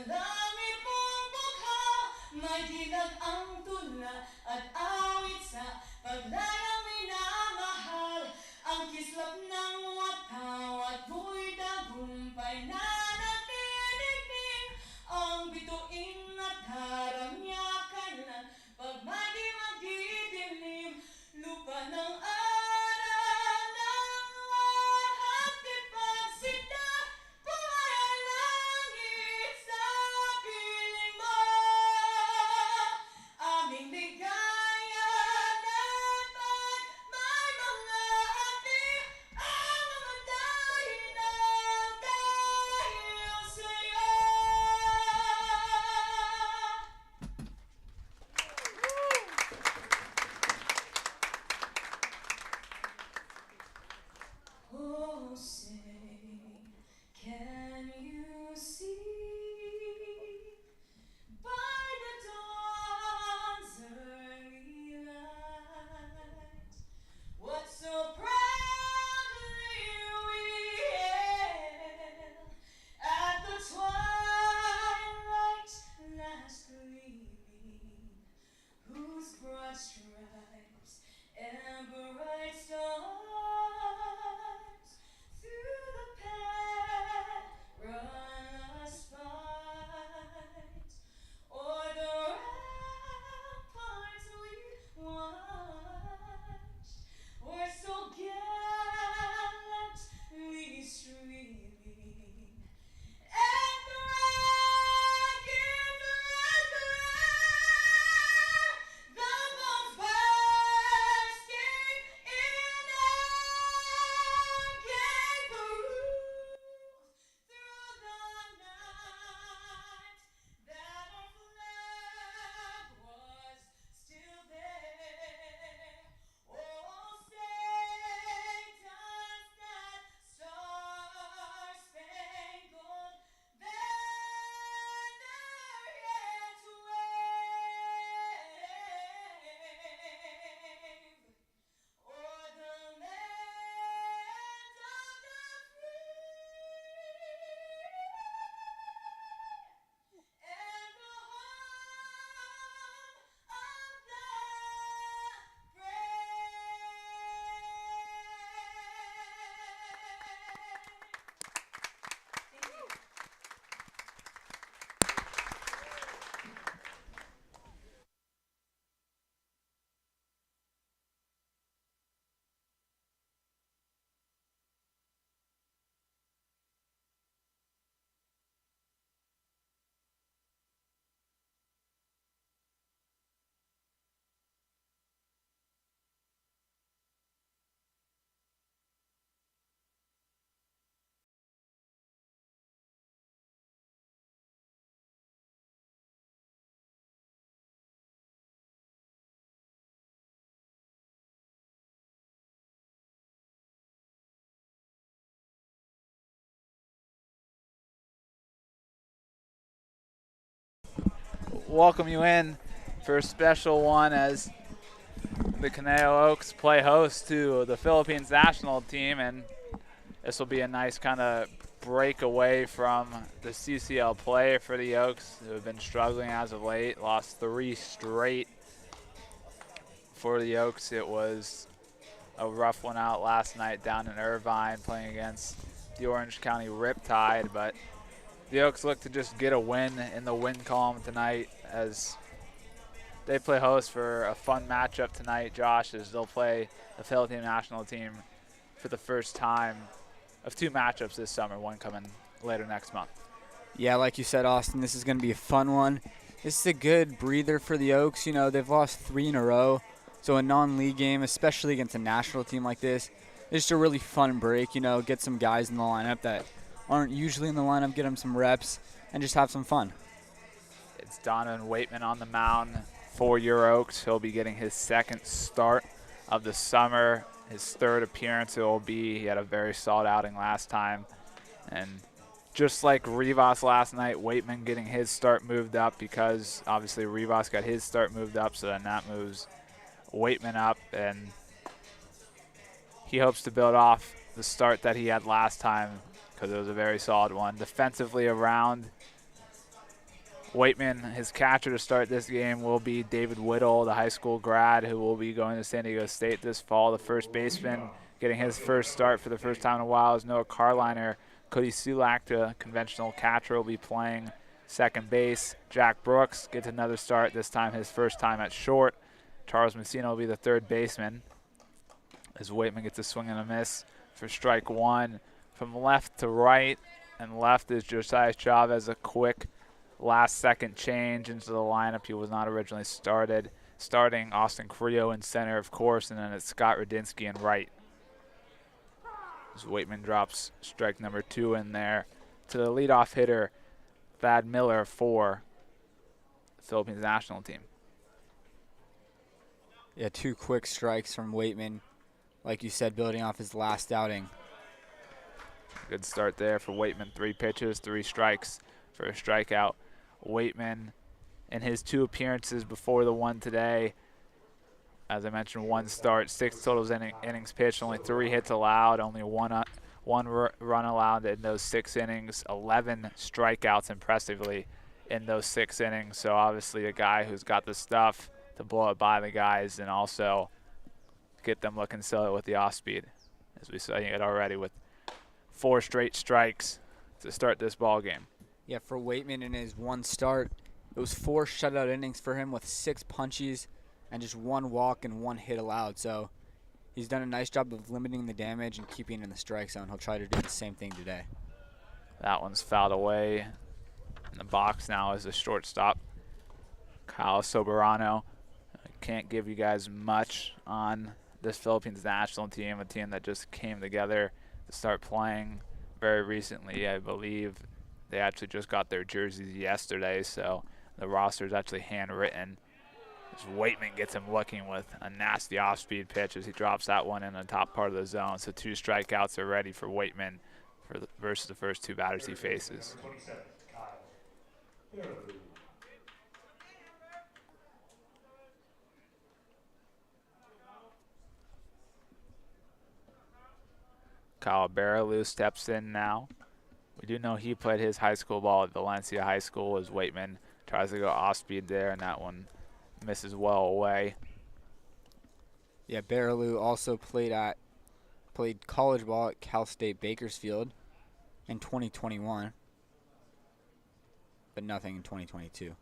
langit mong bukha, may dilag ang tula at awit sa paglalang minamahal. Ang kislap ng wataw at buhay tagumpay na nagdidigdig. Ang bituin at harang niya kailan pag may di magdidilim. Lupa ng araw ng wahagkat pagsita, buhay ang langit sa piling mo. Aming ligaya na pag may mga api, ang mamatay ng dahil sa'yo. Oh, say, can you see by the dawn's early light what so proudly we hailed at the twilight's last gleaming, whose broad stripes and bright stars through the perilous fight o'er the ramparts we watched were so gallantly streaming, and ragged red glare the bombs bursting in air gave proof through the night that our flag was still there. Oh, say does that star-spangled banner yet wave o'er the land of the free and the home of the welcome you in for a special one as the Conejo Oaks play host to the Philippine National Team, and this will be a nice kind of break away from the CCL play for the Oaks, who have been struggling as of late, lost 3 straight for the Oaks. It was a rough one out last night down in Irvine playing against the Orange County Riptide, but the Oaks look to just get a win in the win column tonight as they play host for a fun matchup tonight, Josh, as they'll play the Philippine National Team for the first time of 2 matchups this summer, one coming later next month. Yeah, like you said, Austin, this is going to be a fun one. This is a good breather for the Oaks. You know, they've lost 3 in a row, so a non-league game, especially against a national team like this, is just a really fun break. You know, get some guys in the lineup that aren't usually in the lineup, get them some reps, and just have some fun. It's Donovan Waitman on the mound for your Oaks. He'll be getting his 2nd start of the summer. His 3rd appearance it will be. He had a very solid outing last time. And just like Rivas last night, Waitman getting his start moved up because obviously Rivas got his start moved up, so then that moves Waitman up, and he hopes to build off the start that he had last time because it was a very solid one. Defensively around Waitman, his catcher to start this game will be David Whittle, the high school grad who will be going to San Diego State this fall. The first baseman getting his first start for the first time in a while is Noah Karliner. Cody Csulak, the conventional catcher, will be playing second base. Jack Brooks gets another start, this time his first time at short. Charles Masino will be the third baseman as Waitman gets a swing and a miss for strike one. From left to right, and left is Josiah Chavez, a quick last-second change into the lineup. He was not originally starting Austin Carillo in center, of course, and then it's Scott Radinsky in right. As Waitman drops strike number 2 in there to the leadoff hitter, Thad Miller for the Philippines national team. Yeah, 2 quick strikes from Waitman, like you said, building off his last outing. Good start there for Waitman. 3 pitches, 3 strikes for a strikeout. Waitman, in his 2 appearances before the one today, as I mentioned, 1 start, 6 total innings pitched, only 3 hits allowed, only one run allowed in those 6 innings, 11 strikeouts impressively in those 6 innings. So obviously a guy who's got the stuff to blow it by the guys and also get them looking silly with the off speed, as we saw it already with 4 straight strikes to start this ball game. Yeah, for Waitman in his 1 start, it was 4 shutout innings for him with 6 punchies and just 1 walk and 1 hit allowed. So he's done a nice job of limiting the damage and keeping it in the strike zone. He'll try to do the same thing today. That one's fouled away. In the box now is the shortstop, Kyle Soberano. I can't give you guys much on this Philippines national team, a team that just came together to start playing very recently. I believe they actually just got their jerseys yesterday, so the roster is actually handwritten. As Waitman gets him looking with a nasty off-speed pitch as he drops that one in the top part of the zone. So 2 strikeouts are ready for Waitman versus the first 2 batters he faces. Kyle Baraloo steps in now. We do know he played his high school ball at Valencia High School as Waitman tries to go off speed there, and that one misses well away. Yeah, Baraloo also played college ball at Cal State Bakersfield in 2021, but nothing in 2022.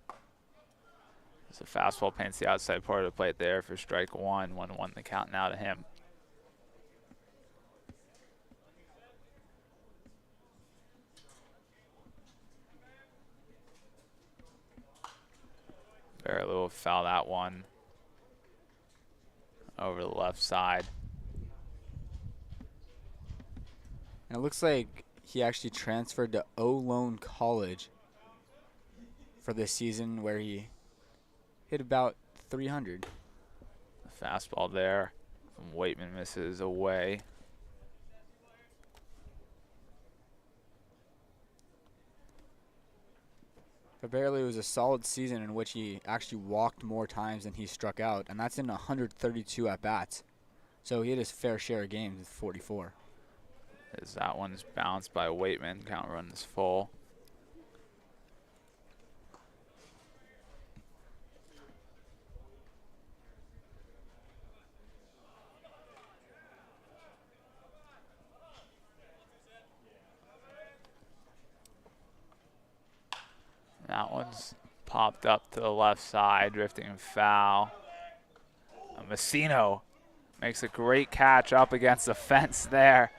So fastball paints the outside part of the plate there for strike 1. 1-1 the count now to him. Baraloo will foul that one over the left side. And it looks like he actually transferred to Ohlone College for this season, where he hit about 300. The fastball there from Waitman misses away. For Baraloo, it was a solid season in which he actually walked more times than he struck out, and that's in 132 at-bats. So he had his fair share of games with 44. As that one's bounced by Waitman, count run is full. That one's popped up to the left side, drifting foul. Masino makes a great catch up against the fence there,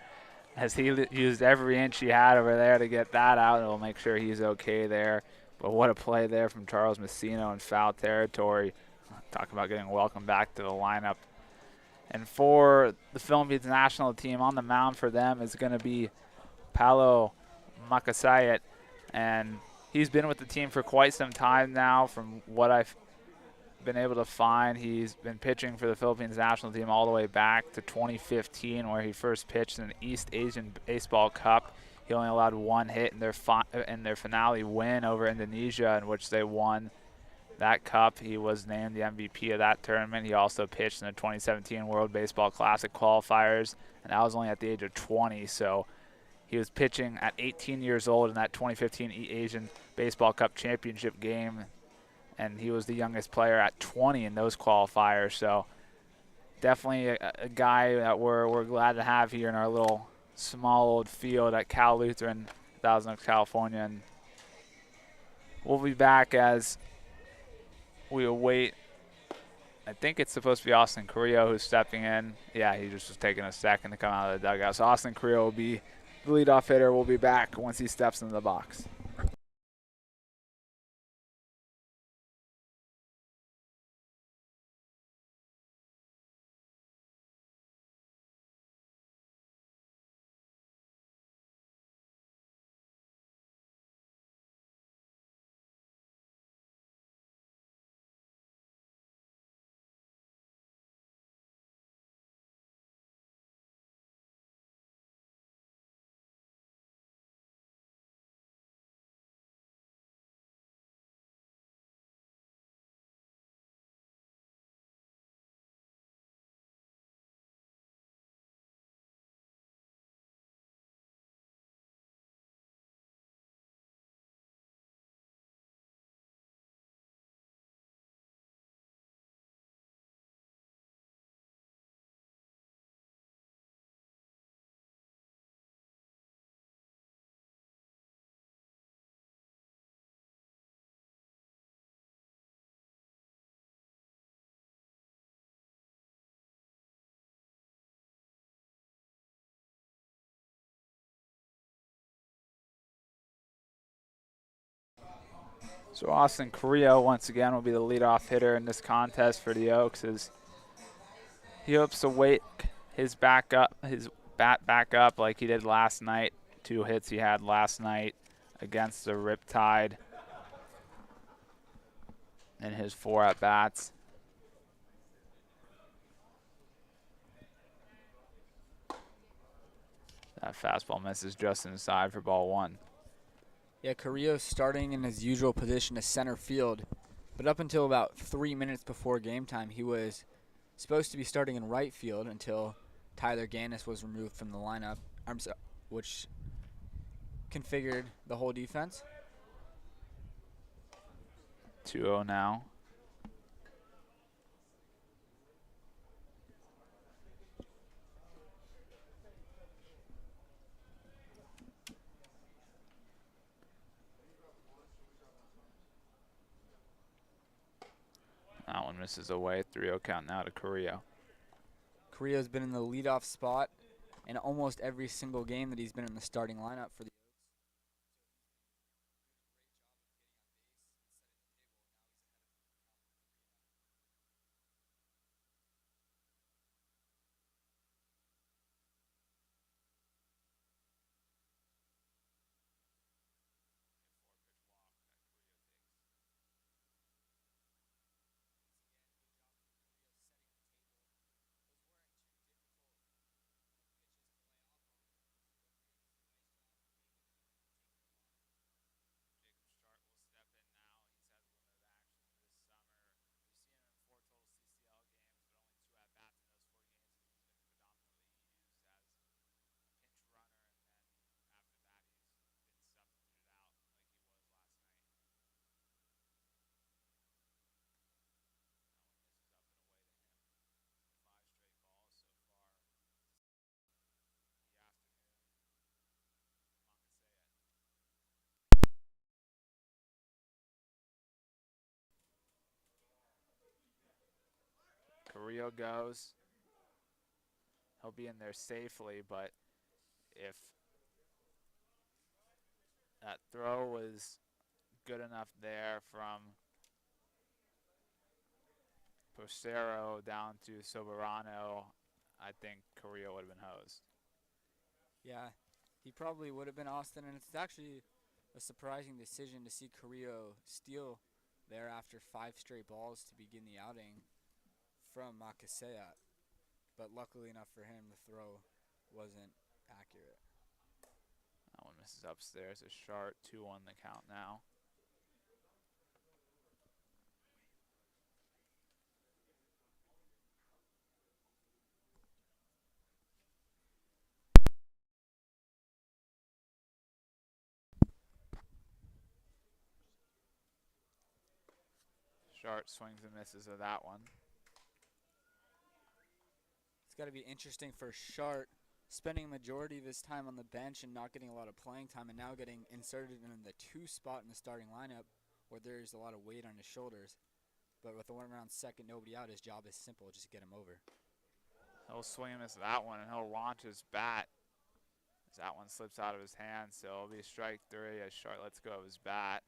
as he used every inch he had over there to get that out. It'll make sure he's okay there. But what a play there from Charles Masino in foul territory. Talk about getting welcome back to the lineup. And for the Philippines national team, on the mound for them is going to be Paolo Makasayat, and he's been with the team for quite some time now. From what I've been able to find, he's been pitching for the Philippines national team all the way back to 2015, where he first pitched in the East Asian Baseball Cup. He only allowed 1 hit in their finale win over Indonesia, in which they won that cup. He was named the MVP of that tournament. He also pitched in the 2017 World Baseball Classic qualifiers, and that was only at the age of 20. So he was pitching at 18 years old in that 2015 Asian Baseball Cup championship game, and he was the youngest player at 20 in those qualifiers. So definitely a guy that we're glad to have here in our little small old field at Cal Lutheran, Thousand Oaks, California. And we'll be back as we await. I think it's supposed to be Austin Carrillo who's stepping in. Yeah, he just was taking a second to come out of the dugout. So Austin Carrillo will be the leadoff hitter. We'll be back once he steps into the box. So Austin Carrillo, once again, will be the leadoff hitter in this contest for the Oaks as he hopes to wake his bat back up like he did last night. 2 hits he had last night against the Riptide in his 4 at-bats. That fastball misses just inside for ball 1. Yeah, Carrillo's starting in his usual position as center field, but up until about 3 minutes before game time, he was supposed to be starting in right field until Tyler Ganus was removed from the lineup, which configured the whole defense. 2-0 now. That one misses away. 3-0 count now to Carrillo. Carrillo's been in the leadoff spot in almost every single game that he's been in the starting lineup for the Carrillo goes. He'll be in there safely, but if that throw was good enough there from Postero down to Soberano, I think Carrillo would have been hosed. Yeah, he probably would have been Austin, and it's actually a surprising decision to see Carrillo steal there after 5 straight balls to begin the outing from Makasea. But luckily enough for him, the throw wasn't accurate. That one misses upstairs. A Schardt 2-1 the count now. Schardt swings and misses with that one. It's got to be interesting for Schardt, spending a majority of his time on the bench and not getting a lot of playing time, and now getting inserted in the 2 spot in the starting lineup where there's a lot of weight on his shoulders. But with the 1 round second, nobody out, his job is simple, just get him over. He'll swing and miss that one, and he'll launch his bat as that one slips out of his hand. So it'll be strike 3 as Schardt lets go of his bat.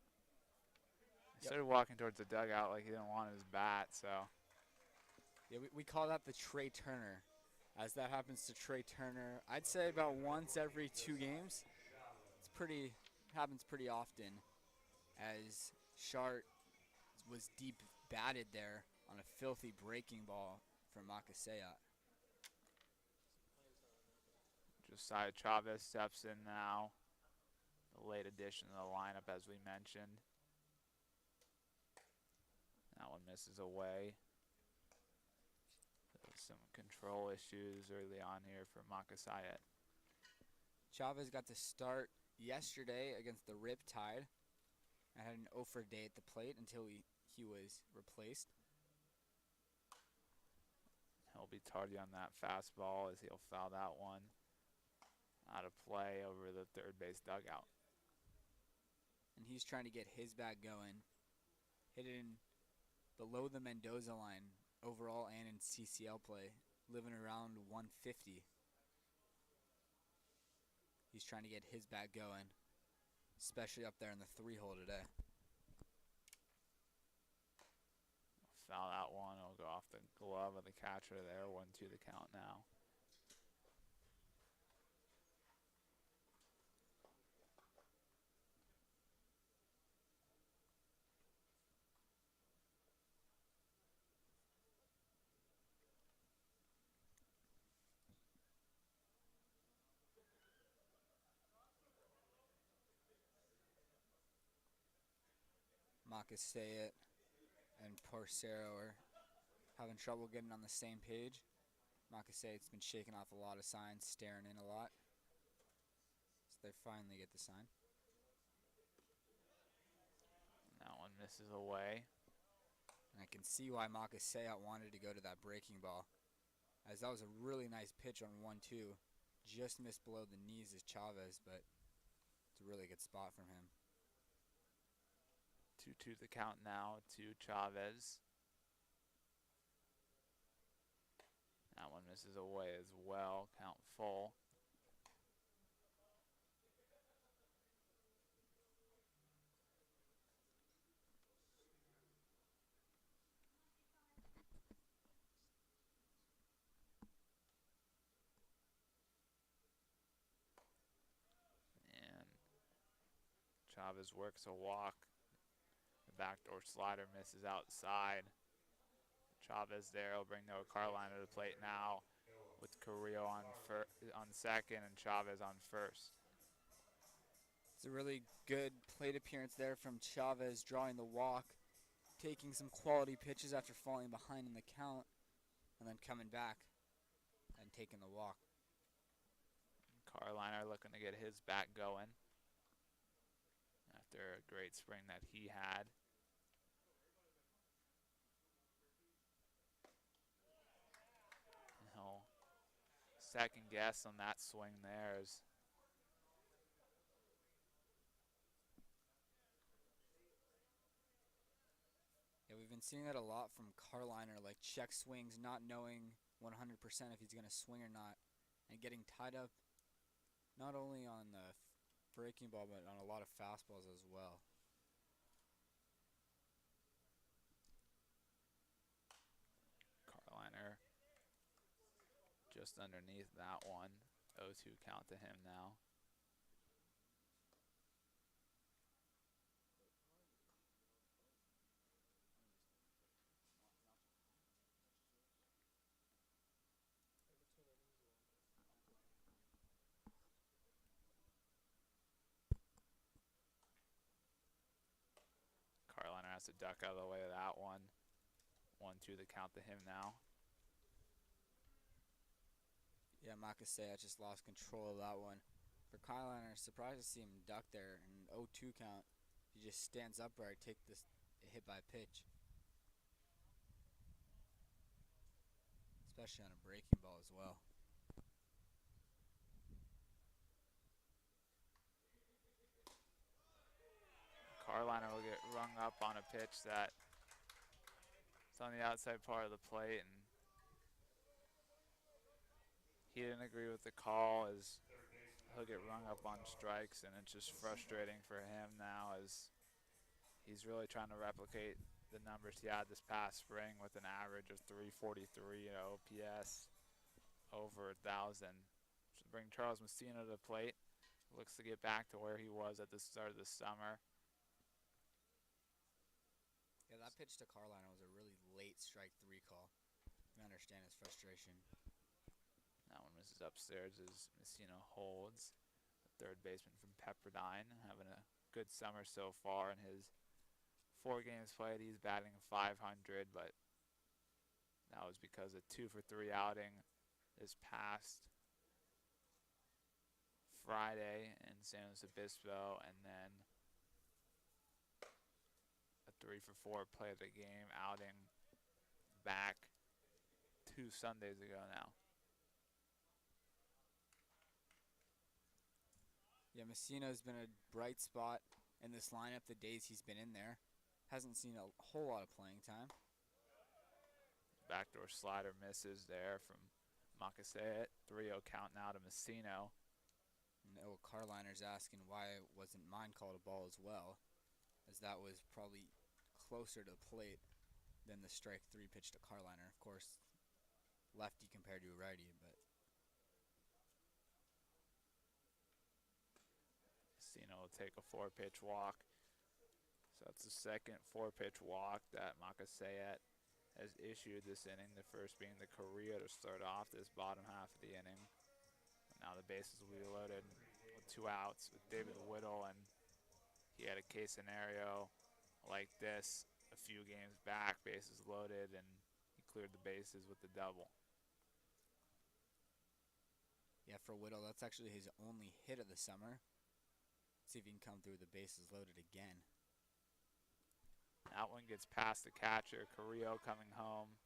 He started walking towards the dugout like he didn't want his bat, so. Yeah, we call that the Trey Turner, as that happens to Trey Turner, I'd say about once every 2 games. Happens pretty often, as Schardt was deep batted there on a filthy breaking ball from Makaseyat. Josiah Chavez steps in now. The late addition to the lineup, as we mentioned. That one misses away. Some control issues early on here for Makaseyat. Chavez got to start yesterday against the Riptide and had an 0 for day at the plate until he was replaced. He'll be tardy on that fastball as he'll foul that one out of play over the third base dugout. And he's trying to get his bat going. Hit it in below the Mendoza line overall and in CCL play, living around 150. He's trying to get his bat going, especially up there in the 3-hole today. Foul that one. It'll go off the glove of the catcher there. 1-2 the count now. Makaseyat and Porcero are having trouble getting on the same page. Makaseyat's been shaking off a lot of signs, staring in a lot. So they finally get the sign. That one misses away. And I can see why Makaseyat wanted to go to that breaking ball, as that was a really nice pitch on 1-2. Just missed below the knees of Chavez, but it's a really good spot from him. 2-2 the count now to Chavez. That one misses away as well. Count full. And Chavez works a walk. The backdoor slider misses outside. Chavez there will bring Noah Karliner to the plate now with Carillo on second and Chavez on first. It's a really good plate appearance there from Chavez, drawing the walk, taking some quality pitches after falling behind in the count, and then coming back and taking the walk. Karliner looking to get his bat going after a great spring that he had. And he'll second guess on that swing there. Yeah, we've been seeing that a lot from Karliner, like check swings, not knowing 100% if he's going to swing or not, and getting tied up not only on the breaking ball, but on a lot of fastballs as well. Karliner just underneath that one. 0-2 count to him now. Karliner has to duck out of the way of that one. 1-2 the count to him now. Yeah, Makaseyat just lost control of that one. For Karliner, surprised to see him duck there. In 0-2 count, he just stands upright, take this hit by pitch. especially on a breaking ball as well. Karliner will get rung up on a pitch that it's on the outside part of the plate, and he didn't agree with the call as he'll get rung up on strikes, and it's just frustrating for him now as he's really trying to replicate the numbers he had this past spring with an average of 343 OPS, over 1,000. Should bring Charles Masino to the plate. Looks to get back to where he was at the start of the summer. Yeah, that pitch to Karliner was a really late strike 3 call. I understand his frustration. That one misses upstairs as Masino holds. The third baseman from Pepperdine having a good summer so far in his 4 games played. He's batting .500, but that was because of 2-for-3 outing this past Friday in San Luis Obispo, and then a 3-for-4 play of the game outing back 2 Sundays ago now. Yeah, Masino's been a bright spot in this lineup the days he's been in there. Hasn't seen a whole lot of playing time. Backdoor slider misses there from Makasayat. 3-0 count now to Masino. No, Karliner's asking why wasn't mine called a ball as well, as that was probably closer to the plate than the strike 3 pitch to Karliner. Of course, lefty compared to a righty, but Masino will take a 4-pitch walk. So that's the second 4-pitch walk that Makasayat has issued this inning, the first being the Carillo to start off this bottom half of the inning. And now the bases will be loaded with 2 outs with David Whittle, and he had a case scenario like this a few games back, bases loaded, and he cleared the bases with the double. yeah, for Whittle, that's actually his only hit of the summer. See if he can come through the bases loaded again. That one gets past the catcher. Carillo coming home.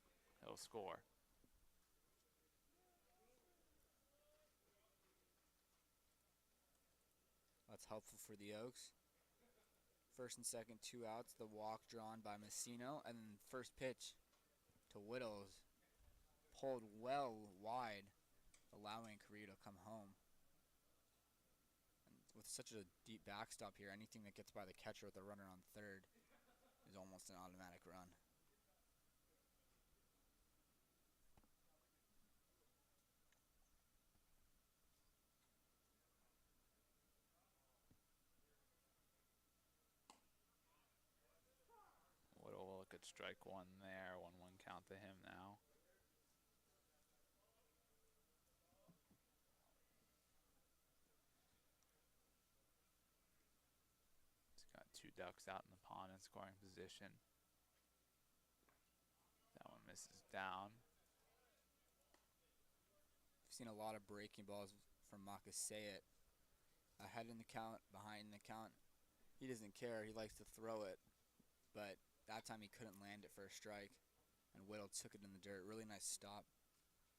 He'll score. That's helpful for the Oaks. First and second, 2 outs. The walk drawn by Masino, and then first pitch to Whittle's pulled well wide, allowing Carillo to come home. And with such a deep backstop here, anything that gets by the catcher with a runner on third is almost an automatic run. Whittle will look at strike 1 there. 1-1 count to him now. He's got 2 ducks out in the pond in scoring position. That one misses down. I've seen a lot of breaking balls from Makasayat. Ahead in the count, behind the count. He doesn't care. He likes to throw it. But that time he couldn't land it for a strike, and Whittle took it in the dirt. Really nice stop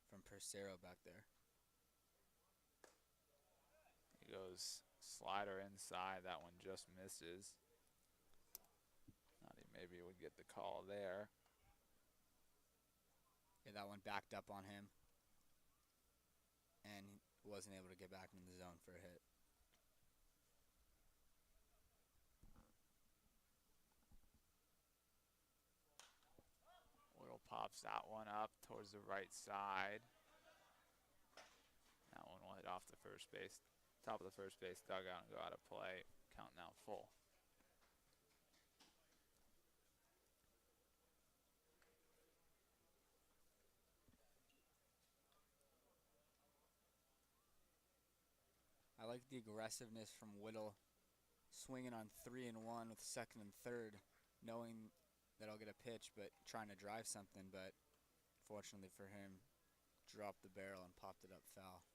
from Persero back there. He goes slider inside. That one just misses. Thought he maybe would get the call there. Yeah, that one backed up on him, and he wasn't able to get back in the zone for a hit. Whittle pops that one up towards the right side. That one will hit off the first base, top of the first base dugout and go out of play. Count now full. I like the aggressiveness from Whittle, swinging on 3-1 with second and third, knowing that I'll get a pitch, but trying to drive something. But fortunately for him, dropped the barrel and popped it up foul.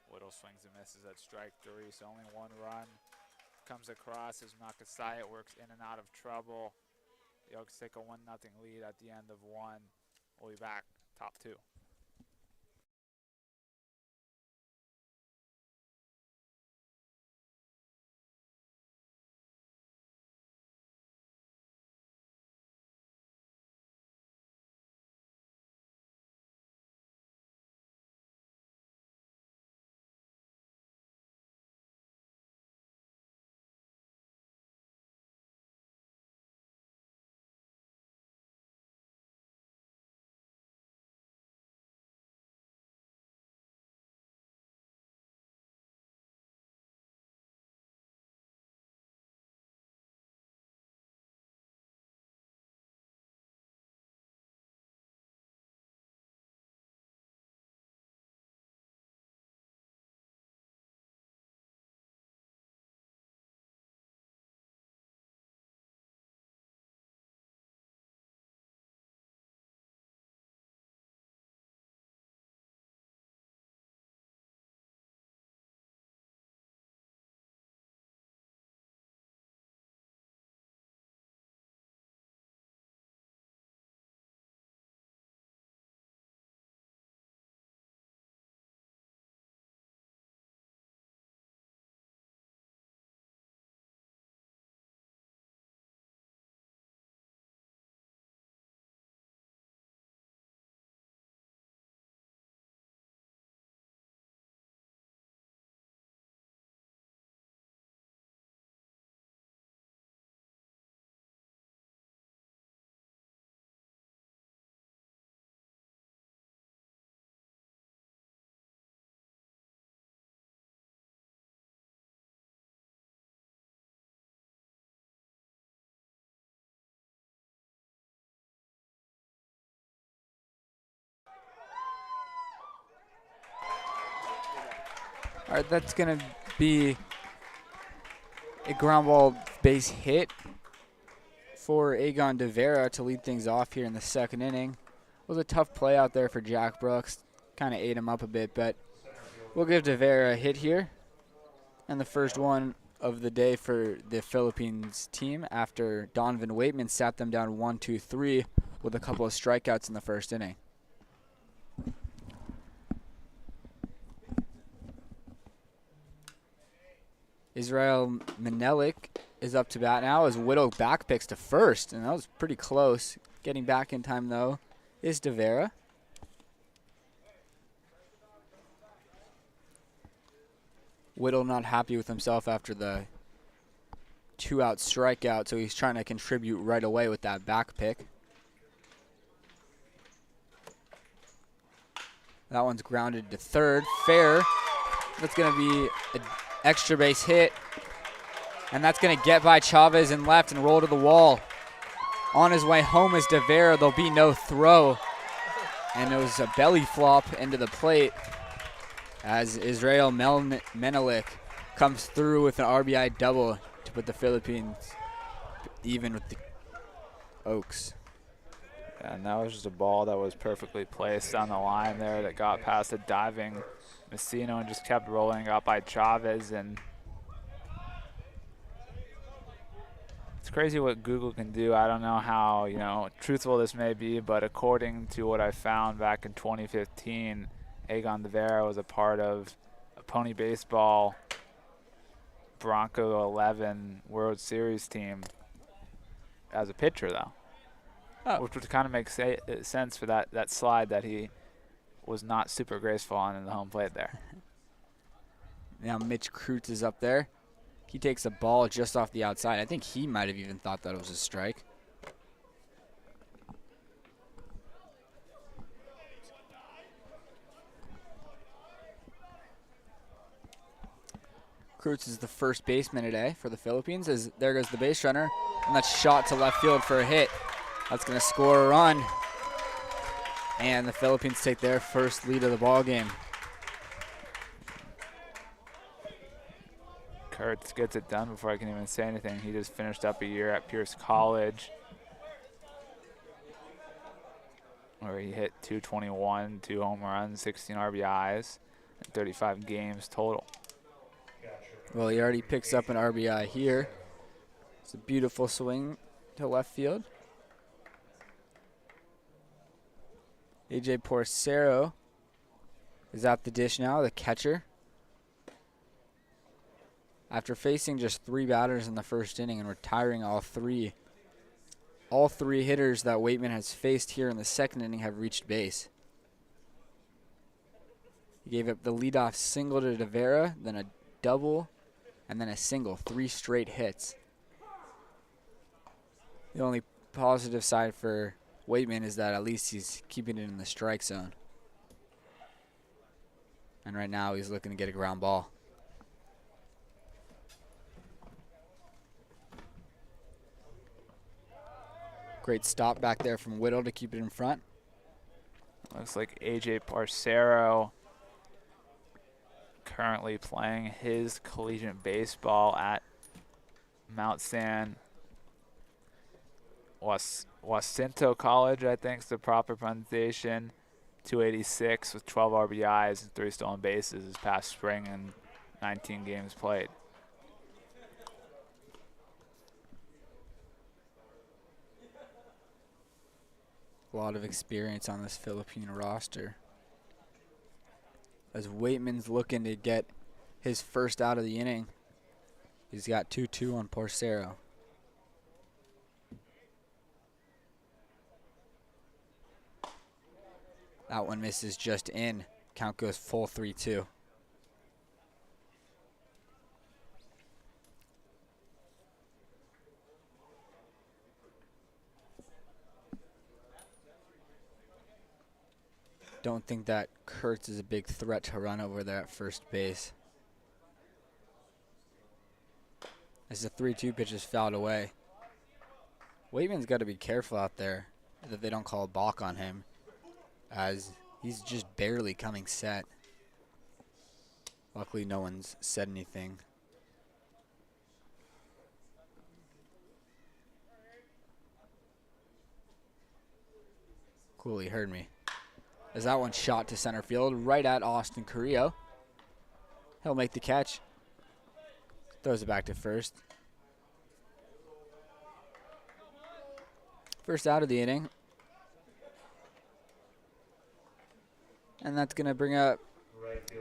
Whittle swings and misses at strike 3, so only 1 run comes across as Makasaya works in and out of trouble. The Oaks take a 1-0 lead at the end of one. We'll be back, top two. All right, that's going to be a ground ball base hit for Aegon De Vera to lead things off here in the second inning. It was a tough play out there for Jack Brooks. Kind of ate him up a bit, but we'll give De Vera a hit here. And the first one of the day for the Philippines team after Donovan Waitman sat them down 1-2-3 with a couple of strikeouts in the first inning. Israel Menelik is up to bat now as Whittle back picks to first, and that was pretty close. Getting back in time, though, is De Vera. Whittle not happy with himself after the 2-out strikeout, so he's trying to contribute right away with that back pick. That one's grounded to third. Fair. That's going to be an extra base hit. And that's going to get by Chavez in left and roll to the wall. On his way home is De Vera. There'll be no throw. And it was a belly flop into the plate as Israel Menelik comes through with an RBI double to put the Philippines even with the Oaks. And that was just a ball that was perfectly placed on the line there that got past a diving Masino and just kept rolling up by Chavez. And it's crazy what Google can do. I don't know how, truthful this may be, but according to what I found back in 2015, Aegon De Vera was a part of a Pony Baseball Bronco 11 World Series team as a pitcher, though. Oh. Which would kind of make sense for that slide that he was not super graceful on in the home plate there. Now Mitch Kreutz is up there. He takes a ball just off the outside. I think he might have even thought that it was a strike. Kreutz is the first baseman today for the Philippines. As there goes the base runner, and that's shot to left field for a hit. That's going to score a run. And the Philippines take their first lead of the ball game. Kurtz gets it done before I can even say anything. He just finished up a year at Pierce College where he hit 221, 2 home runs, 16 RBIs, and 35 games total. Well, he already picks up an RBI here. It's a beautiful swing to left field. AJ Porcero is at the dish now, the catcher. After facing just 3 batters in the first inning and retiring all three hitters that Waitman has faced here in the second inning have reached base. He gave up the leadoff single to De Vera, then a double, and then a single. 3 straight hits. The only positive side for Waitman is that at least he's keeping it in the strike zone. And right now he's looking to get a ground ball. Great stop back there from Whittle to keep it in front. Looks like AJ Porcero currently playing his collegiate baseball at Mount San Jacinto College, I think is the proper pronunciation. 286 with 12 RBIs and 3 stolen bases this past spring and 19 games played. A lot of experience on this Philippine roster. As Waitman's looking to get his first out of the inning, he's got 2-2 on Porcero. That one misses just in. Count goes full 3-2. Don't think that Kurtz is a big threat to run over there at first base. As the 3-2 pitch is fouled away. Waitman's got to be careful out there that they don't call a balk on him, as he's just barely coming set. Luckily, no one's said anything. Cool, he heard me. As that one shot to center field, right at Austin Carrillo. He'll make the catch. Throws it back to first. First out of the inning. And that's going to bring up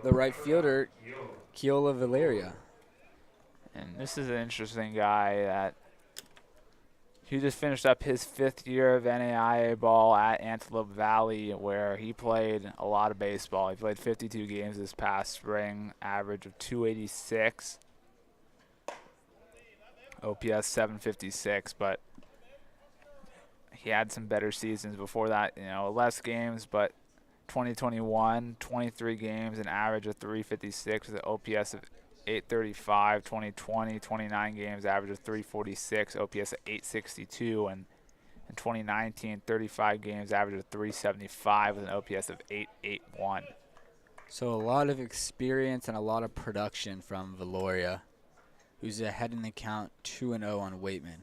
the right fielder, Keola Valeria. And this is an interesting guy that he just finished up his 5th year of NAIA ball at Antelope Valley, where he played a lot of baseball. He played 52 games this past spring, average of 286, OPS 756, but he had some better seasons before that, less games, but 2021, 23 games, an average of 356 with an OPS of 835. 2020, 29 games, average of 346, OPS of 862, and in 2019, 35 games, average of 375 with an OPS of 881. So a lot of experience and a lot of production from Valoria, who's ahead in the count 2-0 on Waitman.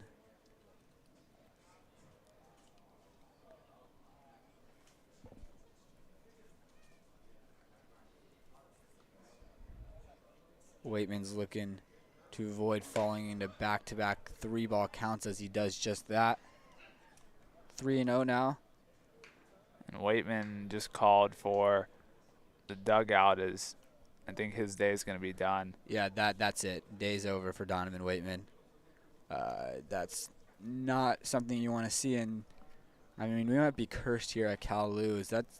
Waitman's looking to avoid falling into back-to-back 3-ball counts as he does just that. 3-0 now. And Waitman just called for the dugout, as I think his day is going to be done. Yeah, that's it. Day's over for Donovan Waitman. That's not something you want to see. And I mean, we might be cursed here at Cal Luz. That's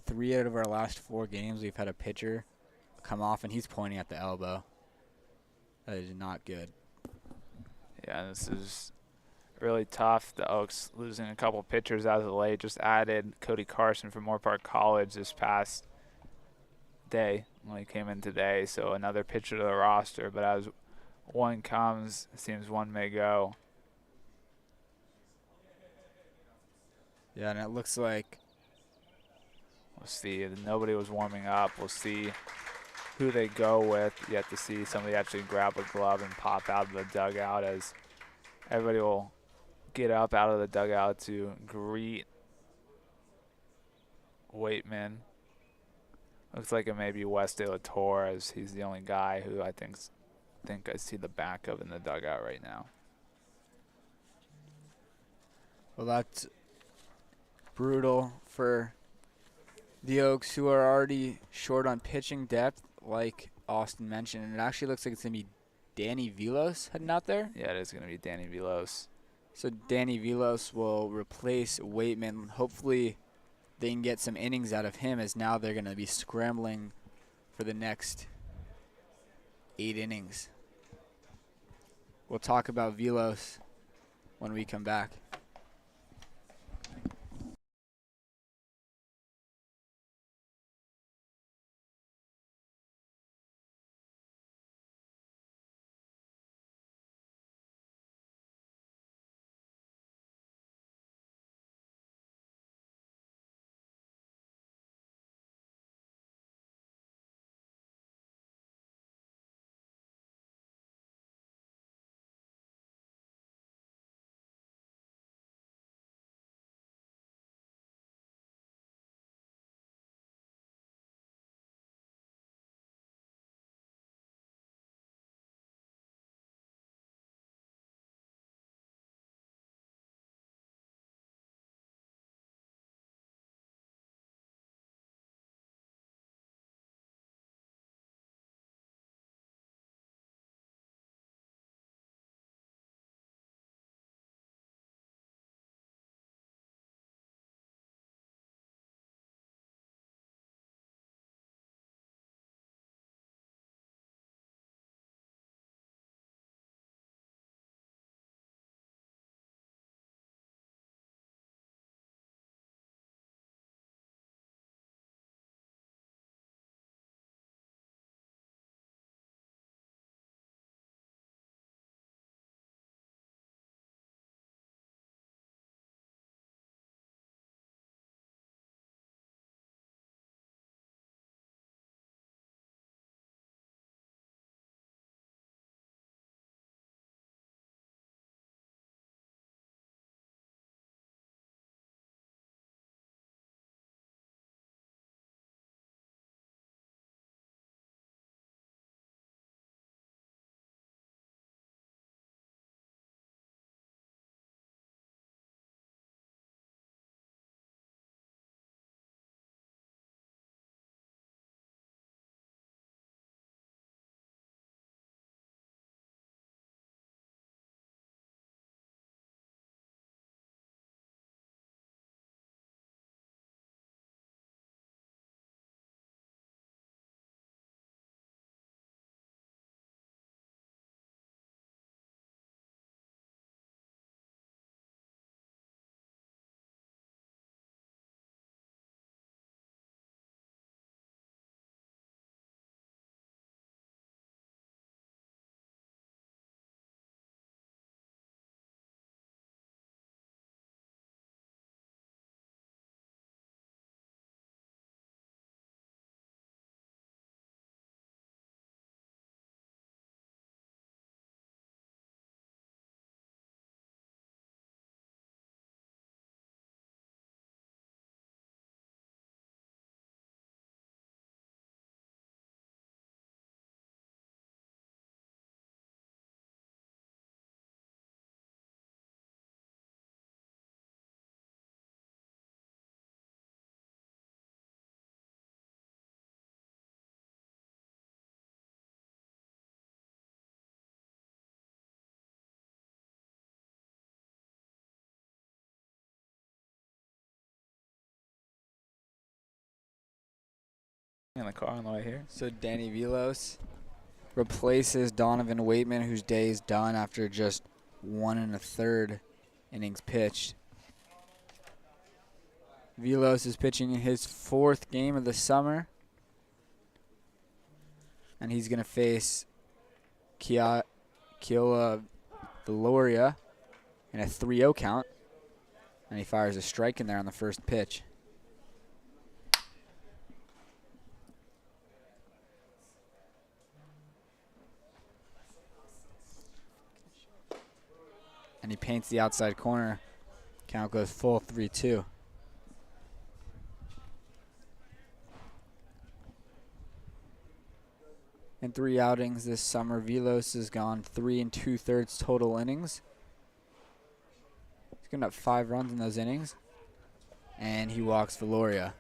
3 out of our last 4 games we've had a pitcher come off, and he's pointing at the elbow. That is not good. Yeah, this is really tough. The Oaks losing a couple pitchers as of late. Just added Cody Carson from Moore Park College this past day when he came in today. So another pitcher to the roster. But as one comes, it seems one may go. Yeah, and it looks like We'll see. Nobody was warming up. We'll see who they go with. Yet to see somebody actually grab a glove and pop out of the dugout, as everybody will get up out of the dugout to greet Waitman. Looks like it may be Wes De La Torre, as he's the only guy who I think's think I see the back of in the dugout right now. Well, that's brutal for the Oaks, who are already short on pitching depth, like Austin mentioned. And it actually looks like it's going to be Danny Vilos heading out there. Yeah, it is going to be Danny Vilos. So Danny Vilos will replace Waitman. Hopefully they can get some innings out of him, as now they're going to be scrambling for the next 8 innings. We'll talk about Vilos when we come back. In the car on the way here. So Danny Vilos replaces Donovan Waitman, whose day is done after just 1 1/3 innings pitched. Vilos is pitching in his 4th game of the summer, and he's going to face Keola Valoria in a 3-0 count, and he fires a strike in there on the first pitch. And he paints the outside corner. Count goes full 3-2. And In 3 outings this summer, Velos has gone 3 2/3 total innings. He's given up 5 runs in those innings, and he walks Valoria.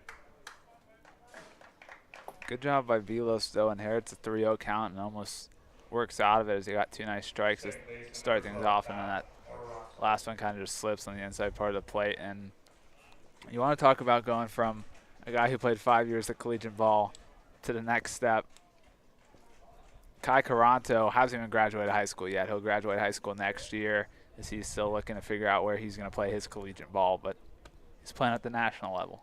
Good job by Velos, though. Inherits a 3-0 count and almost works out of it as he got 2 nice strikes to start things off, and then that last one kind of just slips on the inside part of the plate. And you want to talk about going from a guy who played 5 years of collegiate ball to the next step. Kai Caranto hasn't even graduated high school yet. He'll graduate high school next year as he's still looking to figure out where he's going to play his collegiate ball, but he's playing at the national level.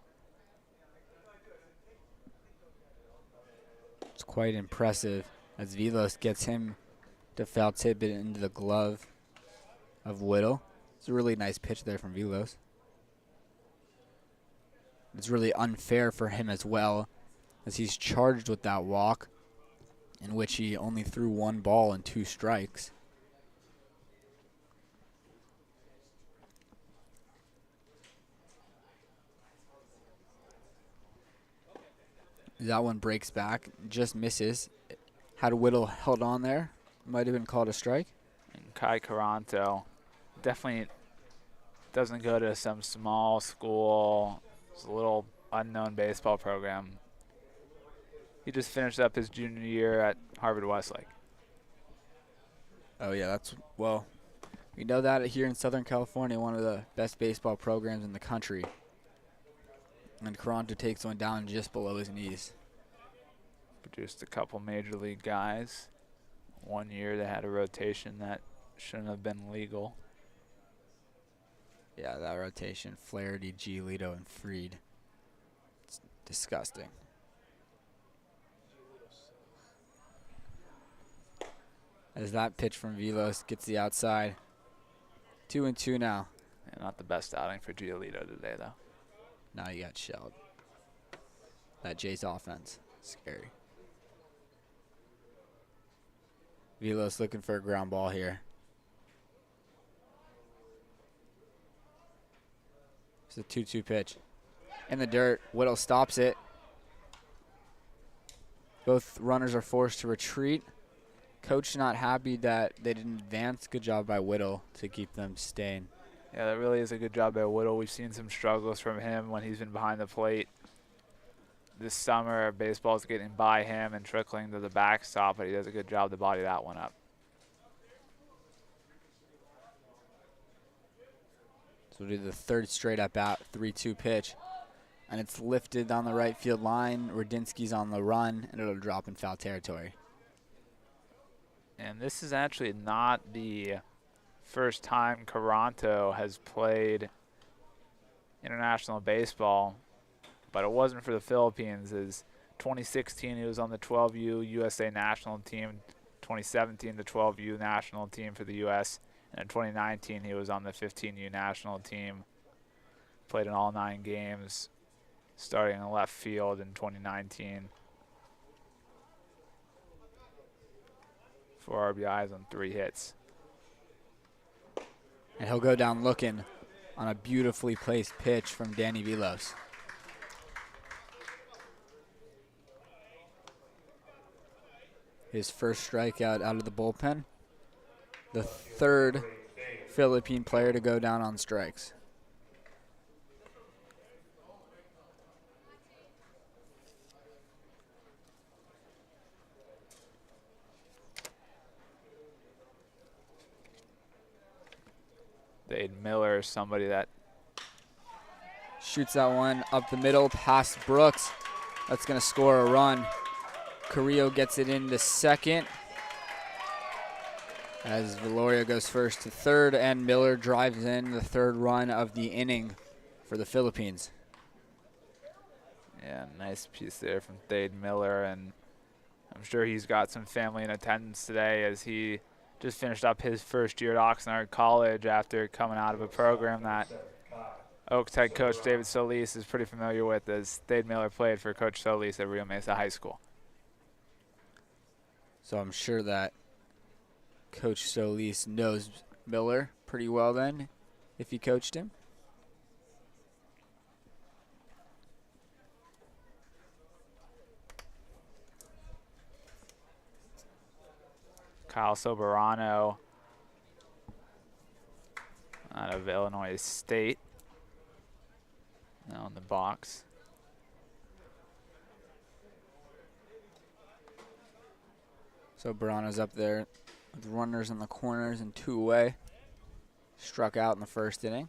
It's quite impressive as Velos gets him to foul tip it into the glove of Whittle. It's a really nice pitch there from Velos. It's really unfair for him as well, as he's charged with that walk, in which he only threw 1 ball and 2 strikes. That one breaks back, just misses. Had Whittle held on there, might have been called a strike. And Kai Caranto definitely doesn't go to some small school. It's a little unknown baseball program. He just finished up his junior year at Harvard Westlake. Oh yeah, well, we know that here in Southern California, one of the best baseball programs in the country. And Caranto takes one down just below his knees. Produced a couple major league guys. One year they had a rotation that shouldn't have been legal. Yeah, that rotation, Flaherty, Giolito, and Freed. It's disgusting. As that pitch from Velos gets the outside. 2-2 now. Yeah, not the best outing for Giolito today, though. Now you got shelled. That Jays offense, scary. Velos looking for a ground ball here. It's a 2-2 pitch. In the dirt, Whittle stops it. Both runners are forced to retreat. Coach not happy that they didn't advance. Good job by Whittle to keep them staying. Yeah, that really is a good job by Whittle. We've seen some struggles from him when he's been behind the plate. This summer, baseball's getting by him and trickling to the backstop, but he does a good job to body that one up. So we'll do the 3rd straight at bat, 3-2 pitch. And it's lifted on the right field line. Radinsky's on the run, and it'll drop in foul territory. And this is actually not the first time Caranto has played international baseball, but it wasn't for the Philippines. As 2016, he was on the 12U USA national team, 2017, the 12U national team for the U.S., and in 2019, he was on the 15U national team, played in all 9 games, starting in left field in 2019. 4 RBIs on 3 hits. And he'll go down looking on a beautifully placed pitch from Danny Velos. His first strikeout out of the bullpen. The 3rd Philippine player to go down on strikes. Dade Miller, somebody that Shoots that one up the middle past Brooks. That's going to score a run. Carillo gets it into second as Valoria goes first to 3rd, and Miller drives in the 3rd run of the inning for the Philippines. Yeah, nice piece there from Dade Miller, and I'm sure he's got some family in attendance today as he just finished up his first year at Oxnard College after coming out of a program that Oaks head coach David Solis is pretty familiar with, as Dade Miller played for Coach Solis at Rio Mesa High School. So I'm sure that Coach Solis knows Miller pretty well then, if he coached him. Kyle Soberano out of Illinois State. Now in the box. So Barano's up there with runners in the corners and 2 away. Struck out in the first inning.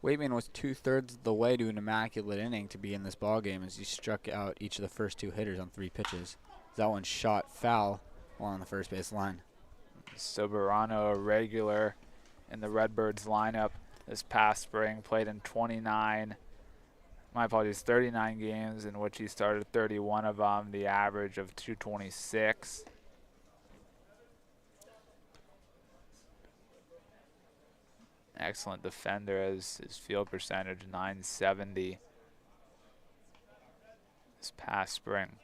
Waitman was 2/3 of the way to an immaculate inning to be in this ball game as he struck out each of the first 2 hitters on 3 pitches. That one shot foul while on the first base line. Soberano, a regular in the Redbirds lineup this past spring, played in 39 games, in which he started 31 of them, the average of 226. Excellent defender as his field percentage, 970 this past spring.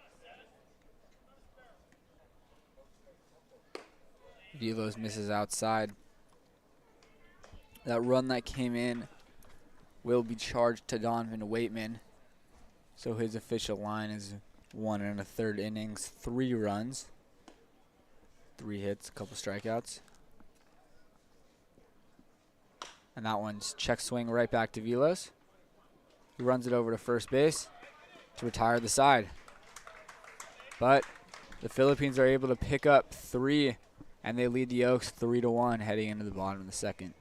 Velos misses outside. That run that came in will be charged to Donovan Waitman. So his official line is 1 1/3 innings, 3 runs, 3 hits, a couple strikeouts. And that one's check swing right back to Velos. He runs it over to first base to retire the side. But the Philippines are able to pick up 3, and they lead the Oaks 3-1 heading into the bottom of the second.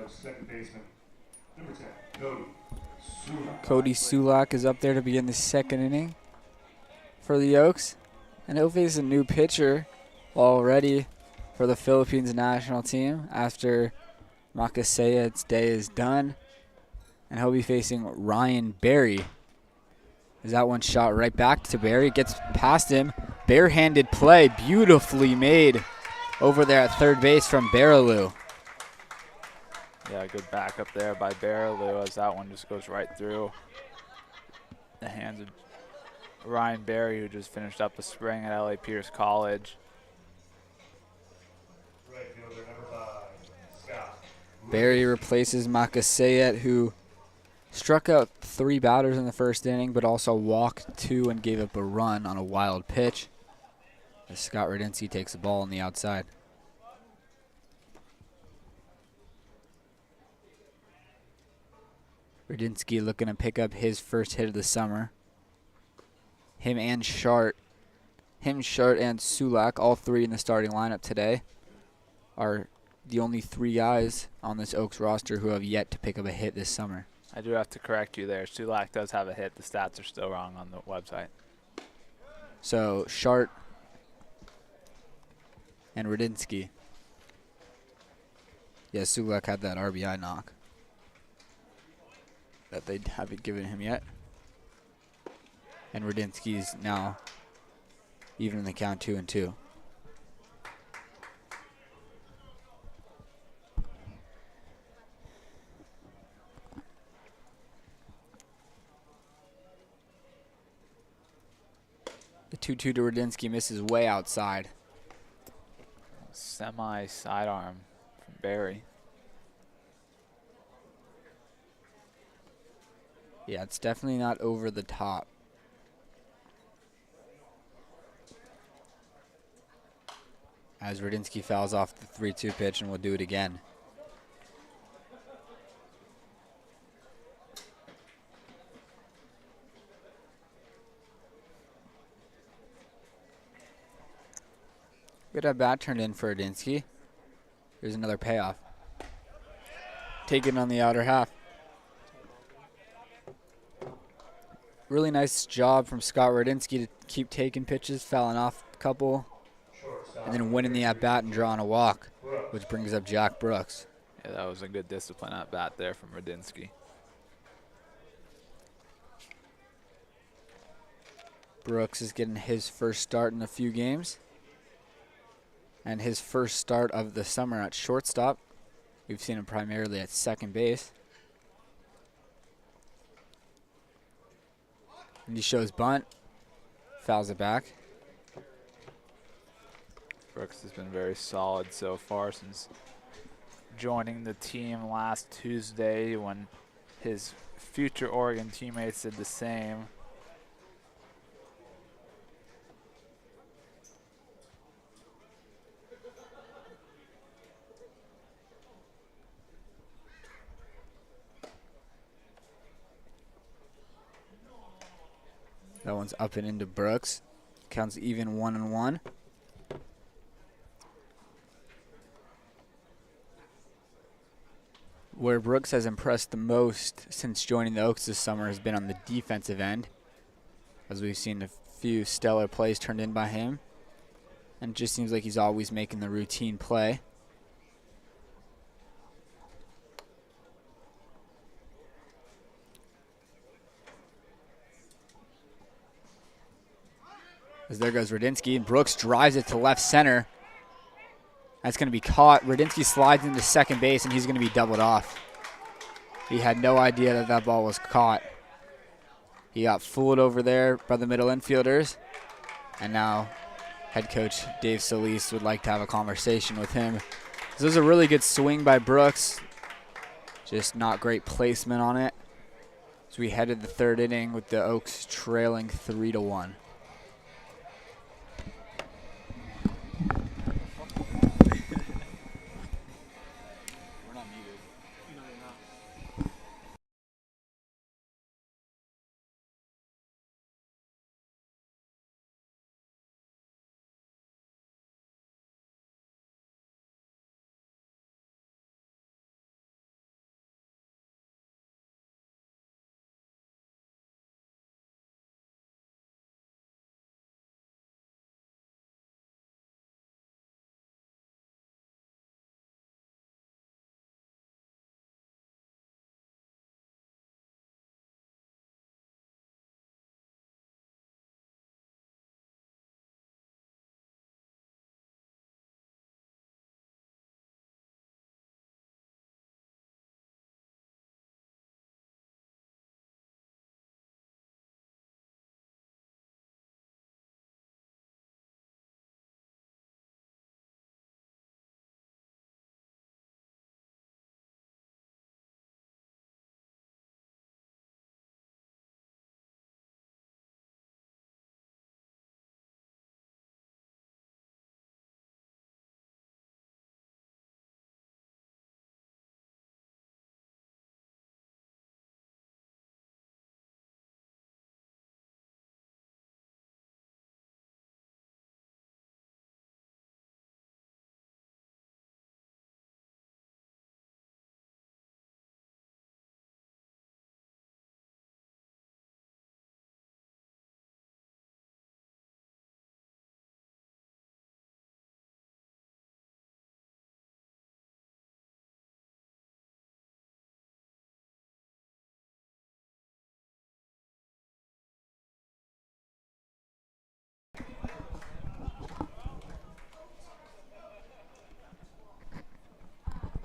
Second baseman, number 10, Cody Csulak. Cody Csulak is up there to begin the second inning for the Oaks. And he'll face a new pitcher already for the Philippines national team after Makaseyat's day is done. And he'll be facing Ryan Berry. Is that one shot right back to Berry? Gets past him. Barehanded play, beautifully made over there at third base from Baraloo. Yeah, good backup there by Baraloo as that one just goes right through the hands of Ryan Berry, who just finished up the spring at LA Pierce College. Right fielder, number 5, Scott. Berry replaces Makaseyat, who struck out 3 batters in the first inning, but also walked 2 and gave up a run on a wild pitch. As Scott Radinsky takes the ball on the outside. Radinsky looking to pick up his first hit of the summer. Him, Schardt, and Csulak, all three in the starting lineup today, are the only three guys on this Oaks roster who have yet to pick up a hit this summer. I do have to correct you there. Csulak does have a hit. The stats are still wrong on the website. So Schardt and Radinsky. Yeah, Csulak had that RBI knock that they haven't given him yet. And Radinsky's now even in the count 2-2. The 2-2 to Radinsky misses way outside. Semi sidearm from Barry. Yeah, it's definitely not over the top. As Radinsky fouls off the 3-2 pitch, and we'll do it again. Good at bat turned in for Radinsky. Here's another payoff. Taken on the outer half. Really nice job from Scott Radinsky to keep taking pitches, fouling off a couple, and then winning the at-bat and drawing a walk, which brings up Jack Brooks. Yeah, that was a good discipline at-bat there from Radinsky. Brooks is getting his first start in a few games, and his first start of the summer at shortstop. We've seen him primarily at second base. And he shows bunt, fouls it back. Brooks has been very solid so far since joining the team last Tuesday when his future Oregon teammates did the same. That one's up and into Brooks. Counts even 1-1. Where Brooks has impressed the most since joining the Oaks this summer has been on the defensive end, as we've seen a few stellar plays turned in by him. And it just seems like he's always making the routine play. As there goes Radinsky, and Brooks drives it to left center. That's going to be caught. Radinsky slides into second base, and he's going to be doubled off. He had no idea that that ball was caught. He got fooled over there by the middle infielders, and now head coach Dave Solis would like to have a conversation with him. This was a really good swing by Brooks, just not great placement on it. So we headed the third inning with the Oaks trailing 3-1.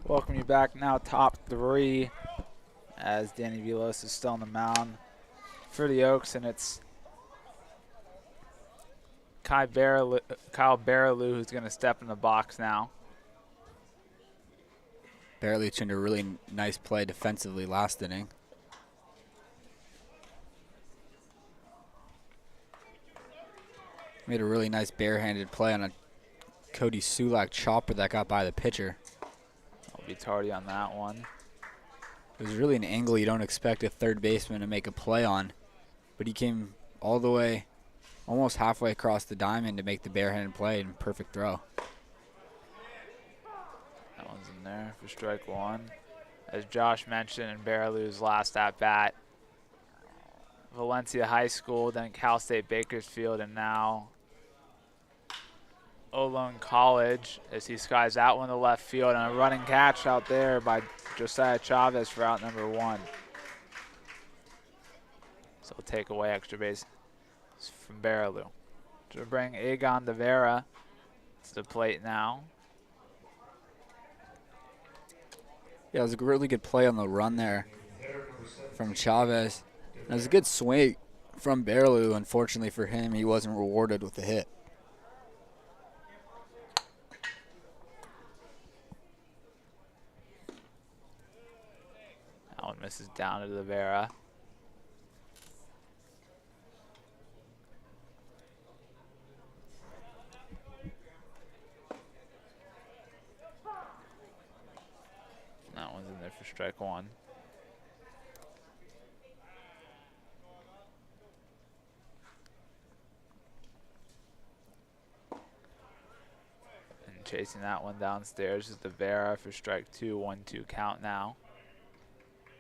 Welcome you back now, top 3, as Danny Vilos is still on the mound for the Oaks, and it's Kyle Baraloo who's going to step in the box now. Barely turned a really nice play defensively last inning. Made a really nice barehanded play on a Cody Csulak chopper that got by the pitcher. I'll be tardy on that one. It was really an angle you don't expect a third baseman to make a play on, but he came all the way, almost halfway across the diamond to make the barehanded play and perfect throw. That one's in there for strike 1. As Josh mentioned in Baraloo's last at-bat, Valencia High School, then Cal State Bakersfield, and now Olin College, as he skies out one to left field, and a running catch out there by Josiah Chavez for out number 1. So we'll take away extra base from Baraloo. To bring Egon De Vera to the plate now. Yeah, it was a really good play on the run there from Chavez. It was a good swing from Baraloo. Unfortunately for him, he wasn't rewarded with the hit. That one misses down to De Vera. That one's in there for strike 1. And chasing that one downstairs is De Vera for strike 2, 1-2 count now.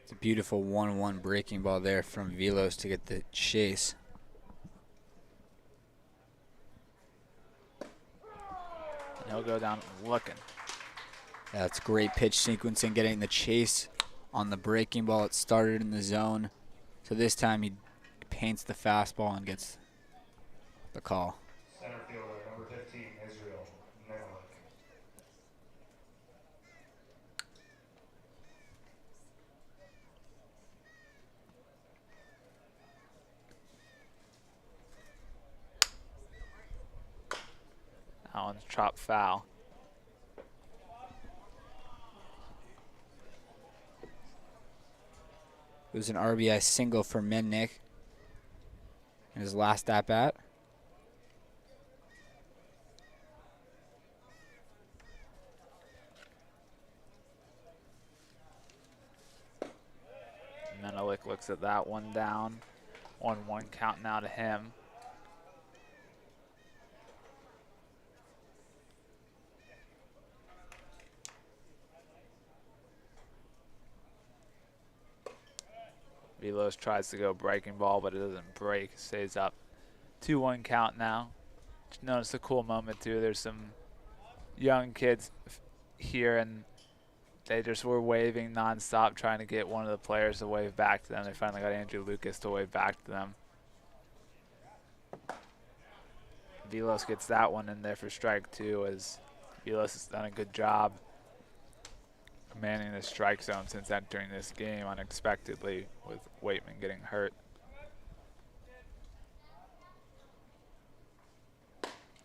It's a beautiful 1-1 breaking ball there from Vilos to get the chase. And he'll go down looking. That's great pitch sequencing, getting the chase on the breaking ball. It started in the zone. So this time he paints the fastball and gets the call. Center fielder, number 15, Israel Menelik. That one's chopped foul. It was an RBI single for Mennick in his last at-bat. Menelik looks at that one down. 1-1 count now to him. Vilos tries to go breaking ball, but it doesn't break. It stays up. 2-1 count now. Just notice a cool moment too. There's some young kids here, and they just were waving nonstop, trying to get one of the players to wave back to them. They finally got Andrew Lucas to wave back to them. Vilos gets that one in there for strike 2, as Vilos has done a good job commanding the strike zone since entering this game unexpectedly, with Waitman getting hurt.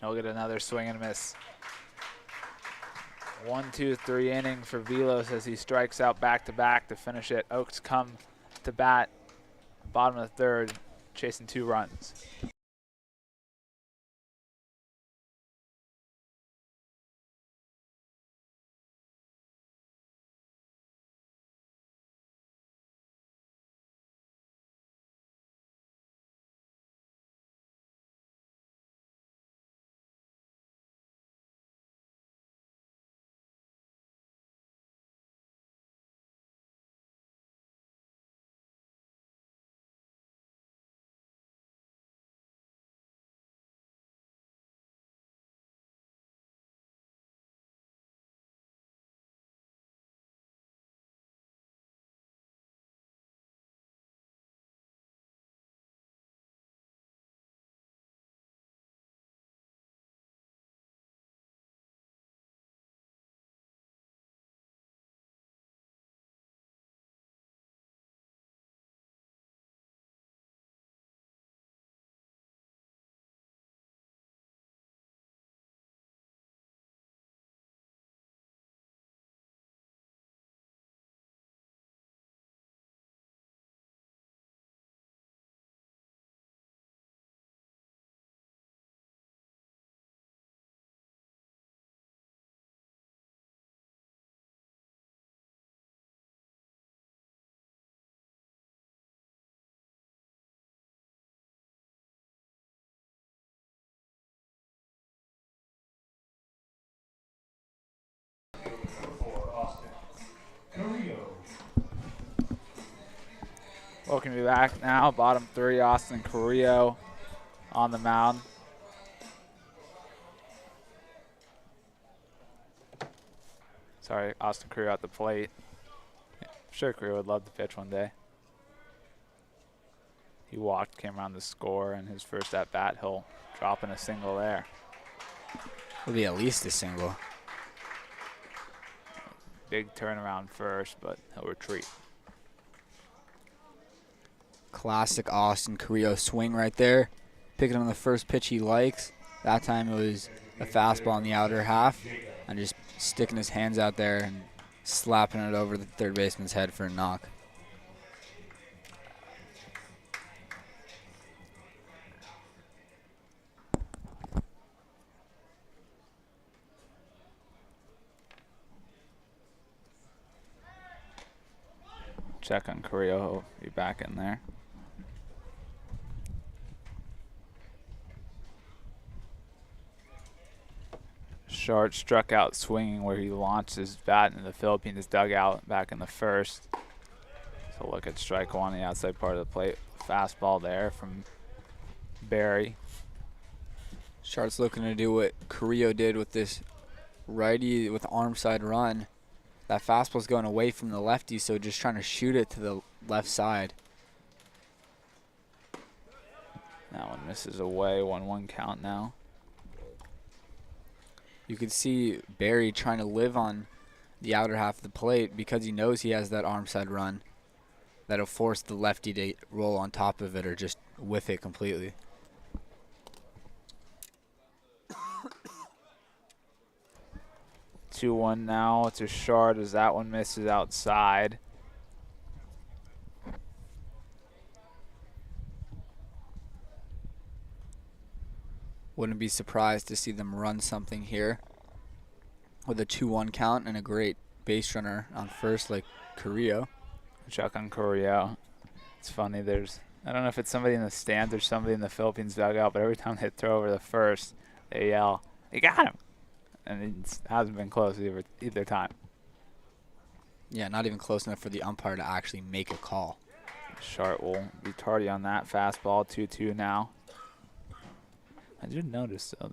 He'll get another swing and miss. 1-2-3 inning for Vilos as he strikes out back-to-back to finish it. Oaks come to bat, bottom of the 3rd, chasing 2 runs. Welcome you back now. Bottom 3, Austin Carrillo on the mound. Sorry, Austin Carrillo at the plate. I'm sure Carrillo would love to pitch one day. He walked, came around to score, and his first at-bat, he'll drop in a single there. Will be at least a single. Big turnaround first, but he'll retreat. Classic Austin Carrillo swing right there. Picking on the first pitch he likes. That time it was a fastball in the outer half. And just sticking his hands out there and slapping it over the third baseman's head for a knock. Check on Carrillo, he'll be back in there. Schardt struck out swinging where he launched his bat into the Philippines dugout back in the first. So look at strike one on the outside part of the plate. Fastball there from Barry. Schardt's looking to do what Carrillo did with this righty with the arm side run. That fastball's going away from the lefty, so just trying to shoot it to the left side. That one misses away, 1-1 count now. You can see Barry trying to live on the outer half of the plate because he knows he has that arm side run. That'll force the lefty to roll on top of it or just whiff it completely. Two one now to Schardt as that one misses outside. Wouldn't be surprised to see them run something here with a 2-1 count and a great base runner on first like Carrillo. Check on Carrillo. It's funny, I don't know if it's somebody in the stands or somebody in the Philippines dugout, but every time they throw over the first, they yell, "They got him!" And it hasn't been close either time. Yeah, not even close enough for the umpire to actually make a call. Schardt will be tardy on that fastball, 2-2 now. I did notice the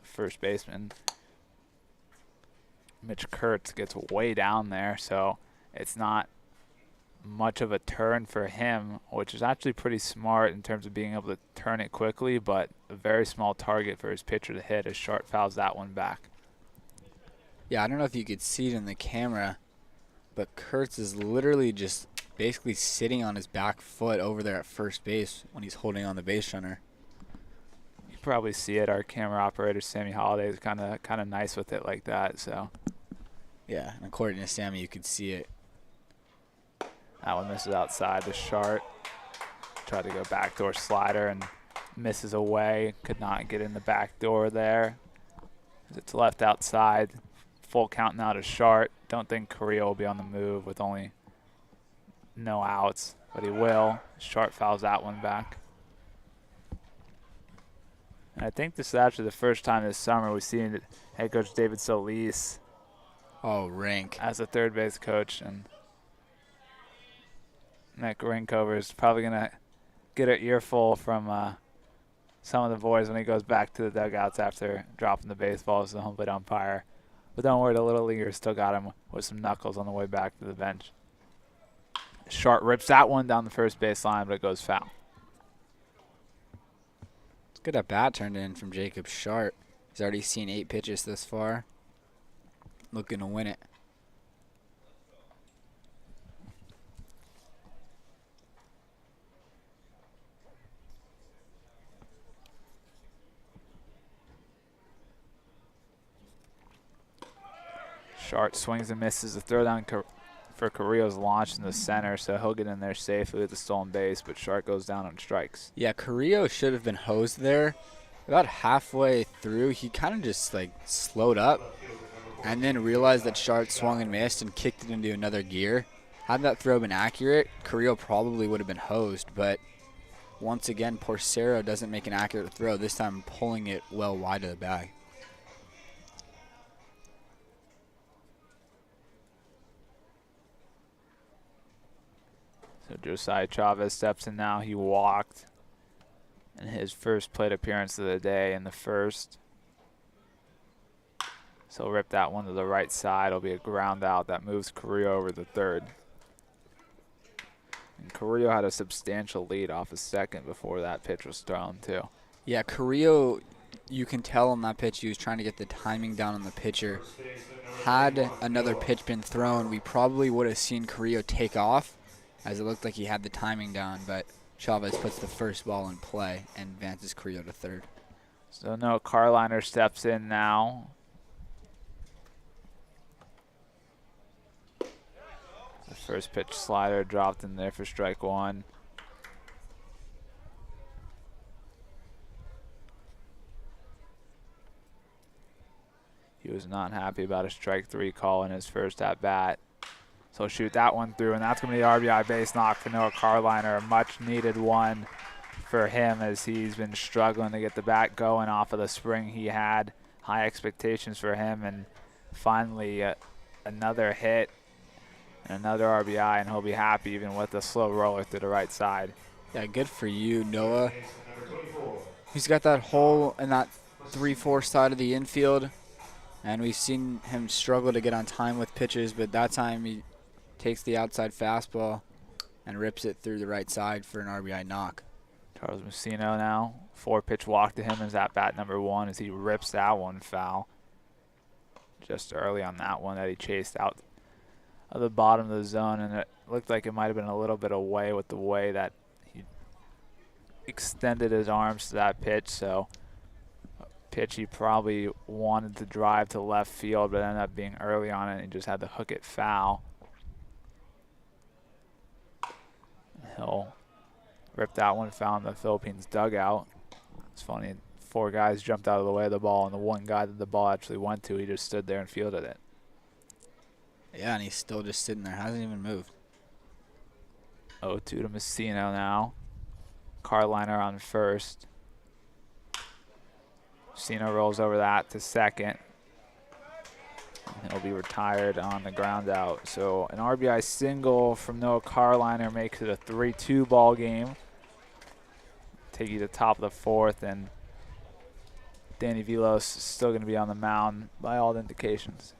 first baseman, Mitch Kurtz, gets way down there, so it's not much of a turn for him, which is actually pretty smart in terms of being able to turn it quickly, but a very small target for his pitcher to hit as Schardt fouls that one back. Yeah, I don't know if you could see it in the camera, but Kurtz is literally just basically sitting on his back foot over there at first base when he's holding on the base runner. You probably see it. Our camera operator, Sammy Holiday, is kind of nice with it like that. So. Yeah, and according to Sammy, you could see it. That one misses outside to Schardt. Tried to go backdoor slider and misses away. Could not get in the back door there. It's left outside. Full count now to Schardt. Don't think Carrillo will be on the move with only no outs, but he will. Schardt fouls that one back. And I think this is actually the first time this summer we've seen head coach David Solis rank as a third base coach, and Nick Rinkover is probably going to get an earful from some of the boys when he goes back to the dugouts after dropping the baseballs to the home plate umpire. But don't worry, the little leaguers still got him with some knuckles on the way back to the bench. Schardt rips that one down the first base line, but it goes foul. It's good at bat turned in from Jakob Schardt. He's already seen 8 pitches this far. Looking to win it. Schardt swings and misses. The throw down for Carrillo's launched in the center, so he'll get in there safely with the stolen base, but Schardt goes down on strikes. Yeah, Carrillo should have been hosed there. About halfway through, he kind of just slowed up and then realized that Schardt swung and missed and kicked it into another gear. Had that throw been accurate, Carrillo probably would have been hosed, but once again, Porcero doesn't make an accurate throw, this time pulling it well wide of the bag. So Josiah Chavez steps in now. He walked in his first plate appearance of the day in the first. So he'll rip that one to the right side. It'll be a ground out that moves Carrillo over the third. And Carrillo had a substantial lead off a second before that pitch was thrown too. Yeah, Carrillo, you can tell on that pitch he was trying to get the timing down on the pitcher. Had another pitch been thrown, we probably would have seen Carrillo take off, as it looked like he had the timing down, but Chavez puts the first ball in play and advances Carrillo to third. So no, Karliner steps in now. The first pitch slider dropped in there for strike one. He was not happy about a strike three call in his first at bat. So he'll shoot that one through, and that's going to be the RBI base knock for Noah Karliner. A much needed one for him as he's been struggling to get the bat going off of the spring he had. High expectations for him, and finally another hit and another RBI, and he'll be happy even with the slow roller to the right side. Yeah, good for you, Noah. He's got that hole in that 3-4 side of the infield, and we've seen him struggle to get on time with pitches, but that time he takes the outside fastball and rips it through the right side for an RBI knock. Charles Masino now, 4-pitch walk to him as at bat number one as he rips that one foul. Just early on that one that he chased out of the bottom of the zone, and it looked like it might have been a little bit away with the way that he extended his arms to that pitch. So a pitch he probably wanted to drive to left field, but ended up being early on it, and he just had to hook it foul. He'll rip that one foul in the Philippines dugout. It's funny, 4 guys jumped out of the way of the ball, and the one guy that the ball actually went to, he just stood there and fielded it. Yeah, and he's still just sitting there, hasn't even moved. 0-2 to Masino now. Karliner on first. Masino rolls over that to second. And he'll be retired on the ground out. So an RBI single from Noah Karliner makes it a 3-2 ball game. Take you to the top of the fourth, and Danny Vilos is still going to be on the mound by all indications.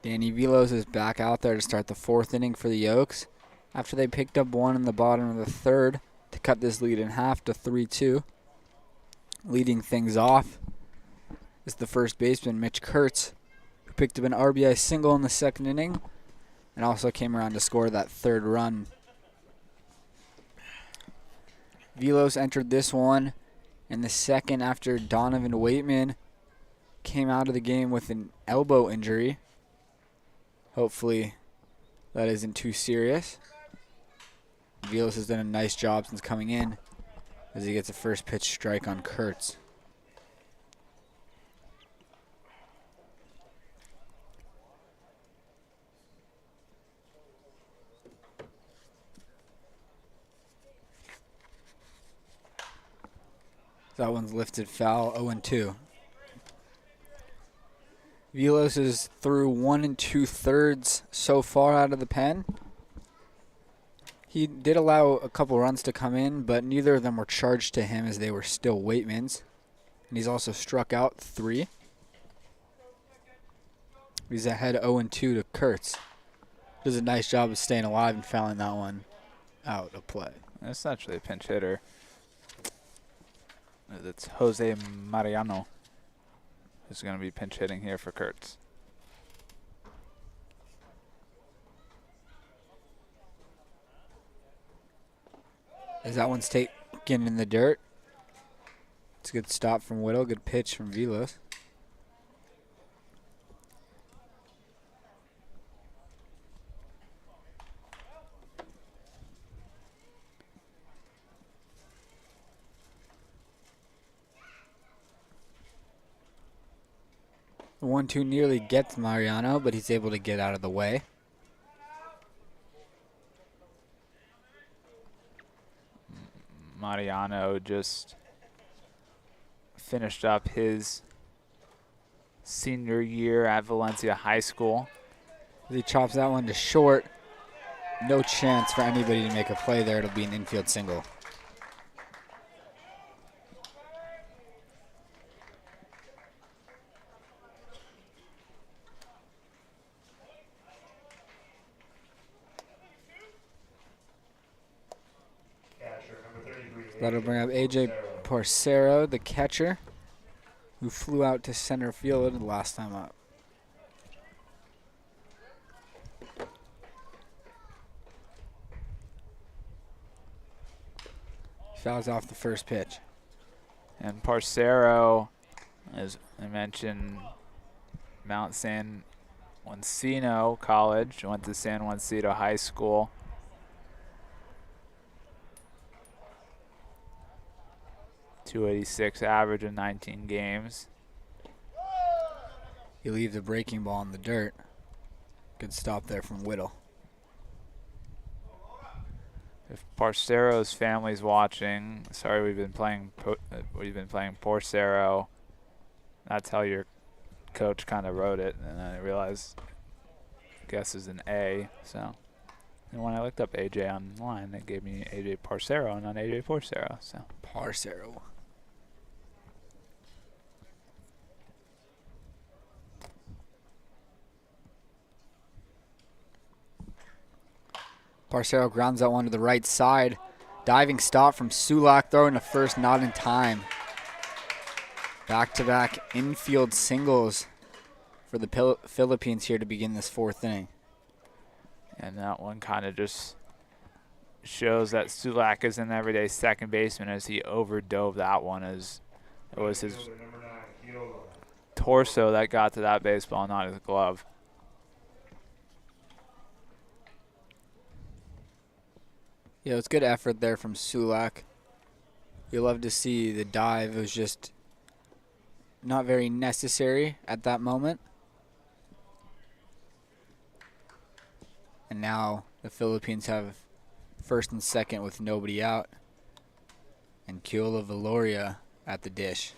Danny Vilos is back out there to start the 4th inning for the Oaks after they picked up one in the bottom of the 3rd to cut this lead in half to 3-2. Leading things off is the first baseman, Mitch Kurtz, who picked up an RBI single in the 2nd inning and also came around to score that 3rd run. Vilos entered this one in the 2nd after Donovan Waitman came out of the game with an elbow injury. Hopefully that isn't too serious. Vilas has done a nice job since coming in as he gets a first pitch strike on Kurtz. That one's lifted foul, 0-2. Vilas is through 1 2/3 so far out of the pen. He did allow a couple runs to come in, but neither of them were charged to him as they were still Waitman's. And he's also struck out 3. He's ahead 0-2 to Kurtz. Does a nice job of staying alive and fouling that one out of play. That's actually a pinch hitter. It's Jose Mariano who's going to be pinch hitting here for Kurtz. As that one's taken in the dirt. It's a good stop from Whittle. Good pitch from Vilas. The 1-2 nearly gets Mariano, but he's able to get out of the way. Mariano just finished up his senior year at Valencia High School. He chops that one to short. No chance for anybody to make a play there. It'll be an infield single. Catcher number 33. That'll bring up AJ Porcero, the catcher, who flew out to center field the last time up. Fouls off the first pitch. And Porcero, as I mentioned, Mount San Juancito College, went to San Juancito High School. .286 average in 19 games. He leaves a breaking ball in the dirt. Good stop there from Whittle. If Porcero's family's watching, sorry we've been playing Porcero. That's how your coach kind of wrote it, and I realized, I guess is an A. So, and when I looked up AJ online, it gave me AJ Porcero and not AJ Porcero. So Porcero. Porcero grounds that one to the right side. Diving stop from Csulak, throwing to first, not in time. Back-to-back infield singles for the Philippines here to begin this 4th inning. and that one kind of just shows that Csulak is an everyday second baseman as he overdove that one, as it was his torso that got to that baseball, not his glove. Yeah, it was good effort there from Csulak. You love to see the dive. It was just not very necessary at that moment. And now the Philippines have first and second with nobody out. And Kiola Valoria at the dish.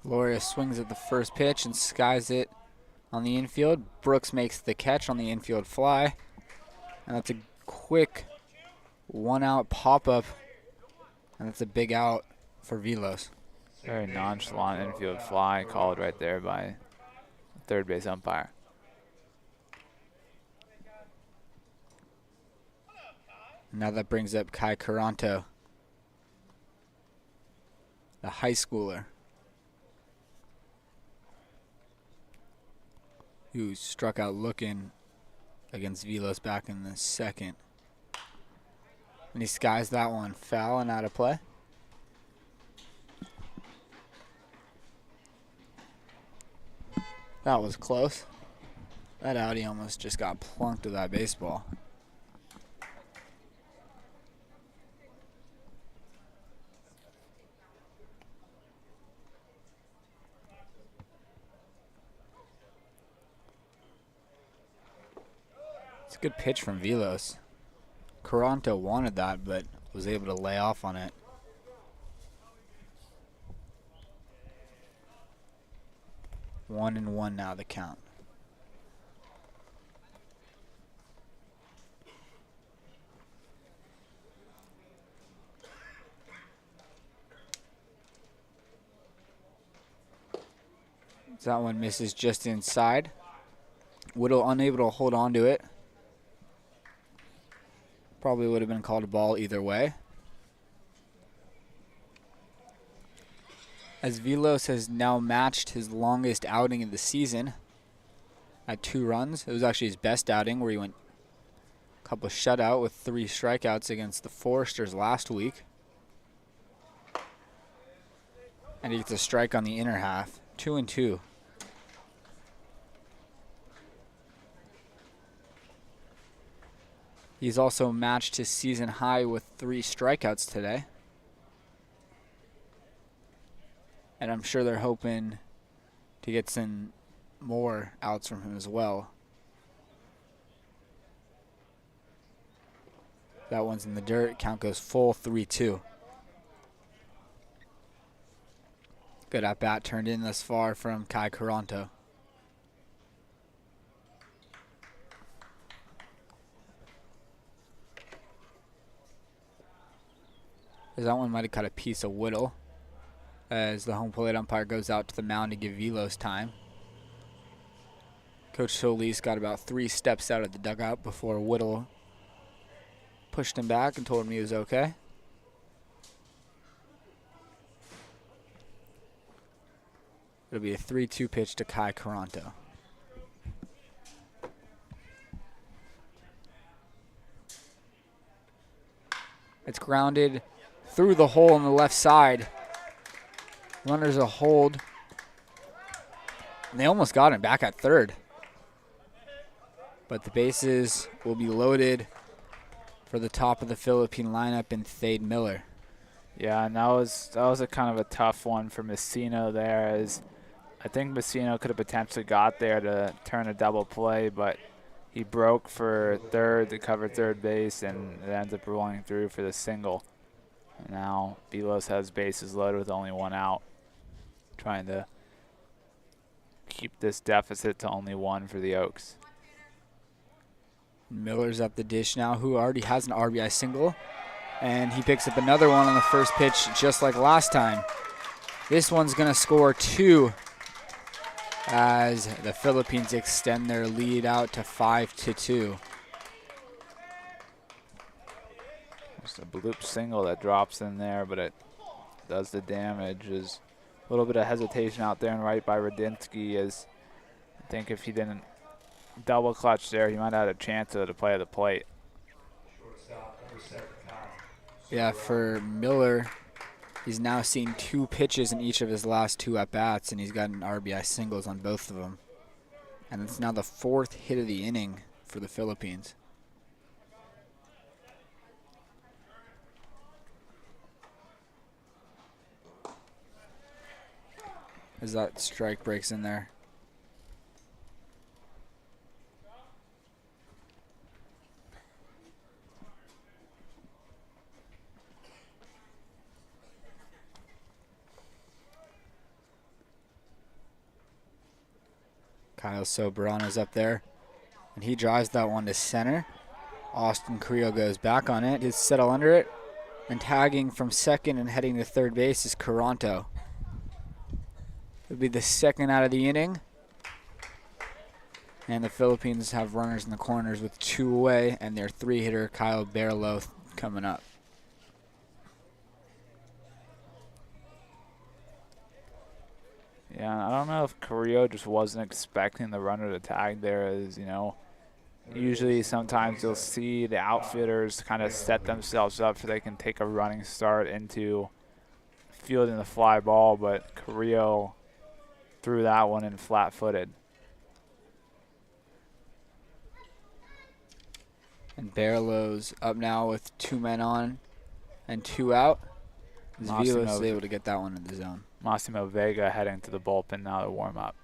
Valoria swings at the first pitch and skies it on the infield. Brooks makes the catch on the infield fly. And that's a quick one-out pop-up. And that's a big out for Vilas. Very nonchalant infield fly called right there by the third base umpire. Now that brings up Kai Caranto, the high schooler, who struck out looking against Velos back in the second. And he skies that one foul and out of play. That was close. That outie almost just got plunked with that baseball. It's a good pitch from Velos. Caronto wanted that, but was able to lay off on it. 1-1 now the count. That one misses just inside. Whittle unable to hold on to it. Probably would have been called a ball either way. As Velos has now matched his longest outing of the season at 2 runs. It was actually his best outing where he went a couple of shutout with 3 strikeouts against the Foresters last week. And he gets a strike on the inner half. 2-2. He's also matched his season high with 3 strikeouts today. And I'm sure they're hoping to get some more outs from him as well. That one's in the dirt. Count goes full 3-2. Good at bat turned in thus far from Kai Caronto. That one might have cut a piece of Whittle as the home plate umpire goes out to the mound to give Velos time. Coach Solis got about 3 steps out of the dugout before Whittle pushed him back and told him he was okay. It'll be a 3-2 pitch to Kai Caronto. It's grounded through the hole on the left side. Runner's a hold. And they almost got him back at third. But the bases will be loaded for the top of the Philippine lineup in Thade Miller. Yeah, and that was a kind of a tough one for Masino there, as I think Masino could have potentially got there to turn a double play, but he broke for third to cover third base, and it ends up rolling through for the single. And now Velos has bases loaded with only 1 out, trying to keep this deficit to only 1 for the Oaks. Miller's up the dish now, who already has an RBI single. And he picks up another one on the first pitch, just like last time. This one's going to score 2 as the Philippines extend their lead out to 5-2. Just a bloop single that drops in there, but it does the damage. There's a little bit of hesitation out there and right by Radinsky, as I think if he didn't double clutch there, he might have had a chance to play at the plate. Shortstop, number 7, Kyle. Yeah, for Miller, he's now seen 2 pitches in each of his last 2 at-bats, and he's gotten RBI singles on both of them. And it's now the 4th hit of the inning for the Philippines. As that strike breaks in there. Kyle Soberano's up there, and he drives that one to center. Austin Carrillo goes back on it. He'll settle under it, and tagging from second and heading to third base is Caronto. It'll be the 2nd out of the inning, and the Philippines have runners in the corners with 2 away, and their 3-hitter Kyle Barlow coming up. Yeah, I don't know if Carrillo just wasn't expecting the runner to tag there, as, you know, usually sometimes you'll see the outfielders kind of set themselves up so they can take a running start into fielding the fly ball, but Carillo threw that one in flat-footed. And Barlow's up now with 2 men on and 2 out. Vilas is able to get that one in the zone. Masino Vega heading to the bullpen now to warm up.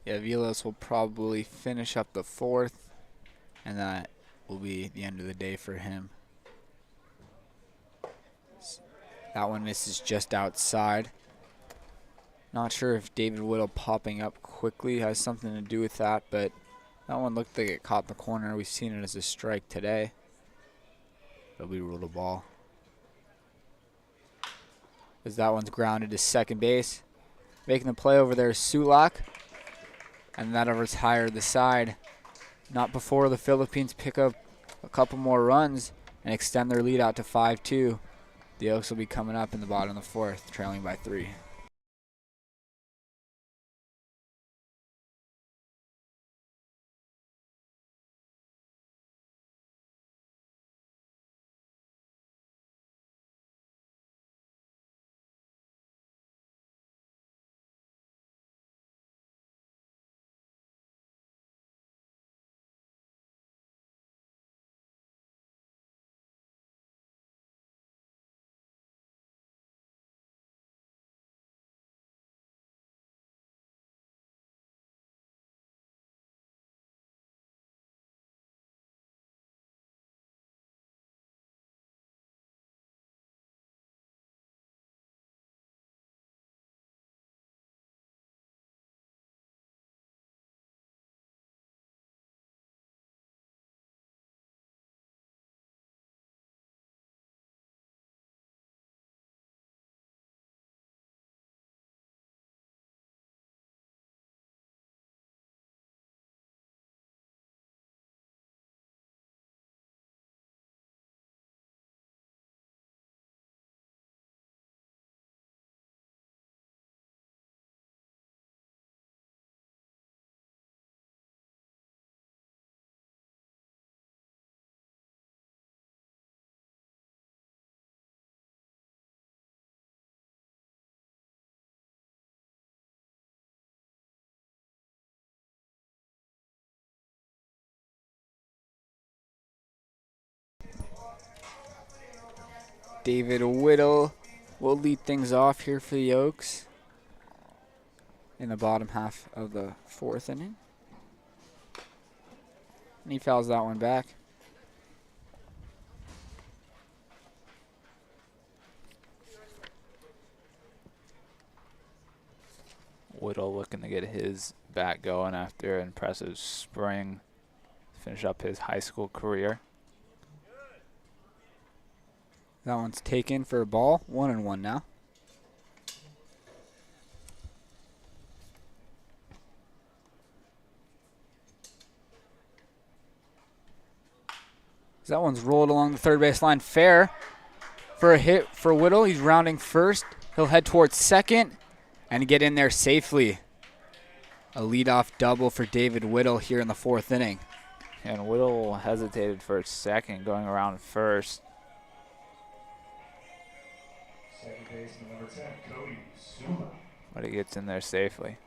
Yeah, Vilas will probably finish up the 4th, and that will be the end of the day for him. That one misses just outside. Not sure if David Whittle popping up quickly has something to do with that, but that one looked like it caught the corner. We've seen it as a strike today. It'll be ruled a ball. As that one's grounded to second base. Making the play over there is Csulak. And that'll retire the side. Not before the Philippines pick up a couple more runs and extend their lead out to 5-2. The Oaks will be coming up in the bottom of the 4th, trailing by 3. David Whittle will lead things off here for the Oaks in the bottom half of the 4th inning. And he fouls that one back. Whittle looking to get his bat going after an impressive spring, finish up his high school career. That one's taken for a ball. 1-1 now. That one's rolled along the third base line fair for a hit for Whittle. He's rounding first. He'll head towards second and get in there safely. A leadoff double for David Whittle here in the 4th inning. And Whittle hesitated for a second going around first. Second baseman number 10, Cody Csulak. But he gets in there safely.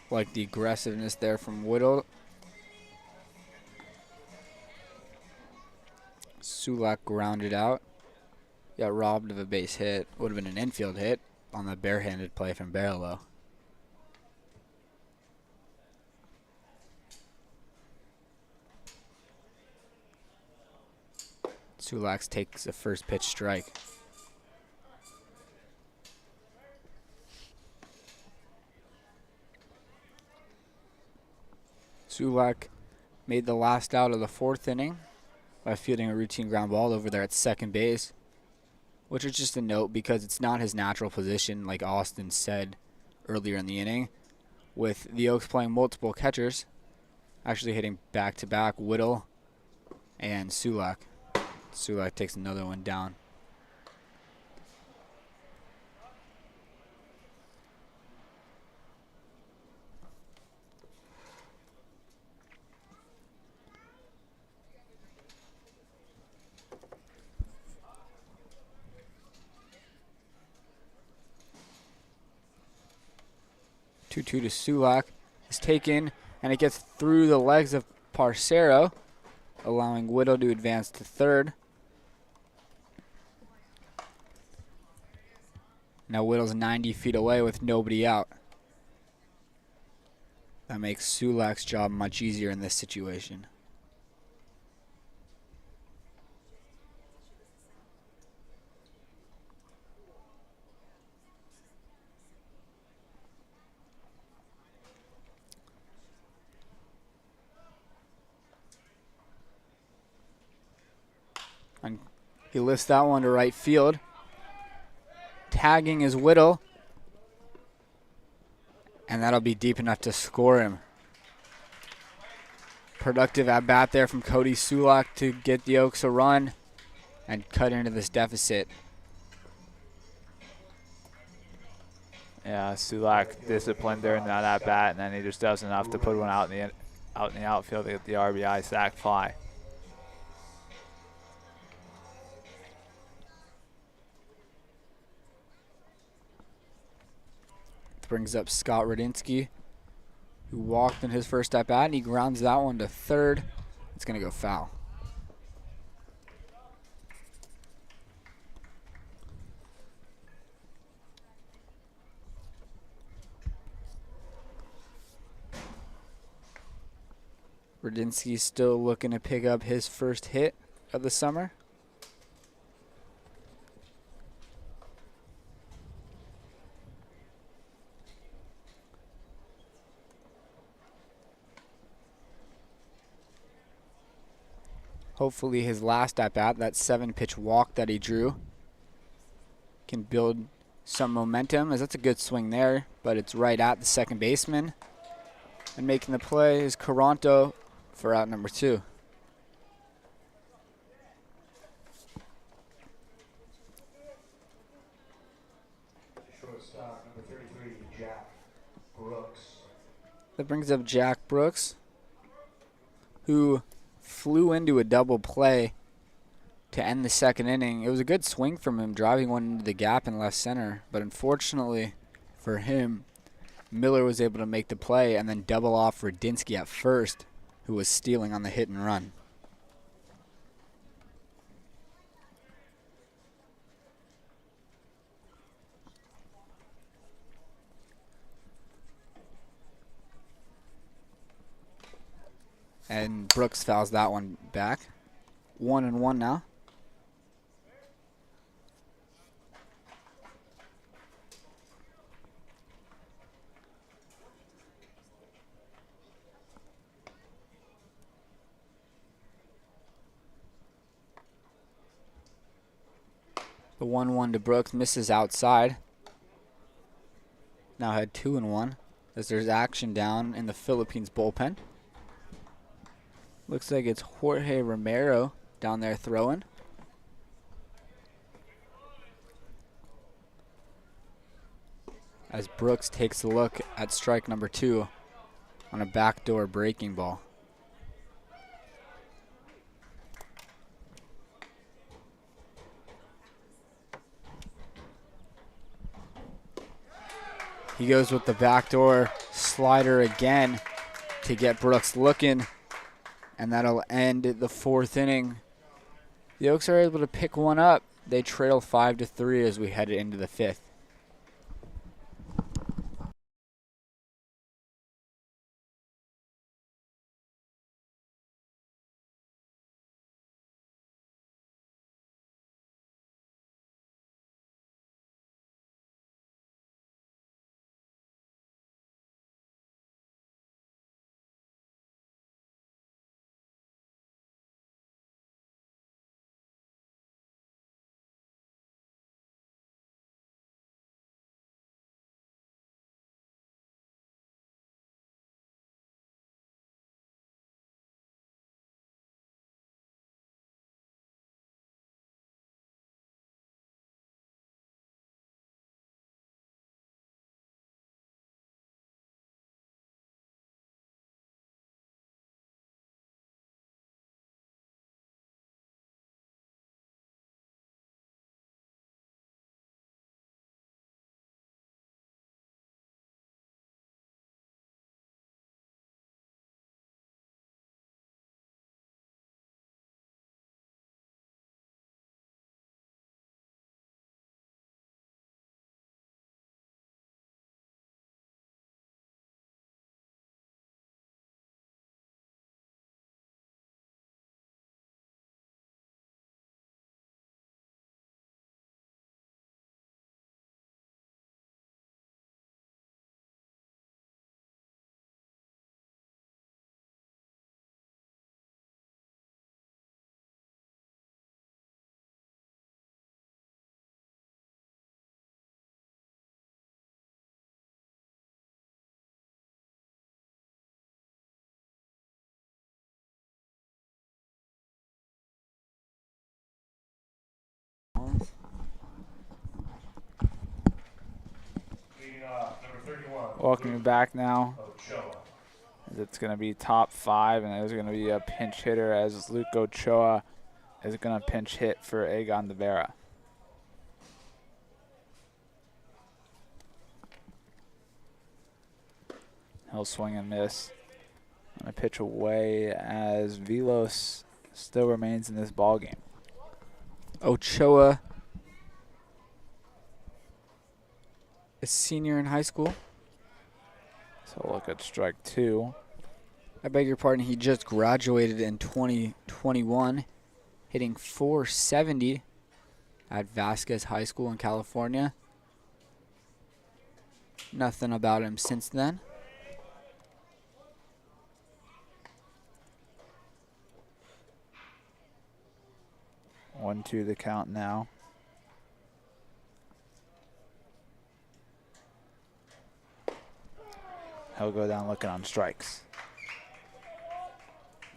Like the aggressiveness there from Whittle. Csulak grounded out. Got robbed of a base hit. Would have been an infield hit on the barehanded play from Barlow. Sulak takes the first pitch strike. Sulak made the last out of the 4th inning by fielding a routine ground ball over there at second base, which is just a note because it's not his natural position, like Austin said earlier in the inning. With the Oaks playing multiple catchers, actually hitting back-to-back Whittle and Sulak. Sulak takes another one down. 2-2 to Csulak. Is taken, and it gets through the legs of Parcero, allowing Whittle to advance to third. Now Whittle's 90 feet away with nobody out. That makes Sulak's job much easier in this situation. And he lifts that one to right field. Tagging is Whittle. And that'll be deep enough to score him. Productive at bat there from Cody Csulak to get the Oaks a run and cut into this deficit. Yeah, Sulak disciplined during that at bat, and then he just does enough to put one out in the outfield to get the RBI sac fly. Brings up Scott Radinsky, who walked in his first at bat, and he grounds that one to third. It's going to go foul. Radinsky's still looking to pick up his first hit of the summer. Hopefully his last at-bat, that 7-pitch walk that he drew, can build some momentum, as that's a good swing there, but it's right at the second baseman. And making the play is Caranto for out number 2. Shortstop, number 33, Jack Brooks. That brings up Jack Brooks, who flew into a double play to end the second inning. It was a good swing from him, driving one into the gap in left center, but unfortunately for him, Miller was able to make the play and then double off Radinsky at first, who was stealing on the hit and run. And Brooks fouls that one back. 1-1 now. The 1-1 to Brooks misses outside. Now had 2-1 as there's action down in the Philippines bullpen. Looks like it's Jorge Romero down there throwing. As Brooks takes a look at strike number 2 on a backdoor breaking ball. He goes with the backdoor slider again to get Brooks looking, and that'll end the 4th inning. The Oaks are able to pick one up. They trail 5-3 as we head into the 5th. number 31. Welcome you back now. Ochoa. It's going to be top 5, and there's going to be a pinch hitter as Luke Ochoa is going to pinch hit for Egon De Vera. He'll swing and miss. On a pitch away as Velos still remains in this ball game. Ochoa, a senior in high school. So look at strike 2. I beg your pardon, he just graduated in 2021, hitting .470 at Vasquez High School in California. Nothing about him since then. One, two, the count now. He'll go down looking on strikes.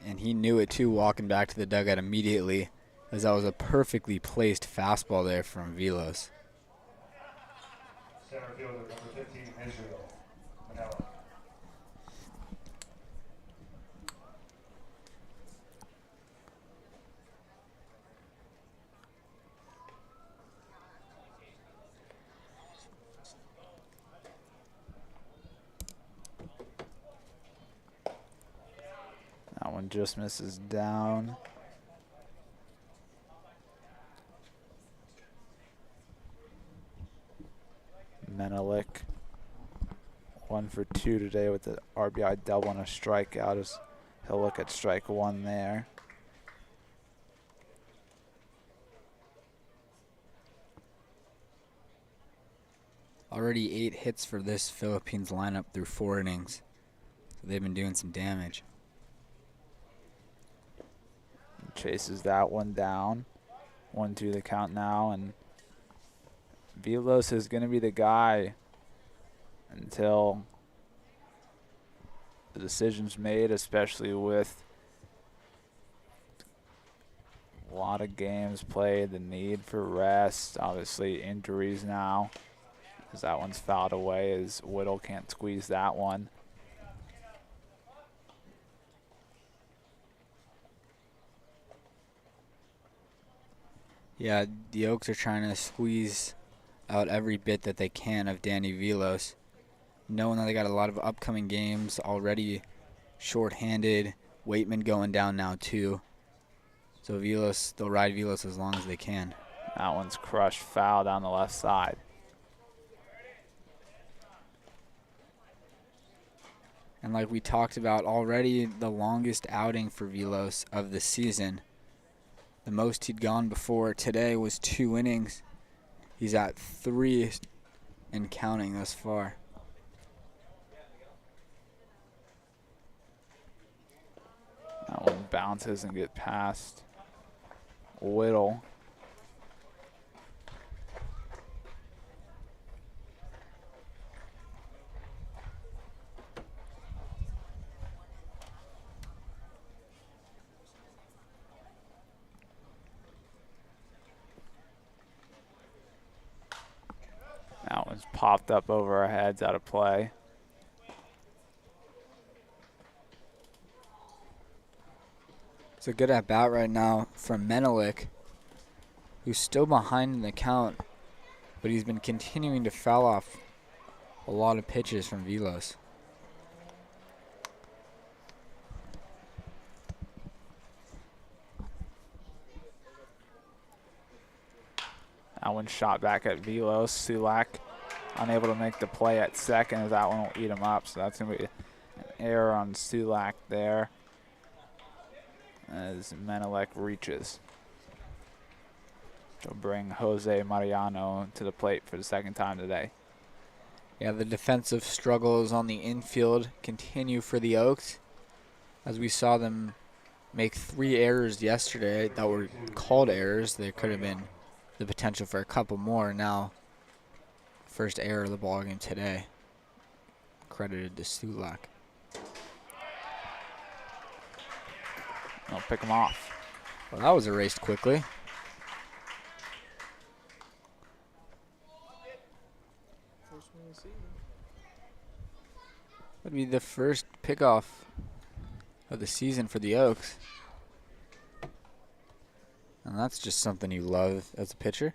And he knew it too, walking back to the dugout immediately, as that was a perfectly placed fastball there from Velos. Center fielder number 15, Israel. Manila. That one just misses down. Menelik, 1 for 2 today with the RBI double and a strikeout. As he'll look at strike 1 there. Already 8 hits for this Philippines lineup through 4 innings. So they've been doing some damage. Chases that one down. 1, 2 the count now, and Velos is going to be the guy until the decision's made, especially with a lot of games played, the need for rest, obviously injuries now, as that one's fouled away as Whittle can't squeeze that one. Yeah, the Oaks are trying to squeeze out every bit that they can of Danny Velos, knowing that they got a lot of upcoming games already short-handed. Waitman going down now too. So Velos, they'll ride Velos as long as they can. That one's crushed foul down the left side. And like we talked about already, the longest outing for Velos of the season. The most he'd gone before today was 2 innings. He's at 3 and counting thus far. That one bounces and get past Whittle. That one's popped up over our heads, out of play. It's a good at-bat right now from Menelik, who's still behind in the count, but he's been continuing to foul off a lot of pitches from Velos. That one shot back at Velos. Csulak unable to make the play at second, as that one will eat him up. So that's going to be an error on Csulak there as Menelik reaches. She'll bring Jose Mariano to the plate for the second time today. Yeah, the defensive struggles on the infield continue for the Oaks, as we saw them make 3 errors yesterday that were called errors. There could have been the potential for a couple more. Now, first error of the ballgame today, credited to Csulak. They'll pick him off. Well, that was erased quickly. Would be the first pickoff of the season for the Oaks. And that's just something you love as a pitcher.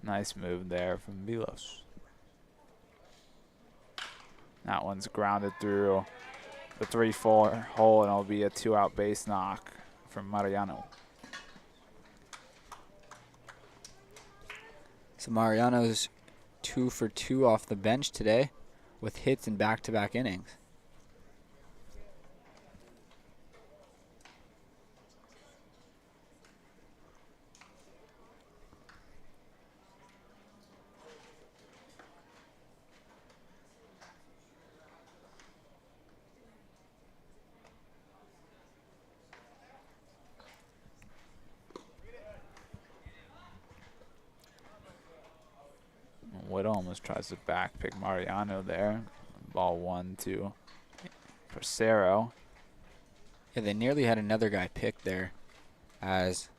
Nice move there from Vilos. That one's grounded through the 3-4 hole, and it'll be a 2-out base knock from Mariano. So Mariano's 2 for 2 off the bench today with hits in back-to-back innings. Whittle almost tries to back pick Mariano there. Ball 1-2 for Cerro. Yeah, they nearly had another guy picked there as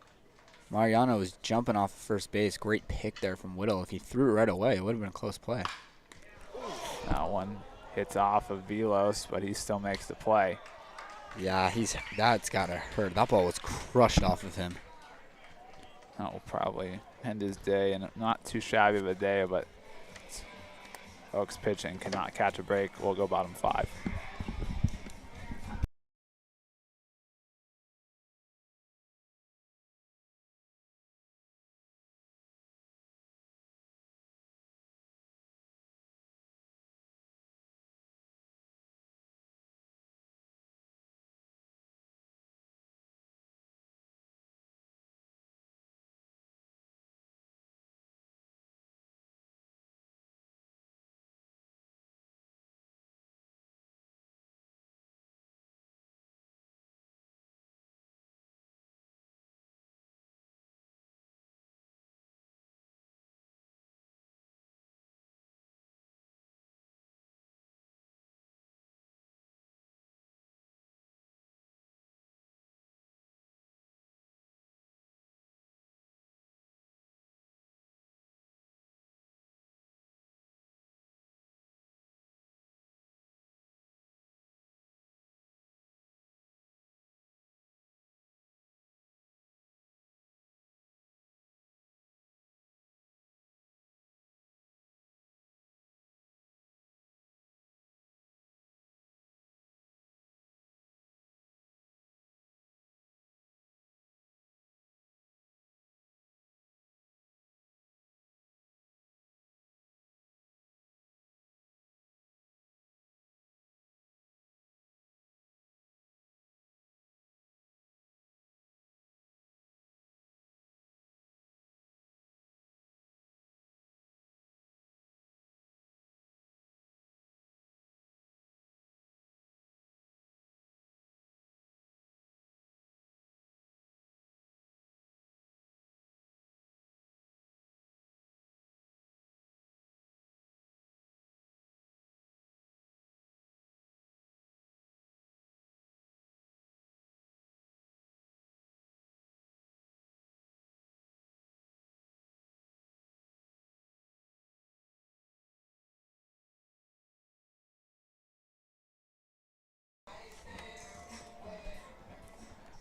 Mariano was jumping off of first base. Great pick there from Whittle. If he threw it right away, it would have been a close play. That one hits off of Vilos, but he still makes the play. Yeah, that's got to hurt. That ball was crushed off of him. That will probably end his day, and not too shabby of a day, but Oaks pitching cannot catch a break. We'll go bottom 5.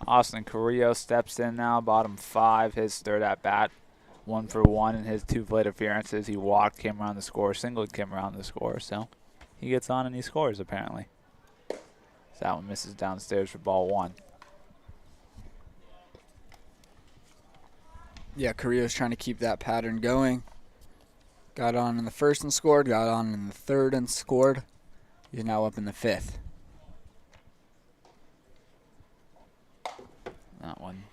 Austin Carrillo steps in now, bottom 5, his third at bat. 1 for 1 in his 2 plate appearances. He walked, came around the score, singled, came around the score. So he gets on and he scores apparently. So that one misses downstairs for ball 1. Yeah, Carrillo's trying to keep that pattern going. Got on in the first and scored, got on in the third and scored. He's now up in the 5th. That one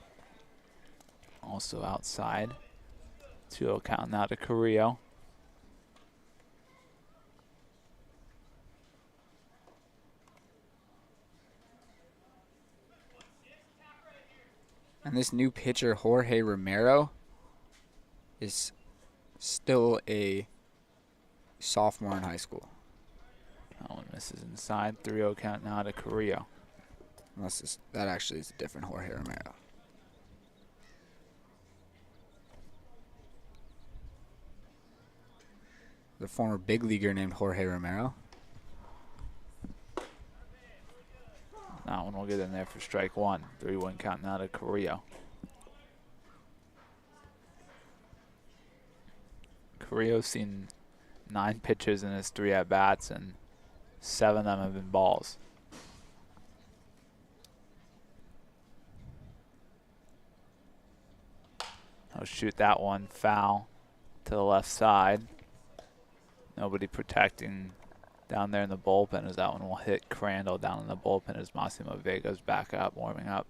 also outside. 2-0 count now to Carrillo. And this new pitcher, Jorge Romero, is still a sophomore in high school. That one misses inside. 3-0 count now to Carrillo. Unless that actually is a different Jorge Romero. the former big leaguer named Jorge Romero. That one will get in there for strike one. 3-1 count now to Carrillo. Carrillo's seen 9 pitches in his 3 at-bats, and 7 of them have been balls. He'll shoot that one foul to the left side. Nobody protecting down there in the bullpen as that one will hit Crandall down in the bullpen as Masino Vega's back up, warming up.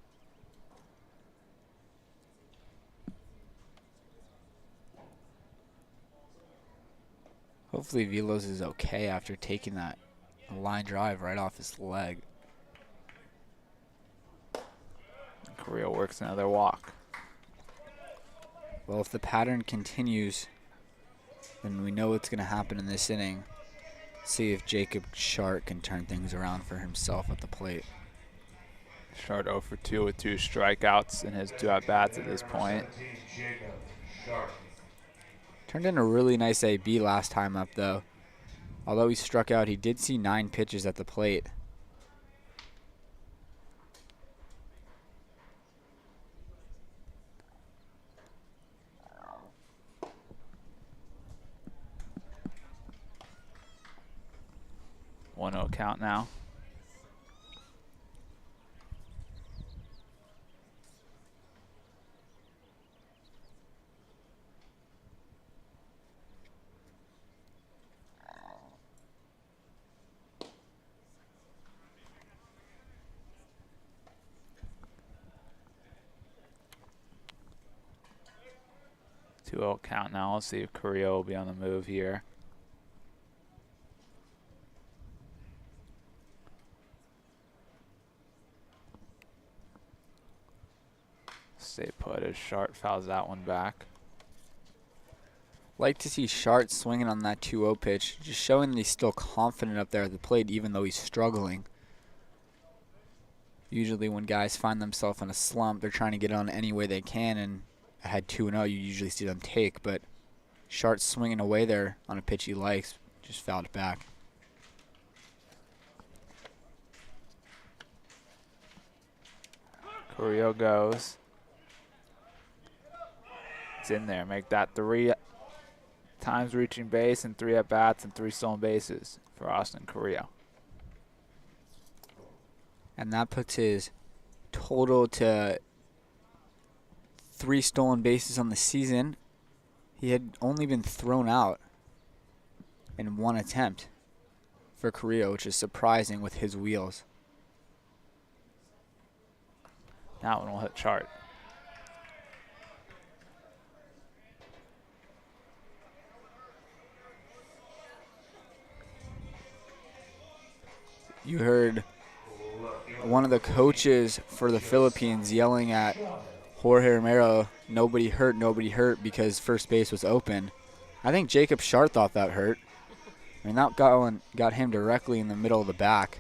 Hopefully Vilos is okay after taking that line drive right off his leg. Carrillo works another walk. Well, if the pattern continues, then we know what's going to happen in this inning. See if Jakob Schardt can turn things around for himself at the plate. Schardt 0 for 2 with 2 strikeouts in his 2 at-bats at this point. Jakob Schardt. Turned in a really nice AB last time up, though. Although he struck out, he did see 9 pitches at the plate. One 0 count now. Two 0 count now. Let's see if Carrillo will be on the move here. Stay put as Schardt fouls that one back. Like to see Schardt swinging on that 2-0 pitch, just showing that he's still confident up there at the plate even though he's struggling. Usually when guys find themselves in a slump, they're trying to get on any way they can, and ahead 2-0, you usually see them take, but Schardt swinging away there on a pitch he likes, just fouled it back. Carrillo goes. It's in there. Make that 3 times reaching base and 3 at-bats and 3 stolen bases for Austin Carrillo. And that puts his total to 3 stolen bases on the season. He had only been thrown out in 1 attempt for Carrillo, which is surprising with his wheels. That one will hit Schardt. You heard one of the coaches for the Philippines yelling at Jorge Romero, nobody hurt because first base was open. I think Jakob Schardt thought that hurt. I mean, that got him directly in the middle of the back.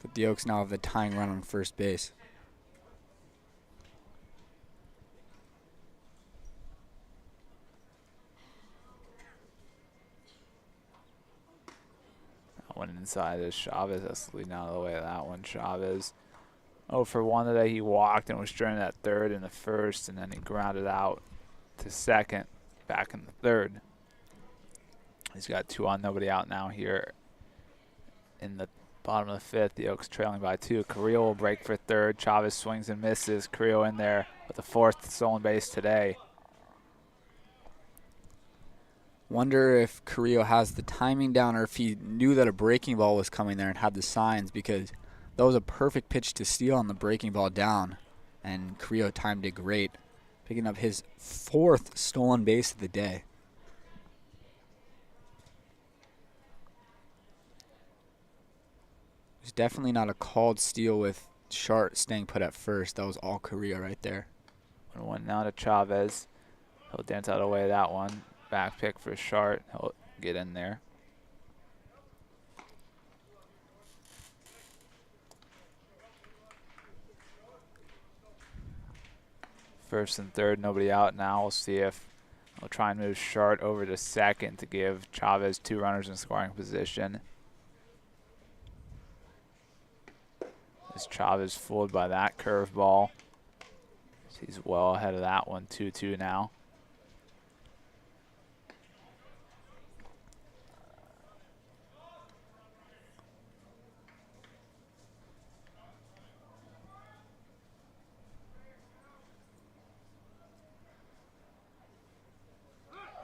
But the Oaks now have the tying run on first base. One inside is Chavez. That's leading out of the way of that one. Chavez 0 for 1 today. He walked and was stranded at third in the first, and then he grounded out to second back in the third. He's got 2 on, nobody out now here in the bottom of the 5th. The Oaks trailing by 2. Carrillo will break for third. Chavez swings and misses. Carrillo in there with the 4th stolen base today. Wonder if Carrillo has the timing down or if he knew that a breaking ball was coming there and had the signs, because that was a perfect pitch to steal on the breaking ball down, and Carrillo timed it great, picking up his 4th stolen base of the day. It was definitely not a called steal with Schardt staying put at first. That was all Carrillo right there. 1-1 now to Chavez. He'll dance out away that one. Back pick for Schardt. He'll get in there. First and third, nobody out now. We'll see if we'll try and move Schardt over to second to give Chavez 2 runners in scoring position. Is Chavez fooled by that curveball? He's well ahead of that one, 2-2 now.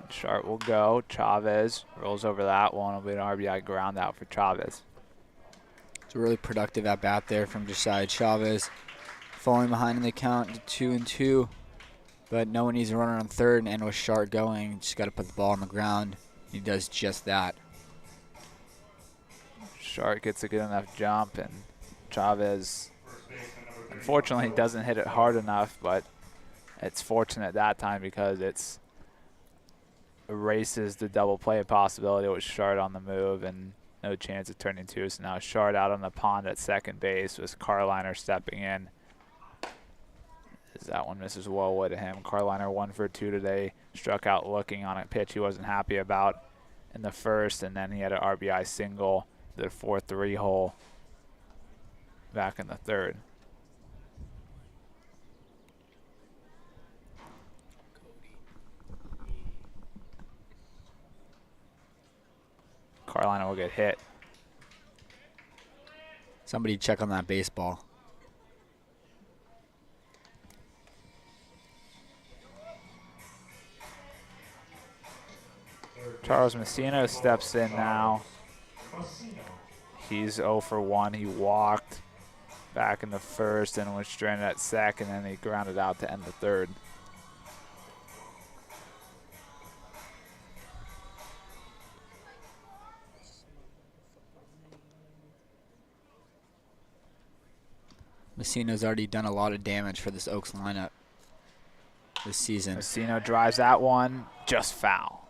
Schardt will go. Chavez rolls over that one. It'll be an RBI ground out for Chavez. It's a really productive at bat there from Josiah Chavez. Falling behind in the count to 2-2. But no one needs a runner on third, and with Schardt going, just got to put the ball on the ground. He does just that. Schardt gets a good enough jump, and Chavez, unfortunately, doesn't hit it hard enough, but it's fortunate that time because it's erases the double play possibility with Schardt on the move and no chance of turning 2. So now Schardt out on the pond at second base with Karliner stepping in. As that one misses well away to him. Karliner 1 for 2 today. Struck out looking on a pitch he wasn't happy about in the first, and then he had an RBI single, the 4-3 hole back in the third. Karliner will get hit. Somebody check on that baseball. Charles Masino steps in now. He's 0 for 1. He walked back in the first and was stranded at second, and he grounded out to end the third. Masino's already done a lot of damage for this Oaks lineup this season. Masino drives that one, just foul.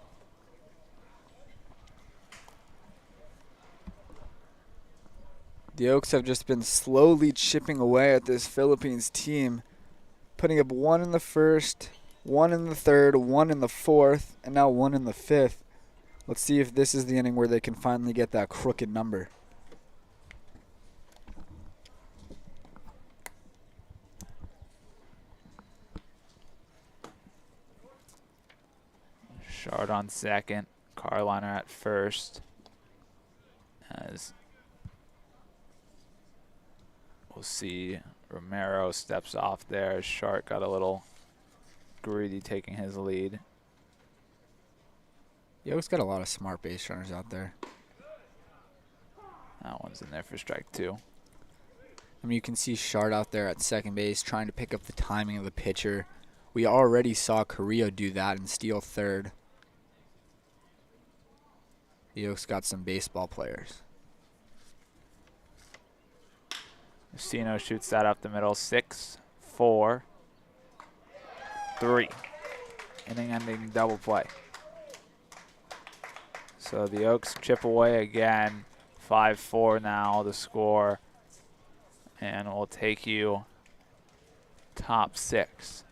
The Oaks have just been slowly chipping away at this Philippines team, putting up 1 in the first, 1 in the third, 1 in the fourth, and now 1 in the fifth. Let's see if this is the inning where they can finally get that crooked number. Schardt on second, Karliner at first. As we'll see, Romero steps off there. Schardt got a little greedy taking his lead. The Oaks got a lot of smart base runners out there. That one's in there for strike 2. I mean, you can see Schardt out there at second base trying to pick up the timing of the pitcher. We already saw Carillo do that and steal third. The Oaks got some baseball players. Masino shoots that up the middle. 6, 4, 3. Inning-ending double play. So the Oaks chip away again. 5-4 now the score. And we'll take you top 6.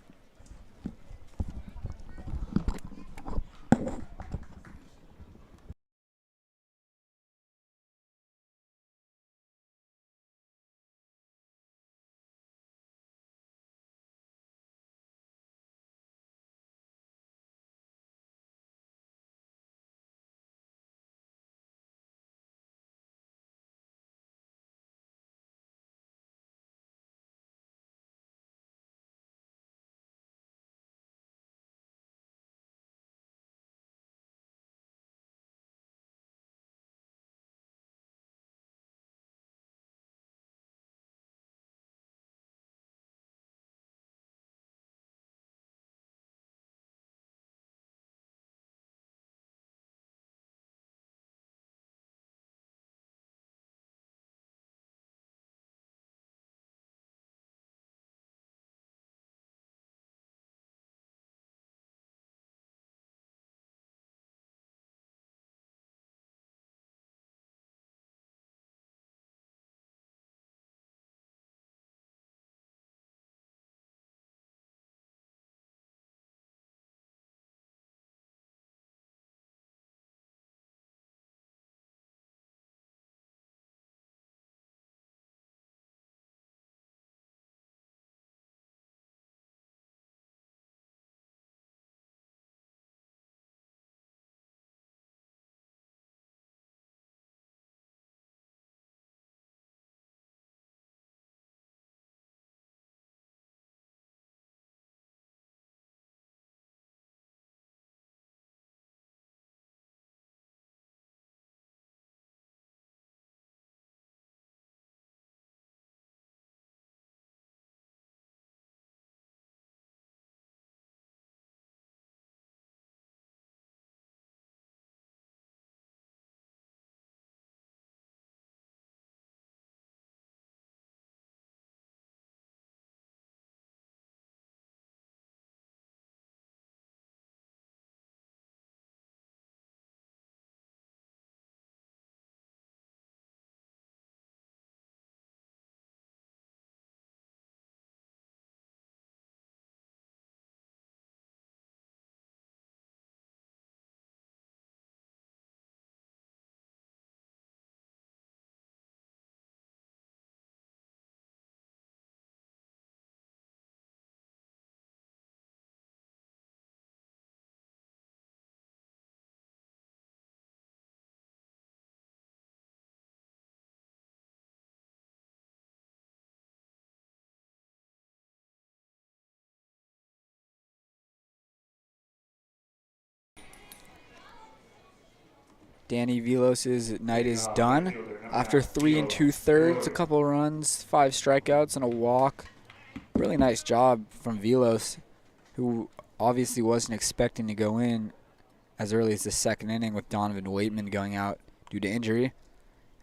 Danny Vilos's night is done. After 3 2/3, a couple runs, 5 strikeouts, and a walk. Really nice job from Vilos, who obviously wasn't expecting to go in as early as the second inning with Donovan Waitman going out due to injury.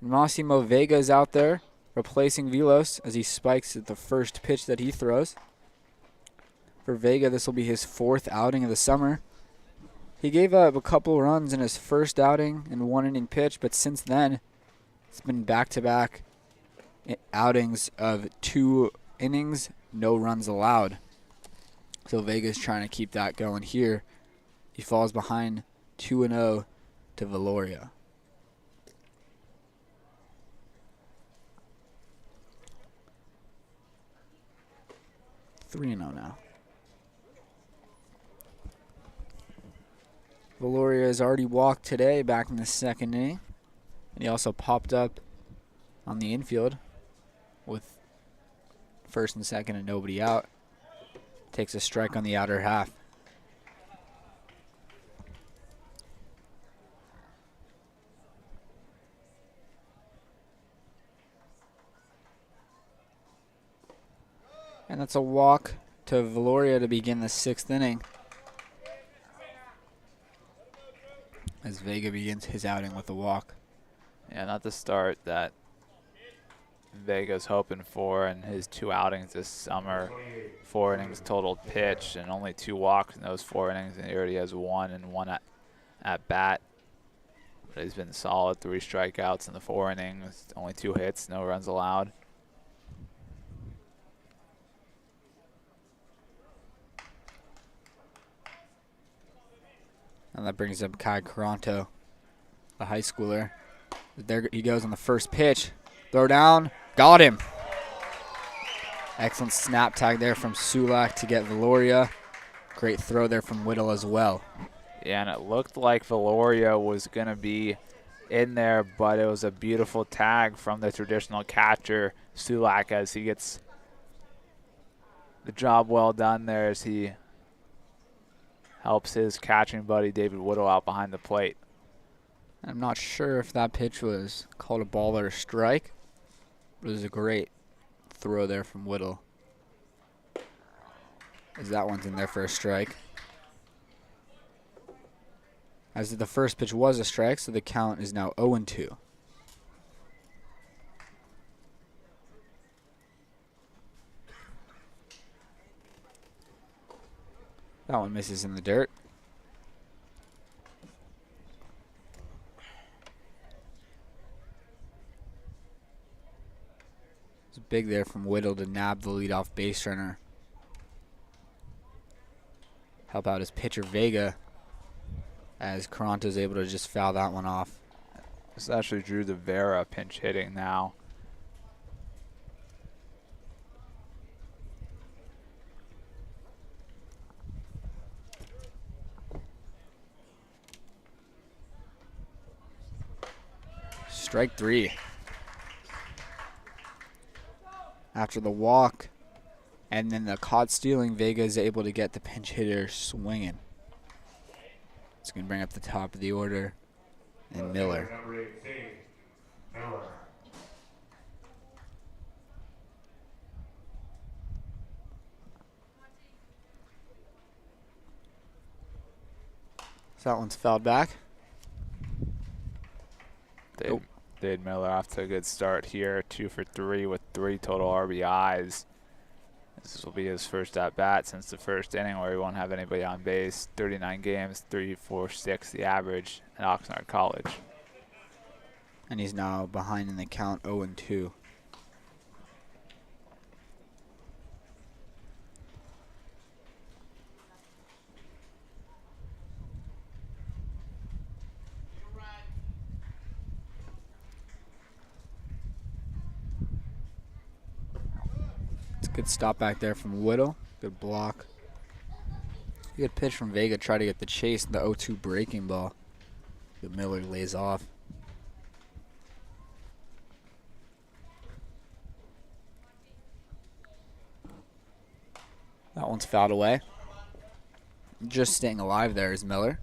And Masimo Vega is out there replacing Vilos as he spikes at the first pitch that he throws. For Vega, this will be his 4th outing of the summer. He gave up a couple runs in his first outing and 1 inning pitch, but since then, it's been back-to-back outings of 2 innings, no runs allowed. So Vega's trying to keep that going here. He falls behind 2-0 to Valoria. (3-0) now. Valoria has already walked today back in the second inning. And he also popped up on the infield with first and second and nobody out. Takes a strike on the outer half. And that's a walk to Valoria to begin the 6th inning, as Vega begins his outing with a walk. Yeah, not the start that Vega's hoping for in his 2 outings this summer. 4 innings total pitch and only 2 walks in those 4 innings, and he already has 1 and 1 at bat. But he's been solid, 3 strikeouts in the 4 innings, only 2 hits, no runs allowed. And that brings up Kai Caranto, the high schooler. There he goes on the first pitch. Throw down. Got him. Excellent snap tag there from Csulak to get Valoria. Great throw there from Whittle as well. Yeah, and it looked like Valoria was going to be in there, but it was a beautiful tag from the traditional catcher, Csulak, as he gets the job well done there as he helps his catching buddy David Whittle out behind the plate. I'm not sure if that pitch was called a ball or a strike, but it was a great throw there from Whittle, as that one's in there for a strike. As the first pitch was a strike, so the count is now 0-2. That one misses in the dirt. It's big there from Whittle to nab the leadoff base runner. Help out his pitcher Vega, as Caranto's able to just foul that one off. This actually Drew the Vera pinch hitting now. Strike 3. After the walk and then the caught stealing, Vega is able to get the pinch hitter swinging. It's going to bring up the top of the order, and Miller. Number 18, Miller. So that one's fouled back. Dade Miller off to a good start here, 2 for 3 with 3 total RBIs. This will be his first at bat since the first inning, where he won't have anybody on base. 39 games, 3.46 the average at Oxnard College. And he's now behind in the count, 0-2. It's a good stop back there from Whittle. Good block. Good pitch from Vega. Try to get the chase, the 0-2 breaking ball. But Miller lays off. That one's fouled away. Just staying alive there is Miller.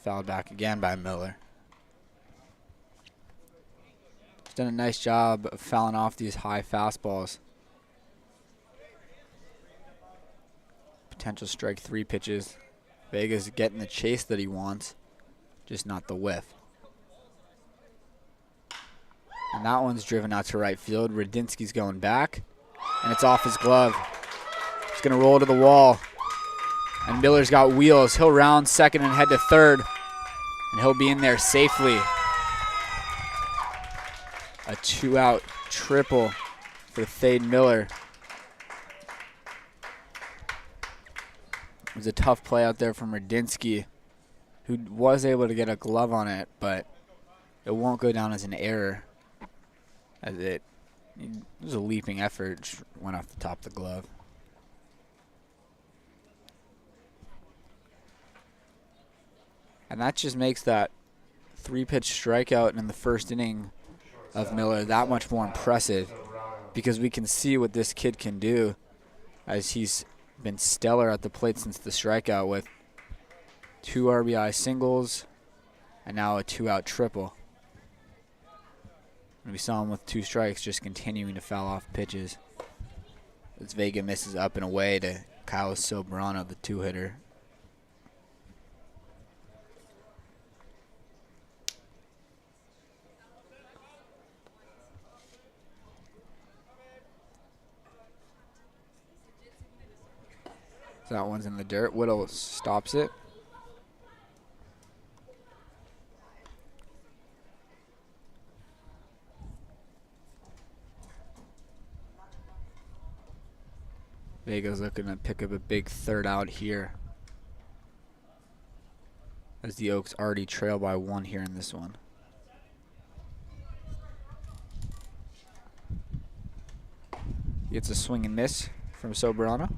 Fouled back again by Miller. He's done a nice job of fouling off these high fastballs. Potential strike 3 pitches. Vega's getting the chase that he wants, just not the whiff. And that one's driven out to right field. Radinsky's going back, and it's off his glove. It's going to roll to the wall. And Miller's got wheels. He'll round second and head to third, and he'll be in there safely. A 2-out triple for Thade Miller. It was a tough play out there from Radinsky, who was able to get a glove on it, but it won't go down as an error, as it was a leaping effort, just went off the top of the glove. And that just makes that 3-pitch strikeout in the first inning of Miller that much more impressive, because we can see what this kid can do, as he's been stellar at the plate since the strikeout with 2 RBI singles and now a 2-out triple. And we saw him with 2 strikes just continuing to foul off pitches. As Vega misses up and away to Kyle Sobrano, the 2-hitter. So that one's in the dirt. Whittle stops it. Vega's looking to pick up a big 3rd out here, as the Oaks already trail by 1 here in this one. Gets a swing and miss from Sobrano.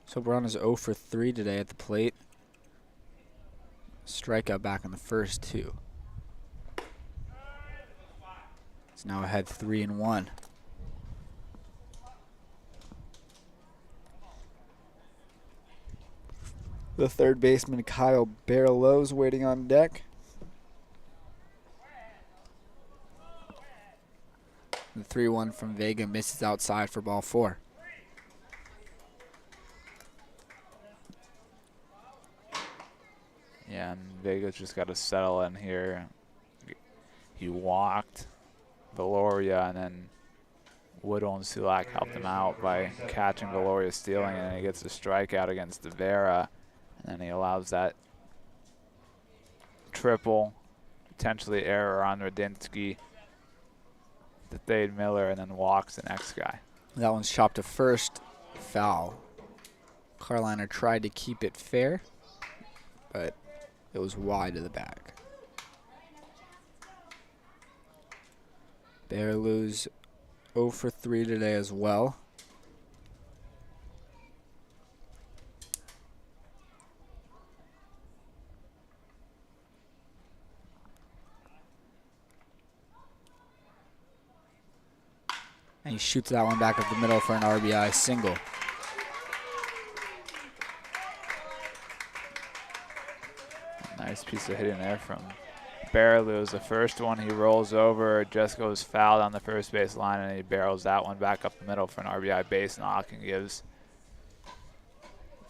Sobrano's 0 for 3 today at the plate. Strikeout back in the first 2. It's now ahead 3-1. The third baseman, Kyle Barrelow's waiting on deck. The 3-1 from Vega misses outside for ball 4. Yeah, and Vega's just got to settle in here. He walked Valoria, and then Whittle and Csulak helped him out by catching Valoria stealing, and then he gets a strikeout against Devera, and then he allows that triple, potentially error on Radinsky, to Thade Miller, and then walks the next guy. That one's chopped to first, foul. Karliner tried to keep it fair, but it was wide of the back. Barrelow's 0 for 3 today as well. And he shoots that one back up the middle for an RBI single. Nice piece of hitting there from Barrelow. The first one he rolls over, just goes fouled on the first base line, and he barrels that one back up the middle for an RBI base knock and gives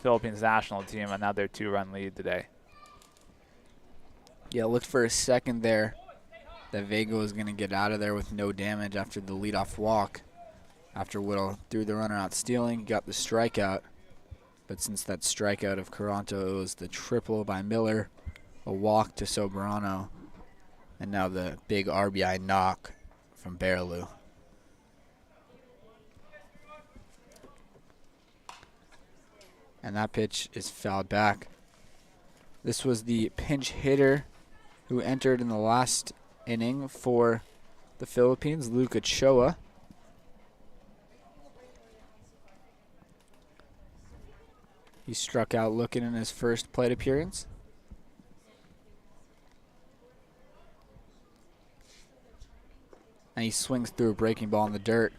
Philippines National Team another 2-run lead today. Yeah, looked for a second there that Vega was going to get out of there with no damage after the leadoff walk. After Whittle threw the runner out stealing, got the strikeout. But since that strikeout of Caranto, it was the triple by Miller, a walk to Sobrano, and now the big RBI knock from Barrelou. And that pitch is fouled back. This was the pinch hitter who entered in the last inning for the Philippines, Luke Ochoa. He struck out looking in his first plate appearance. And he swings through a breaking ball in the dirt.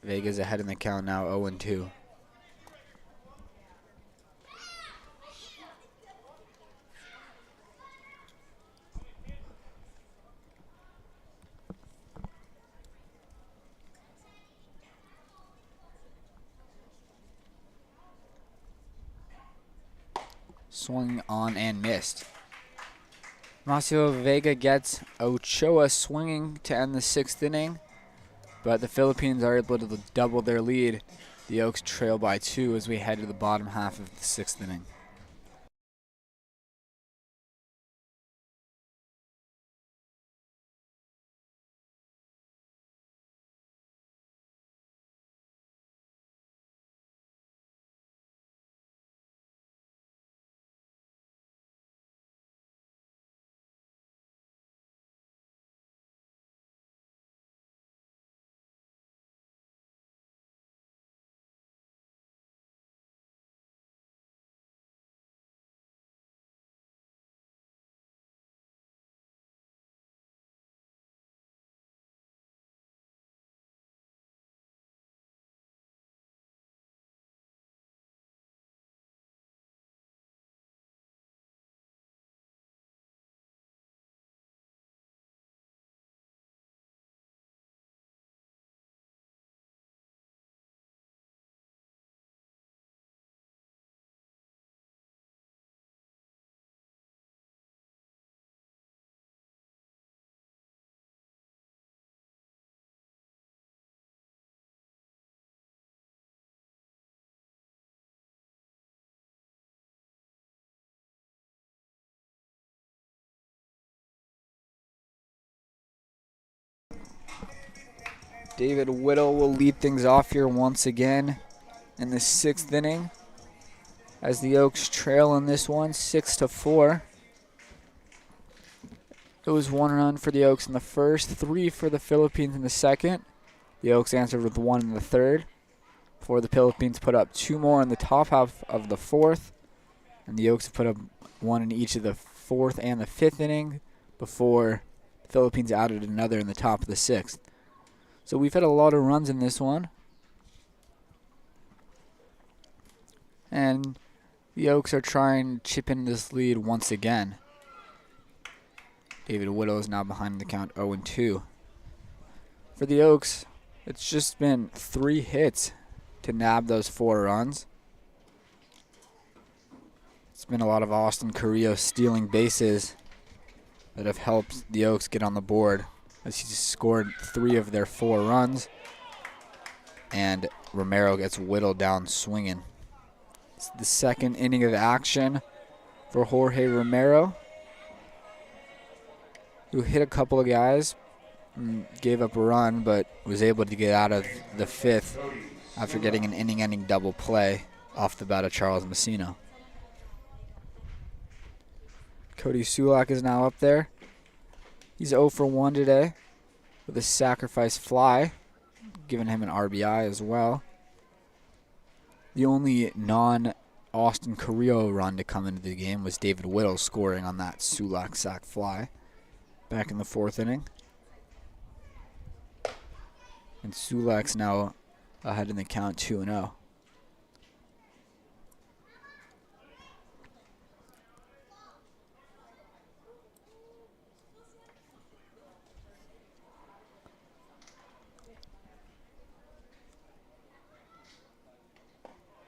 Vega's ahead in the count now, 0-2. Swung on and missed. Masio Vega gets Ochoa swinging to end the 6th inning, but the Philippines are able to double their lead. The Oaks trail by 2 as we head to the bottom half of the 6th inning. David Whittle will lead things off here once again in the 6th inning as the Oaks trail in this one 6-4. It was 1 run for the Oaks in the first, 3 for the Philippines in the second. The Oaks answered with 1 in the third, before the Philippines put up 2 more in the top half of the 4th, and the Oaks have put up 1 in each of the 4th and the 5th inning before the Philippines added another in the top of the 6th. So we've had a lot of runs in this one. And the Oaks are trying to chip in this lead once again. David Whittle is now behind the count 0-2. For the Oaks, it's just been 3 hits to nab those 4 runs. It's been a lot of Austin Carrillo stealing bases that have helped the Oaks get on the board, as he's scored 3 of their 4 runs, and Romero gets whittled down swinging. It's the 2nd inning of action for Jorge Romero, who hit a couple of guys, and gave up a run, but was able to get out of the 5th after getting an inning-ending double play off the bat of Charles Masino. Cody Csulak is now up there. He's 0 for 1 today with a sacrifice fly, giving him an RBI as well. The only non-Austin Carrillo run to come into the game was David Whittle scoring on that Csulak sac fly back in the 4th inning. And Sulak's now ahead in the count 2-0.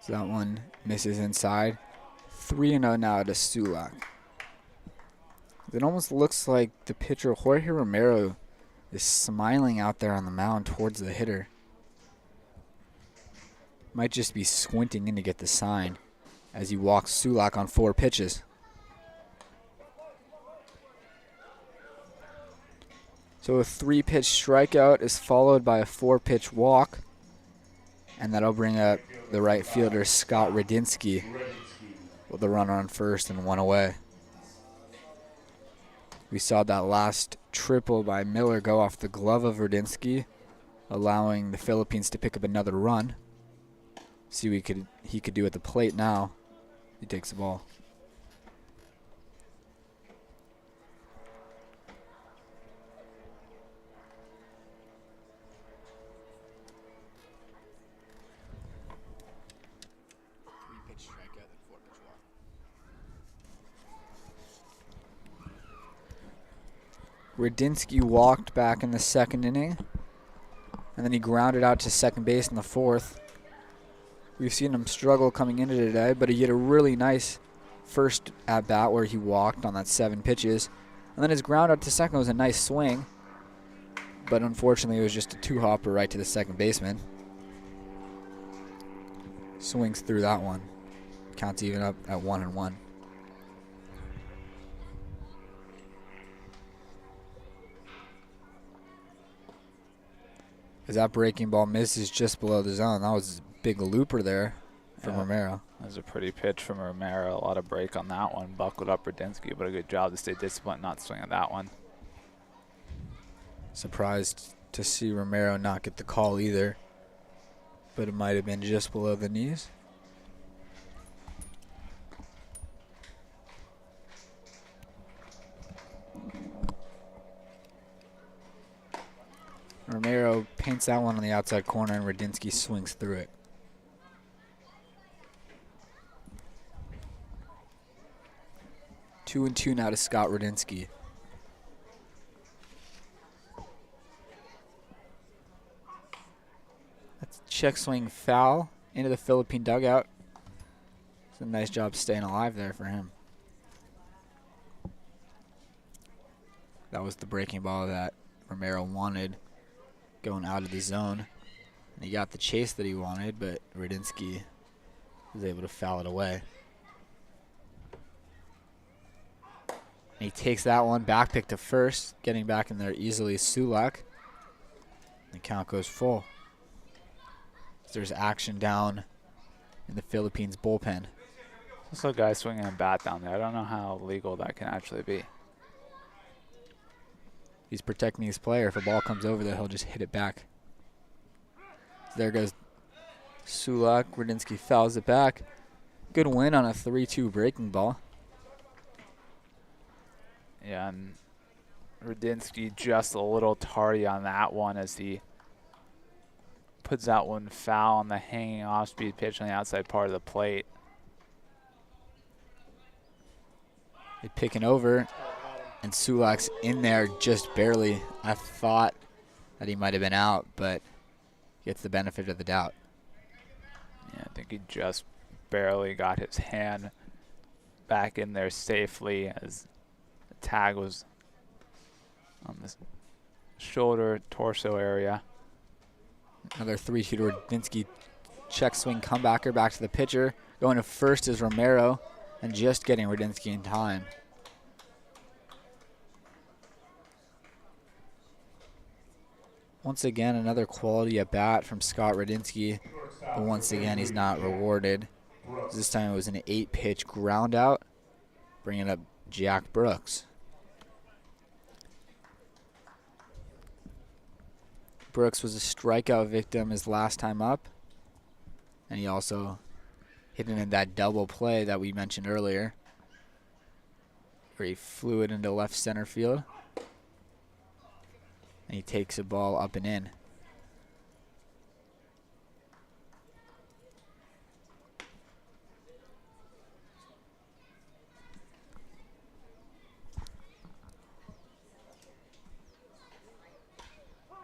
So that one misses inside. 3-0 now to Csulak. It almost looks like the pitcher, Jorge Romero, is smiling out there on the mound towards the hitter. Might just be squinting in to get the sign as he walks Csulak on 4 pitches. So a 3-pitch strikeout is followed by a 4-pitch walk, and that'll bring up the right fielder, Scott Radinsky, with a runner on first and 1 away. We saw that last triple by Miller go off the glove of Radinsky, allowing the Philippines to pick up another run. See what he could do at the plate now. He takes the ball. Radinsky walked back in the second inning, and then he grounded out to second base in the fourth. We've seen him struggle coming into today, but he had a really nice first at-bat where he walked on that 7 pitches. And then his ground out to second was a nice swing, but unfortunately it was just a 2-hopper right to the second baseman. Swings through that one. Counts even up at 1-1. As that breaking ball misses just below the zone. That was a big looper there from Romero. That was a pretty pitch from Romero. A lot of break on that one. Buckled up Radinsky, but a good job to stay disciplined, not swing at that one. Surprised to see Romero not get the call either, but it might have been just below the knees. Romero paints that one on the outside corner, and Radinsky swings through it. Two and two now to Scott Radinsky. That's a check swing foul into the Philippine dugout. It's a nice job staying alive there for him. That was the breaking ball that Romero wanted, going out of the zone. And he got the chase that he wanted, but Radinsky was able to foul it away. And he takes that one, back pick to first, getting back in there easily, Csulak. The count goes full. There's action down in the Philippines bullpen. Also a guy swinging a bat down there. I don't know how legal that can actually be. He's protecting his player. If a ball comes over there, he'll just hit it back. There goes Csulak. Radinsky fouls it back. Good win on a 3-2 breaking ball. Yeah, and Radinsky just a little tardy on that one as he puts that one foul on the hanging off-speed pitch on the outside part of the plate. They picking over, and Sulak's in there just barely. I thought that he might have been out, but gets the benefit of the doubt. Yeah, I think he just barely got his hand back in there safely as the tag was on the shoulder, torso area. Another 3-2 to Radinsky. Check swing comebacker back to the pitcher. Going to first is Romero, and just getting Radinsky in time. Once again, another quality at bat from Scott Radinsky, but once again, he's not rewarded. This time it was an 8-pitch ground out, bringing up Jack Brooks. Brooks was a strikeout victim his last time up, and he also hit it in that double play that we mentioned earlier, where he flew it into left center field, and he takes a ball up and in.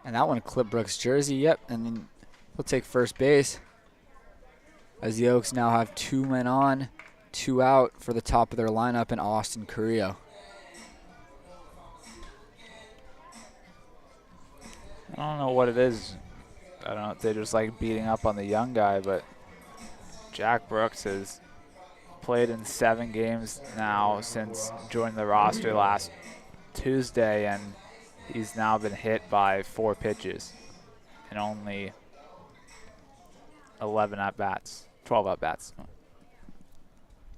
And that one clipped Brooks' jersey, yep, and then he'll take first base as the Oaks now have 2 men on, 2 out for the top of their lineup in Austin Carrillo. I don't know what it is. I don't know if they just like beating up on the young guy, but Jack Brooks has played in 7 games now since joining the roster last Tuesday, and he's now been hit by 4 pitches and only 11 at-bats, 12 at-bats.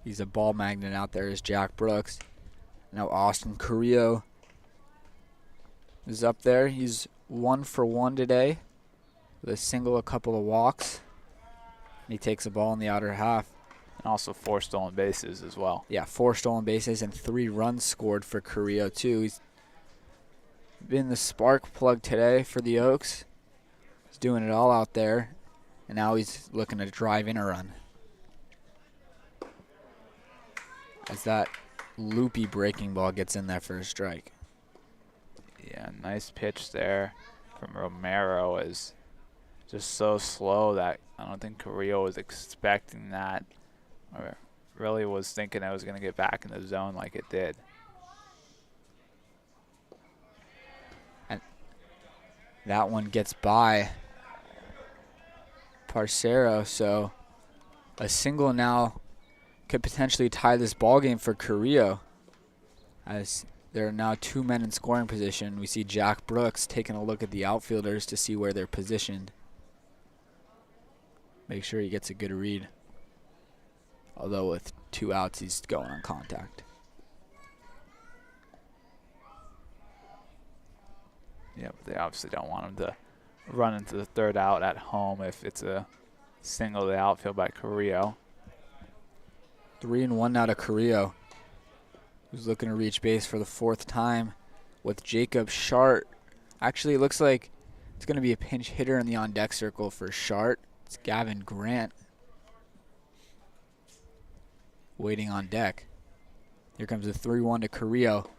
He's a ball magnet out there, is Jack Brooks. Now Austin Carrillo is up there. He's 1 for 1 today with a single, a couple of walks. And he takes a ball in the outer half. And also 4 stolen bases as well. Yeah, 4 stolen bases and 3 runs scored for Carrillo too. He's been the spark plug today for the Oaks. He's doing it all out there, and now he's looking to drive in a run. As that loopy breaking ball gets in there for a strike. Yeah, nice pitch there from Romero is just so slow that I don't think Carrillo was expecting that, or really was thinking it was going to get back in the zone like it did. And that one gets by Parcero, so a single now could potentially tie this ball game for Carrillo, as there are now 2 men in scoring position. We see Jack Brooks taking a look at the outfielders to see where they're positioned. Make sure he gets a good read. Although with 2 outs, he's going on contact. Yeah, but they obviously don't want him to run into the 3rd out at home if it's a single to the outfield by Carrillo. 3-1 now to Carrillo, who's looking to reach base for the 4th time with Jakob Schardt. Actually, it looks like it's going to be a pinch hitter in the on-deck circle for Schardt. It's Gavin Grant waiting on deck. Here comes the 3-1 to Carrillo.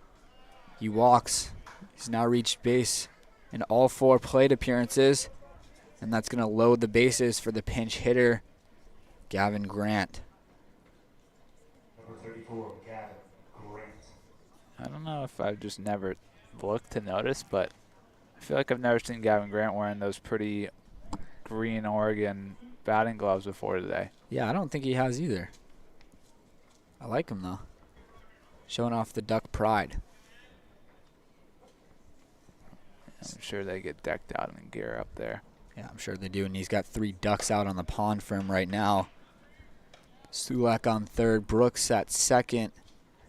He walks. He's now reached base in all 4 plate appearances, and that's going to load the bases for the pinch hitter, Gavin Grant. Number 34, Gavin Grant. I don't know if I've just never looked to notice, but I feel like I've never seen Gavin Grant wearing those pretty green Oregon batting gloves before today. Yeah, I don't think he has either. I like him, though. Showing off the Duck pride. I'm sure they get decked out in gear up there. Yeah, I'm sure they do, and he's got 3 ducks out on the pond for him right now. Csulak on 3rd, Brooks at 2nd,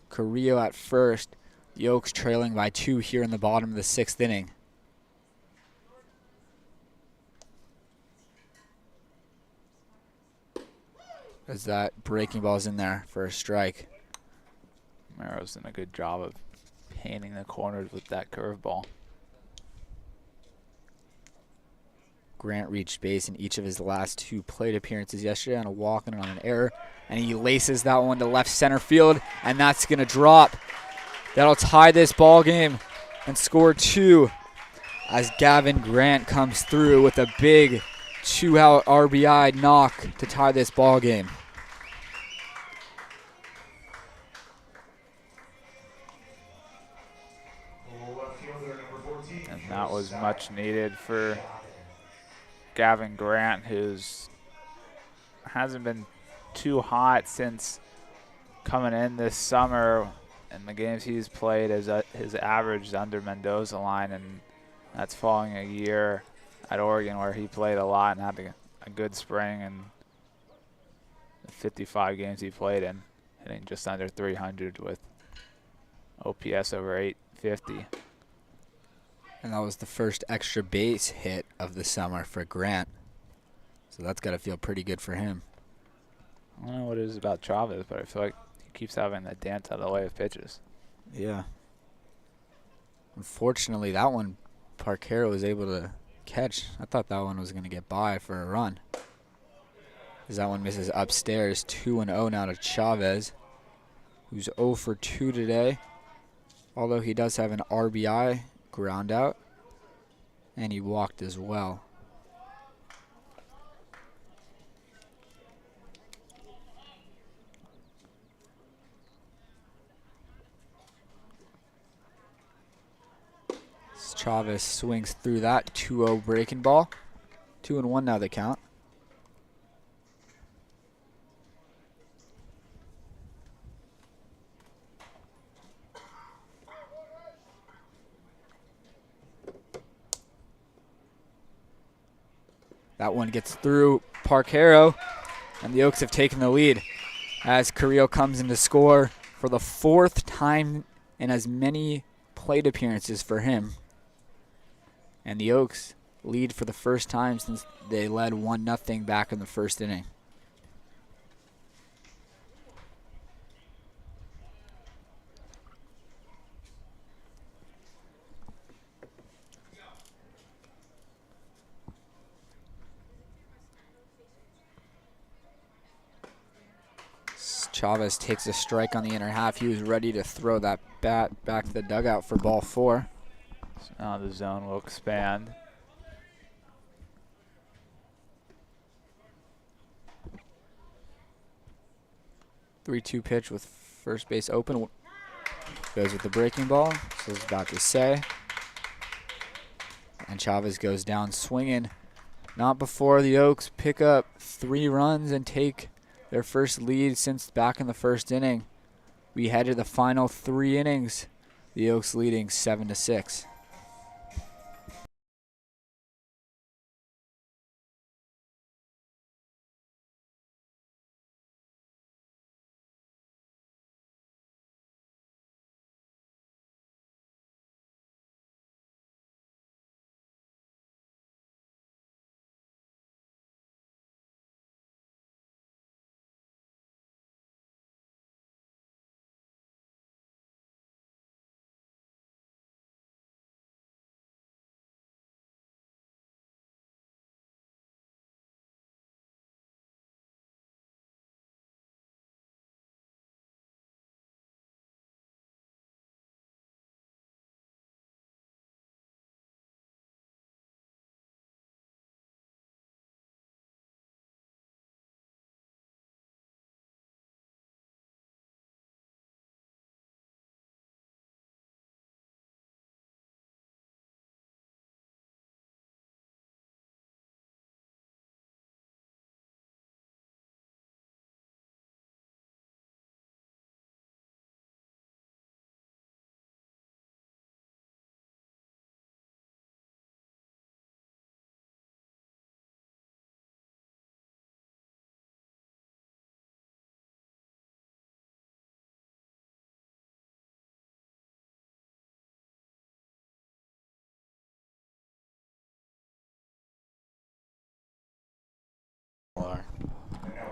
Carrillo at 1st. The Oaks trailing by 2 here in the bottom of the 6th inning. As that breaking ball's in there for a strike. Romero's done a good job of painting the corners with that curveball. Grant reached base in each of his last 2 plate appearances yesterday on a walk and on an error. And he laces that one to left center field, and that's going to drop. That'll tie this ball game and score 2 as Gavin Grant comes through with a big 2-out RBI knock to tie this ball game. Left fielder, number 14. And that was much needed for Gavin Grant, who's hasn't been too hot since coming in this summer. In the games he's played, his average is under Mendoza line, and that's following a year at Oregon where he played a lot and had a good spring, and the 55 games he played in, hitting just under 300 with OPS over 850. And that was the first extra base hit of the summer for Grant. So that's got to feel pretty good for him. I don't know what it is about Chavez, but I feel like he keeps having that dance out of the way of pitches. Yeah. Unfortunately, that one Parcero was able to catch. I thought that one was going to get by for a run. As that one misses upstairs. 2-0 now to Chavez, who's 0 for 2 today. Although he does have an RBI ground out, and he walked as well. Chavez swings through that 2-0 breaking ball. 2-1 now the count. That one gets through Parcero, and the Oaks have taken the lead as Carrillo comes in to score for the 4th time in as many plate appearances for him. And the Oaks lead for the first time since they led 1-0 back in the 1st inning. Chavez takes a strike on the inner half. He was ready to throw that bat back to the dugout for ball 4. So now the zone will expand. Three-two pitch with first base open. Goes with the breaking ball. So I was about to say. And Chavez goes down swinging. Not before the Oaks pick up 3 runs and take their first lead since back in the first inning. We head to the final 3 innings. The Oaks leading 7-6.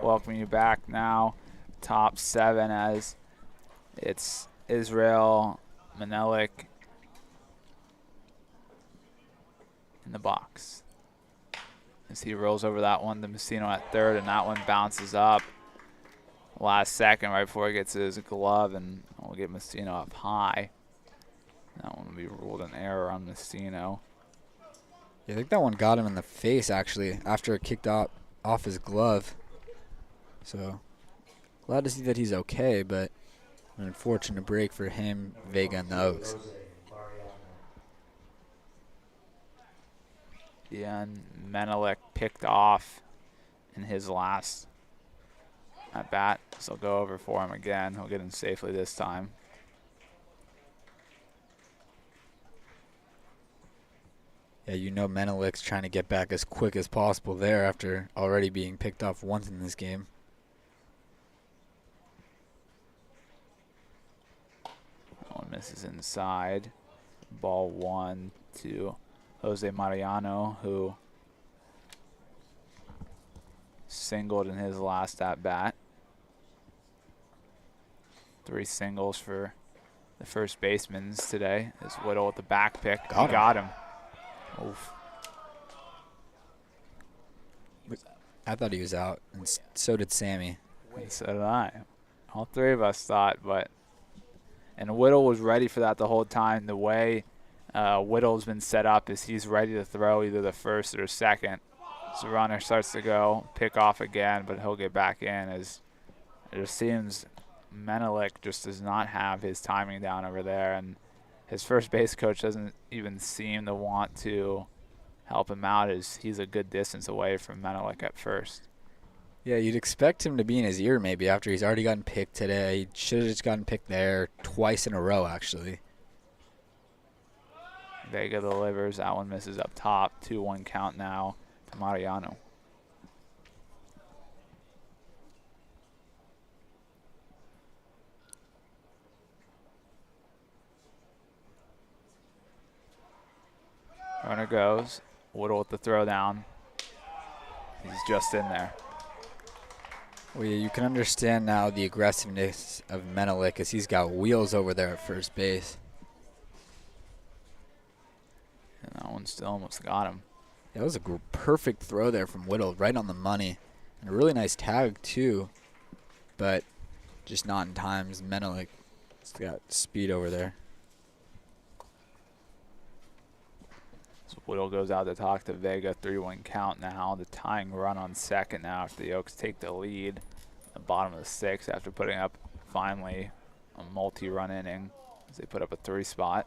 Welcoming you back now, top 7, as it's Israel Manelik in the box. As he rolls over that one to Masino at third, and that one bounces up last second right before he gets his glove, and we'll get Masino up high. That one will be ruled an error on Masino. Yeah, I think that one got him in the face, actually, after it kicked off his glove. So, glad to see that he's okay, but an unfortunate break for him, Vega, and the Oaks. Yeah, and Menelik picked off in his last at bat, so go over for him again. He'll get him safely this time. Yeah, you know Menelik's trying to get back as quick as possible there after already being picked off once in this game. One misses inside. Ball 1 to Jose Mariano, who singled in his last at bat. 3 singles for the first baseman today. Is Whittle with the back pick. Got him. Oof. I thought he was out, and so did Sammy. And so did I. All 3 of us thought, and Whittle was ready for that the whole time. The way Whittle's been set up is he's ready to throw either the first or second. So runner starts to go, pick off again, but he'll get back in, as it just seems Menelik just does not have his timing down over there, and his first base coach doesn't even seem to want to help him out, as he's a good distance away from Menelik at first. Yeah, you'd expect him to be in his ear maybe after he's already gotten picked today. He should have just gotten picked there twice in a row, actually. Vega delivers. That one misses up top. 2-1 count now to Mariano. Runner goes. Whittle with the throw down. He's just in there. Well, yeah, you can understand now the aggressiveness of Menelik, as he's got wheels over there at first base. And that one still almost got him. That was a perfect throw there from Whittle, right on the money. And a really nice tag, too. But just not in time. Menelik has got speed over there. Whittle goes out to talk to Vega. 3-1 count now. The tying run on second now after the Oaks take the lead. The bottom of the sixth after putting up finally a multi-run inning as they put up a 3 spot.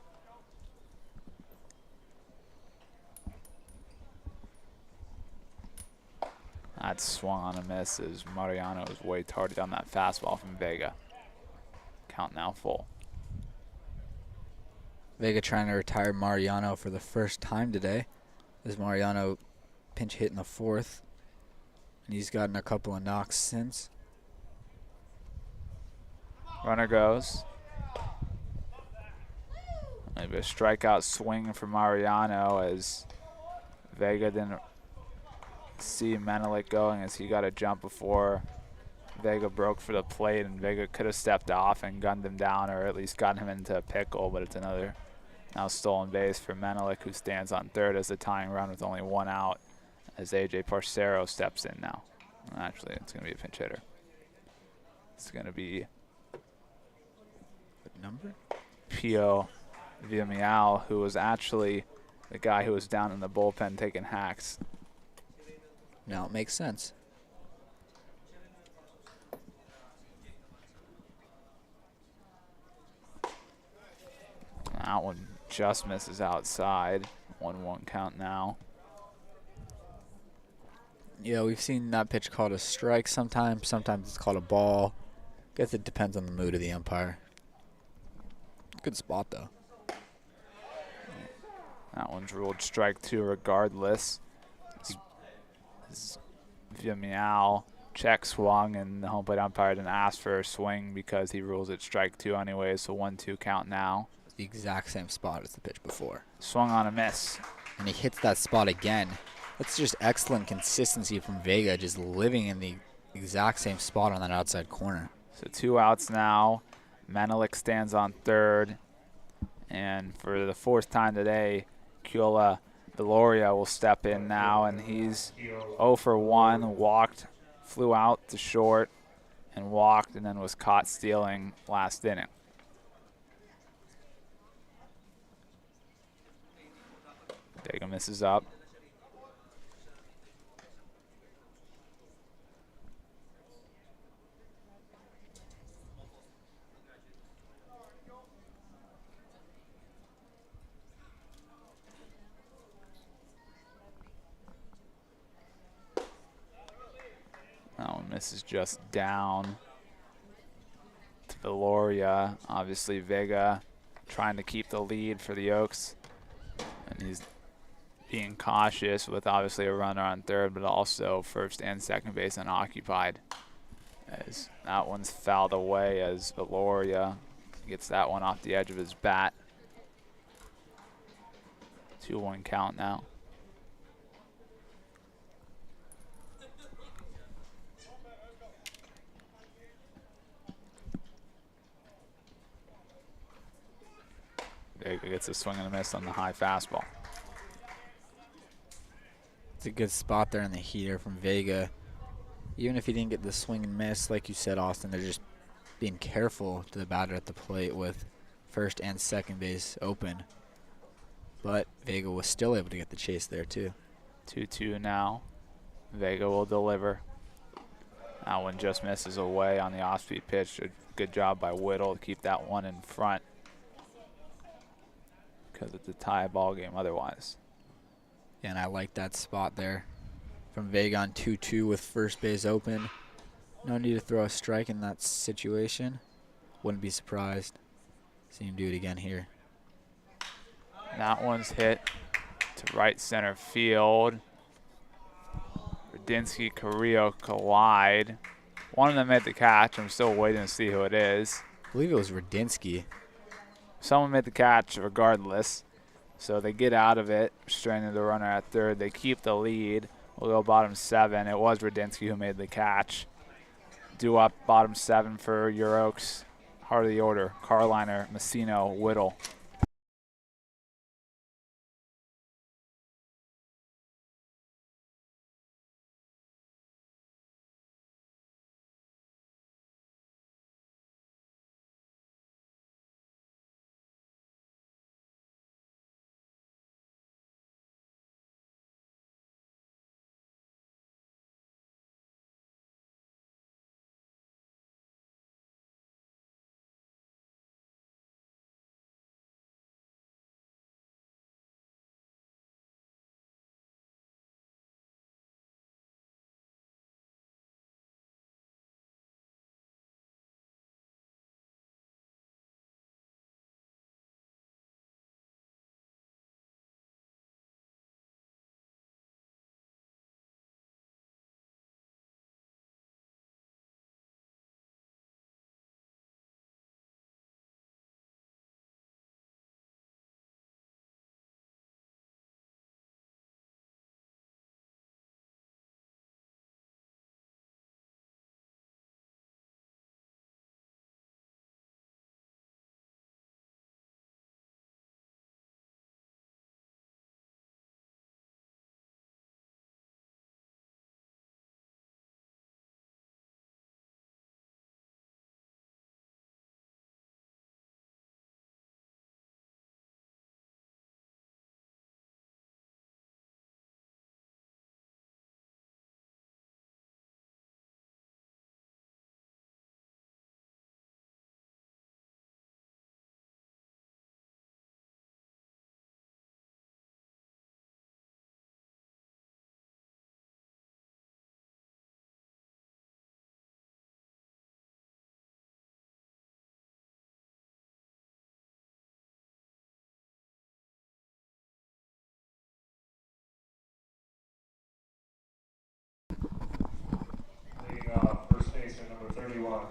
That swung on a miss as Mariano was way targeted on that fastball from Vega. Count now full. Vega trying to retire Mariano for the first time today, as Mariano pinch hit in the 4th, and he's gotten a couple of knocks since. Runner goes. Maybe a strikeout swing for Mariano as Vega didn't see Menelik going as he got a jump before Vega broke for the plate, and Vega could have stepped off and gunned him down or at least gotten him into a pickle, but it's another now stolen base for Menelik, who stands on third as the tying run with only 1 out as AJ Parcero steps in now. Actually, it's going to be a pinch hitter. It's going to be What number? Pio Villarreal, who was actually the guy who was down in the bullpen taking hacks. Now it makes sense. That one just misses outside. 1-1 count now. Yeah, we've seen that pitch called a strike sometimes. Sometimes it's called a ball. Guess it depends on the mood of the umpire. Good spot, though. That one's ruled strike 2 regardless. Villarreal check swung, and the home plate umpire didn't ask for a swing because he rules it strike 2 anyway, so 1-2 count now. The exact same spot as the pitch before. Swung on a miss. And he hits that spot again. That's just excellent consistency from Vega, just living in the exact same spot on that outside corner. So 2 outs now. Menelik stands on third. And for the 4th time today, Kula Deloria will step in now, and he's 0 for 1, walked, flew out to short, and walked, and then was caught stealing last inning. Vega misses up. That one misses just down to Deloria. Obviously Vega trying to keep the lead for the Oaks, and he's being cautious with obviously a runner on third, but also first and second base unoccupied. As that one's fouled away as Deloria gets that one off the edge of his bat. 2-1 count now. Vega gets a swing and a miss on the high fastball. It's a good spot there in the heater from Vega. Even if he didn't get the swing and miss, like you said, Austin, they're just being careful to the batter at the plate with first and second base open. But Vega was still able to get the chase there too. 2-2 now. Vega will deliver. That one just misses away on the off-speed pitch. A good job by Whittle to keep that one in front, because it's a tie ball game otherwise. And I like that spot there from Vega on 2-2 with first base open. No need to throw a strike in that situation. Wouldn't be surprised. See him do it again here. That one's hit to right center field. Radinsky, Carillo collide. One of them made the catch. I'm still waiting to see who it is. I believe it was Radinsky. Someone made the catch regardless. So they get out of it, straining the runner at third. They keep the lead. We'll go bottom 7. It was Radinsky who made the catch. Due up bottom 7 for your Oaks. Heart of the order, Karliner, Masino, Whittle.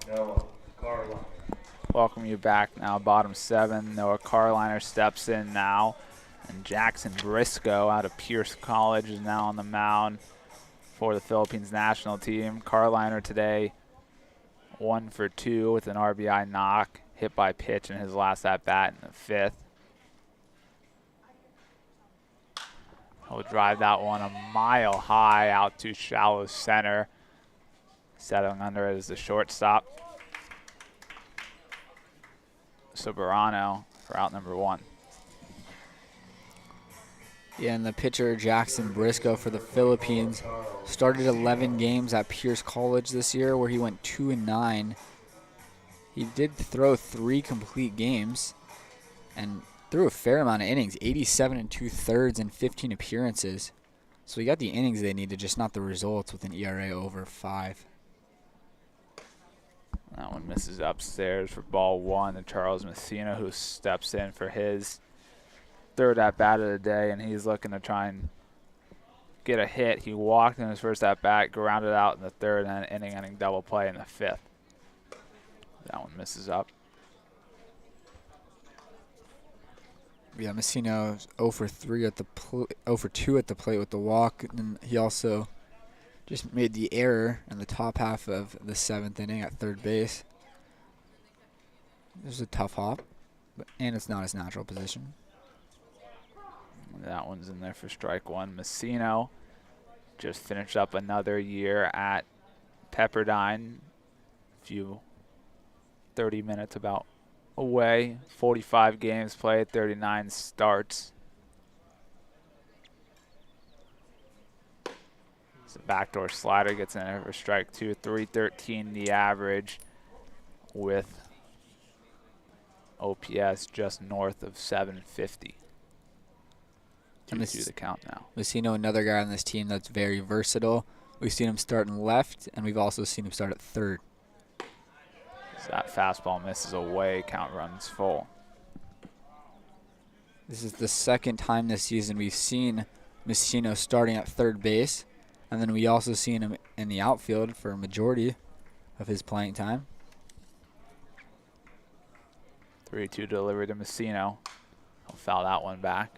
Noah Karliner. Welcome you back now, bottom 7. Noah Karliner steps in now. And Jackson Briscoe out of Pierce College is now on the mound for the Philippines national team. Karliner today 1 for 2 with an RBI knock, hit by pitch in his last at-bat in the 5th. He'll drive that one a mile high out to shallow center. Settling under it is the shortstop, Soberano, for out number 1. Yeah, and the pitcher Jackson Briscoe for the Philippines started 11 games at Pierce College this year, where he went 2-9. He did throw 3 complete games and threw a fair amount of innings, 87 2/3 and 15 appearances. So he got the innings they needed, just not the results, with an ERA over 5. That one misses upstairs for ball 1 to Charles Masino, who steps in for his 3rd at-bat of the day, and he's looking to try and get a hit. He walked in his first at-bat, grounded out in the 3rd, and an inning double play in the 5th. That one misses up. Yeah, Masino 0 for 3 at the 0 for 2 at the plate with the walk, and he also just made the error in the top half of the 7th inning at third base. There's a tough hop, and it's not his natural position. That one's in there for strike 1. Masino just finished up another year at Pepperdine. A few 30 minutes about away. 45 games played, 39 starts. So backdoor slider gets in there for strike 2. 313 the average, with OPS just north of 750. 2-2 the count now. Masino, another guy on this team that's very versatile. We've seen him start in left, and we've also seen him start at third. So that fastball misses away, count runs full. This is the 2nd time this season we've seen Masino starting at third base, and then we also seen him in the outfield for a majority of his playing time. 3-2 delivery to Masino. He'll foul that one back.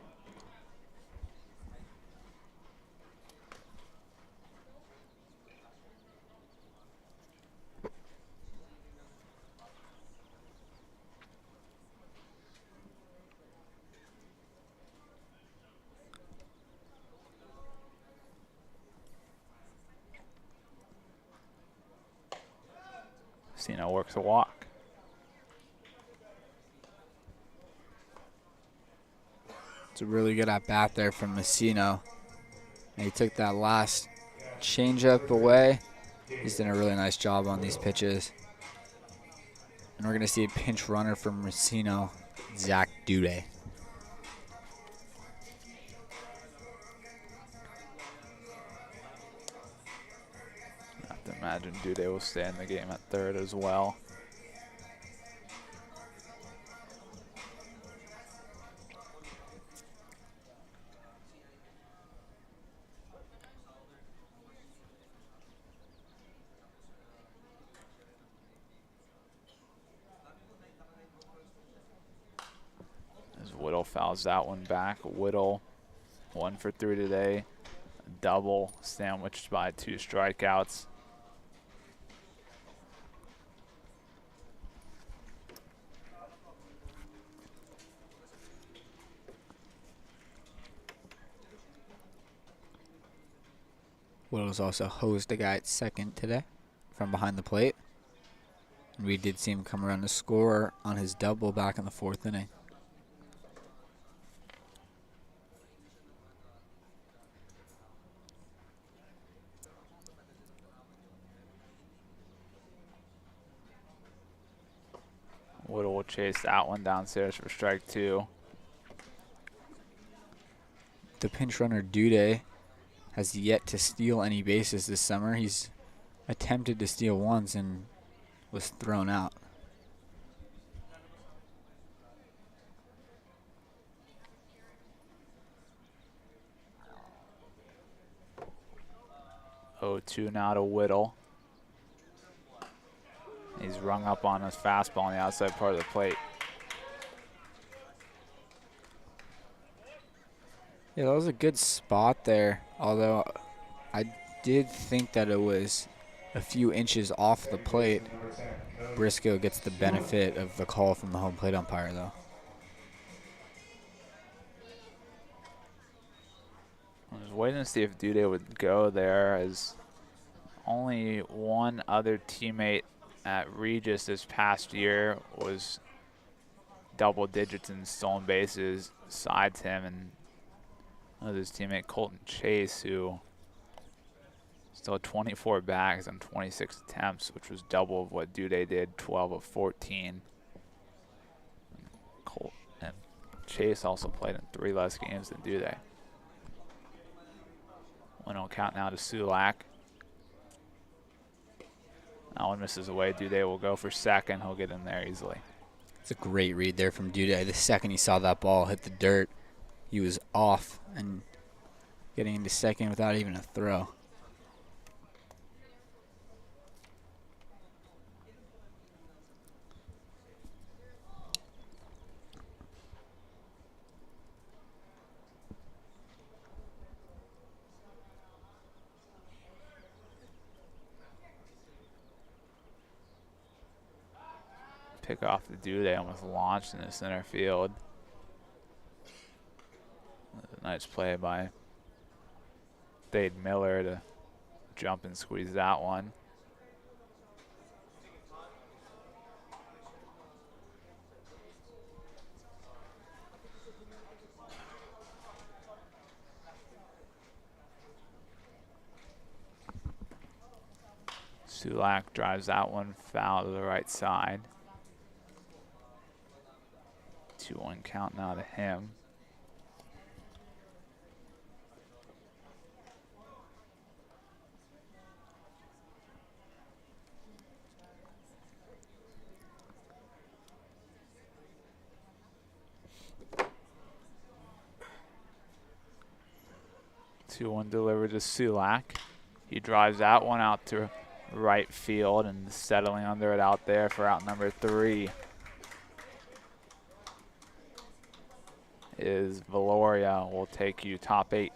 Masino works a walk. It's a really good at-bat there from Masino. And he took that last changeup away. He's done a really nice job on these pitches. And we're going to see a pinch runner from Masino, Zach Duday. I have to imagine Duday will stay in the game at third as well. As Whittle fouls that one back. Whittle 1 for 3 today. A double sandwiched by 2 strikeouts. Whittle's also hosed a guy at second today from behind the plate. And we did see him come around to score on his double back in the 4th inning. Whittle will chase that one downstairs for strike 2. The pinch runner Duday has yet to steal any bases this summer. He's attempted to steal once and was thrown out. Oh, 2 now to Whittle. He's rung up on his fastball on the outside part of the plate. Yeah, that was a good spot there, although I did think that it was a few inches off the plate. Briscoe gets the benefit of the call from the home plate umpire, though. I was waiting to see if Dude would go there, as only one other teammate at Regis this past year was double digits in stolen bases besides him, and that was his teammate Colton Chase, who still had 24 bags on 26 attempts, which was double of what Dude did, 12 of 14. And Chase also played in 3 less games than Dude. 1-0 count now to Csulak. That one misses away. Dude will go for second. He'll get in there easily. It's a great read there from Dude. The second he saw that ball hit the dirt, he was off and getting into second without even a throw. Pick off the Dude, almost launched in the center field. A nice play by Thade Miller to jump and squeeze that one. Csulak drives that one foul to the right side. 2-1 count now to him. Two-one delivered to Csulak. He drives that one out to right field and settling under it out there for out number 3 is Valoria. Will take you top 8.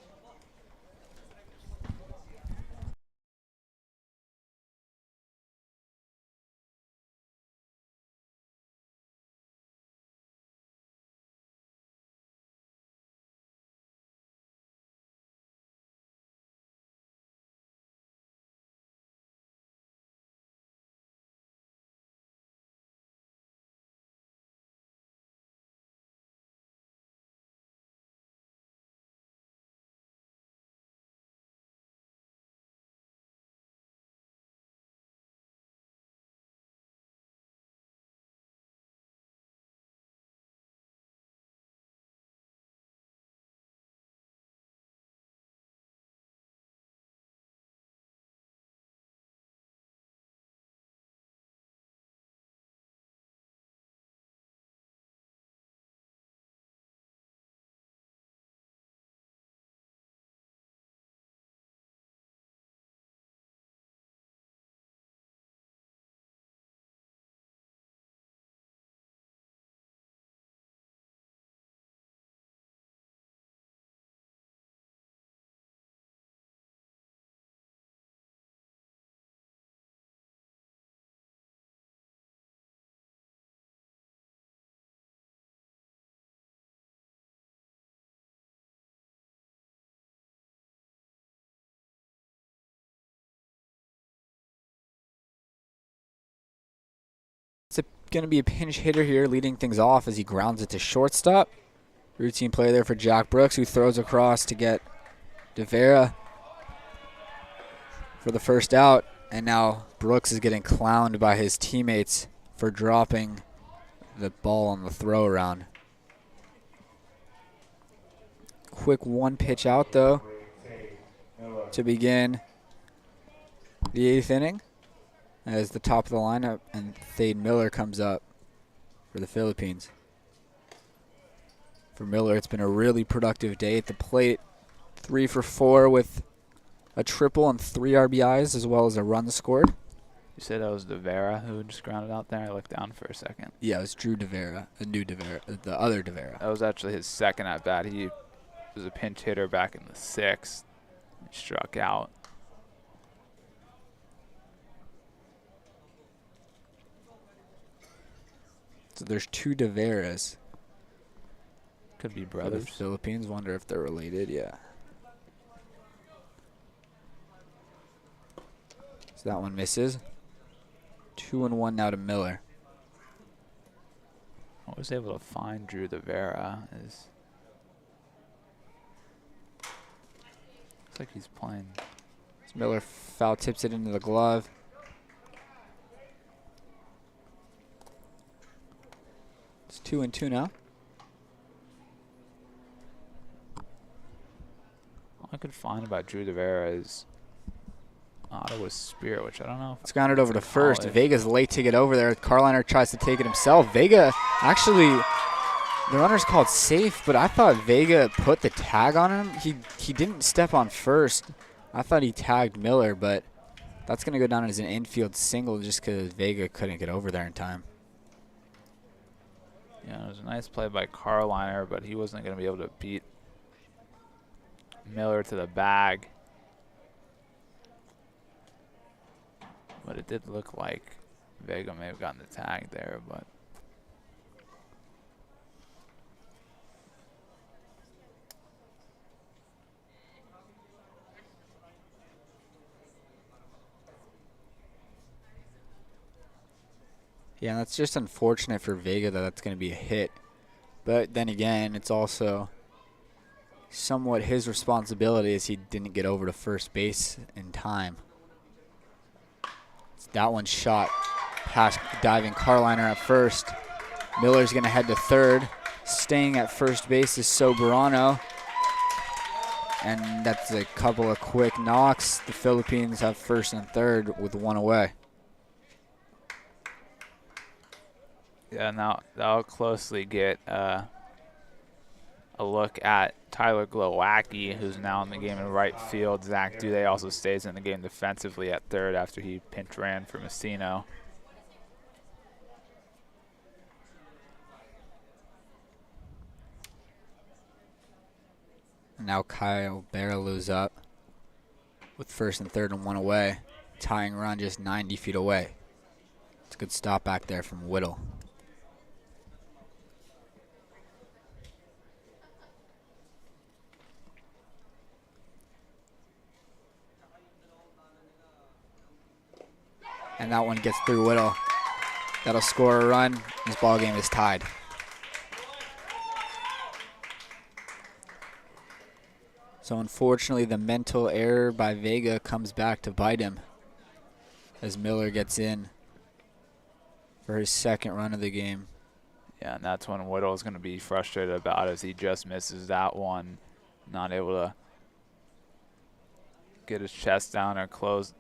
It's going to be a pinch hitter here leading things off as he grounds it to shortstop. Routine play there for Jack Brooks, who throws across to get DeVera for the first out. And now Brooks is getting clowned by his teammates for dropping the ball on the throw around. Quick one pitch out, though, to begin the 8th inning as the top of the lineup, and Thade Miller comes up for the Philippines. For Miller, it's been a really productive day at the plate. 3 for 4 with a triple and 3 RBIs, as well as a run scored. You said that was DeVera who just grounded out there. I looked down for a second. Yeah, it was Drew DeVera, the new DeVera, the other DeVera. That was actually his second at bat. He was a pinch hitter back in the 6th. He struck out. So there's 2 DeVeras. Could be For the brothers. Philippines. Wonder if they're related. Yeah. So that one misses. 2-1 now to Miller. I was able to find Drew DeVera. Looks like he's playing. So Miller foul tips it into the glove. It's 2-2 now. All I could find about Drew DeVera is Ottawa Spirit, which I don't know. It's grounded over to It's a first. college. Vega's late to get over there. Karliner tries to take it himself. Vega, actually, the runner's called safe, but I thought Vega put the tag on him. He didn't step on first. I thought he tagged Miller, but that's going to go down as an infield single just because Vega couldn't get over there in time. Yeah, it was a nice play by Karliner, but he wasn't going to be able to beat Miller to the bag. But it did look like Vega may have gotten the tag there, but Yeah, that's just unfortunate for Vega that that's going to be a hit. But then again, it's also somewhat his responsibility as he didn't get over to first base in time. That one shot past diving Karliner at first. Miller's going to head to third. Staying at first base is Soberano. And that's a couple of quick knocks. The Philippines have first and third with 1 away. yeah, now that'll closely get a look at Tyler Glowacki, who's now in the game in right field. Zach Duday also stays in the game defensively at third after he pinch ran for Masino. Now Kyle Barrelou's up with first and third and 1 away. Tying run just 90 feet away. It's a good stop back there from Whittle. And that one gets through Whittle. That'll score a run. This ball game is tied. So unfortunately, the mental error by Vega comes back to bite him as Miller gets in for his second run of the game. Yeah, and that's when Whittle's going to be frustrated about as he just misses that one, not able to get his chest down or close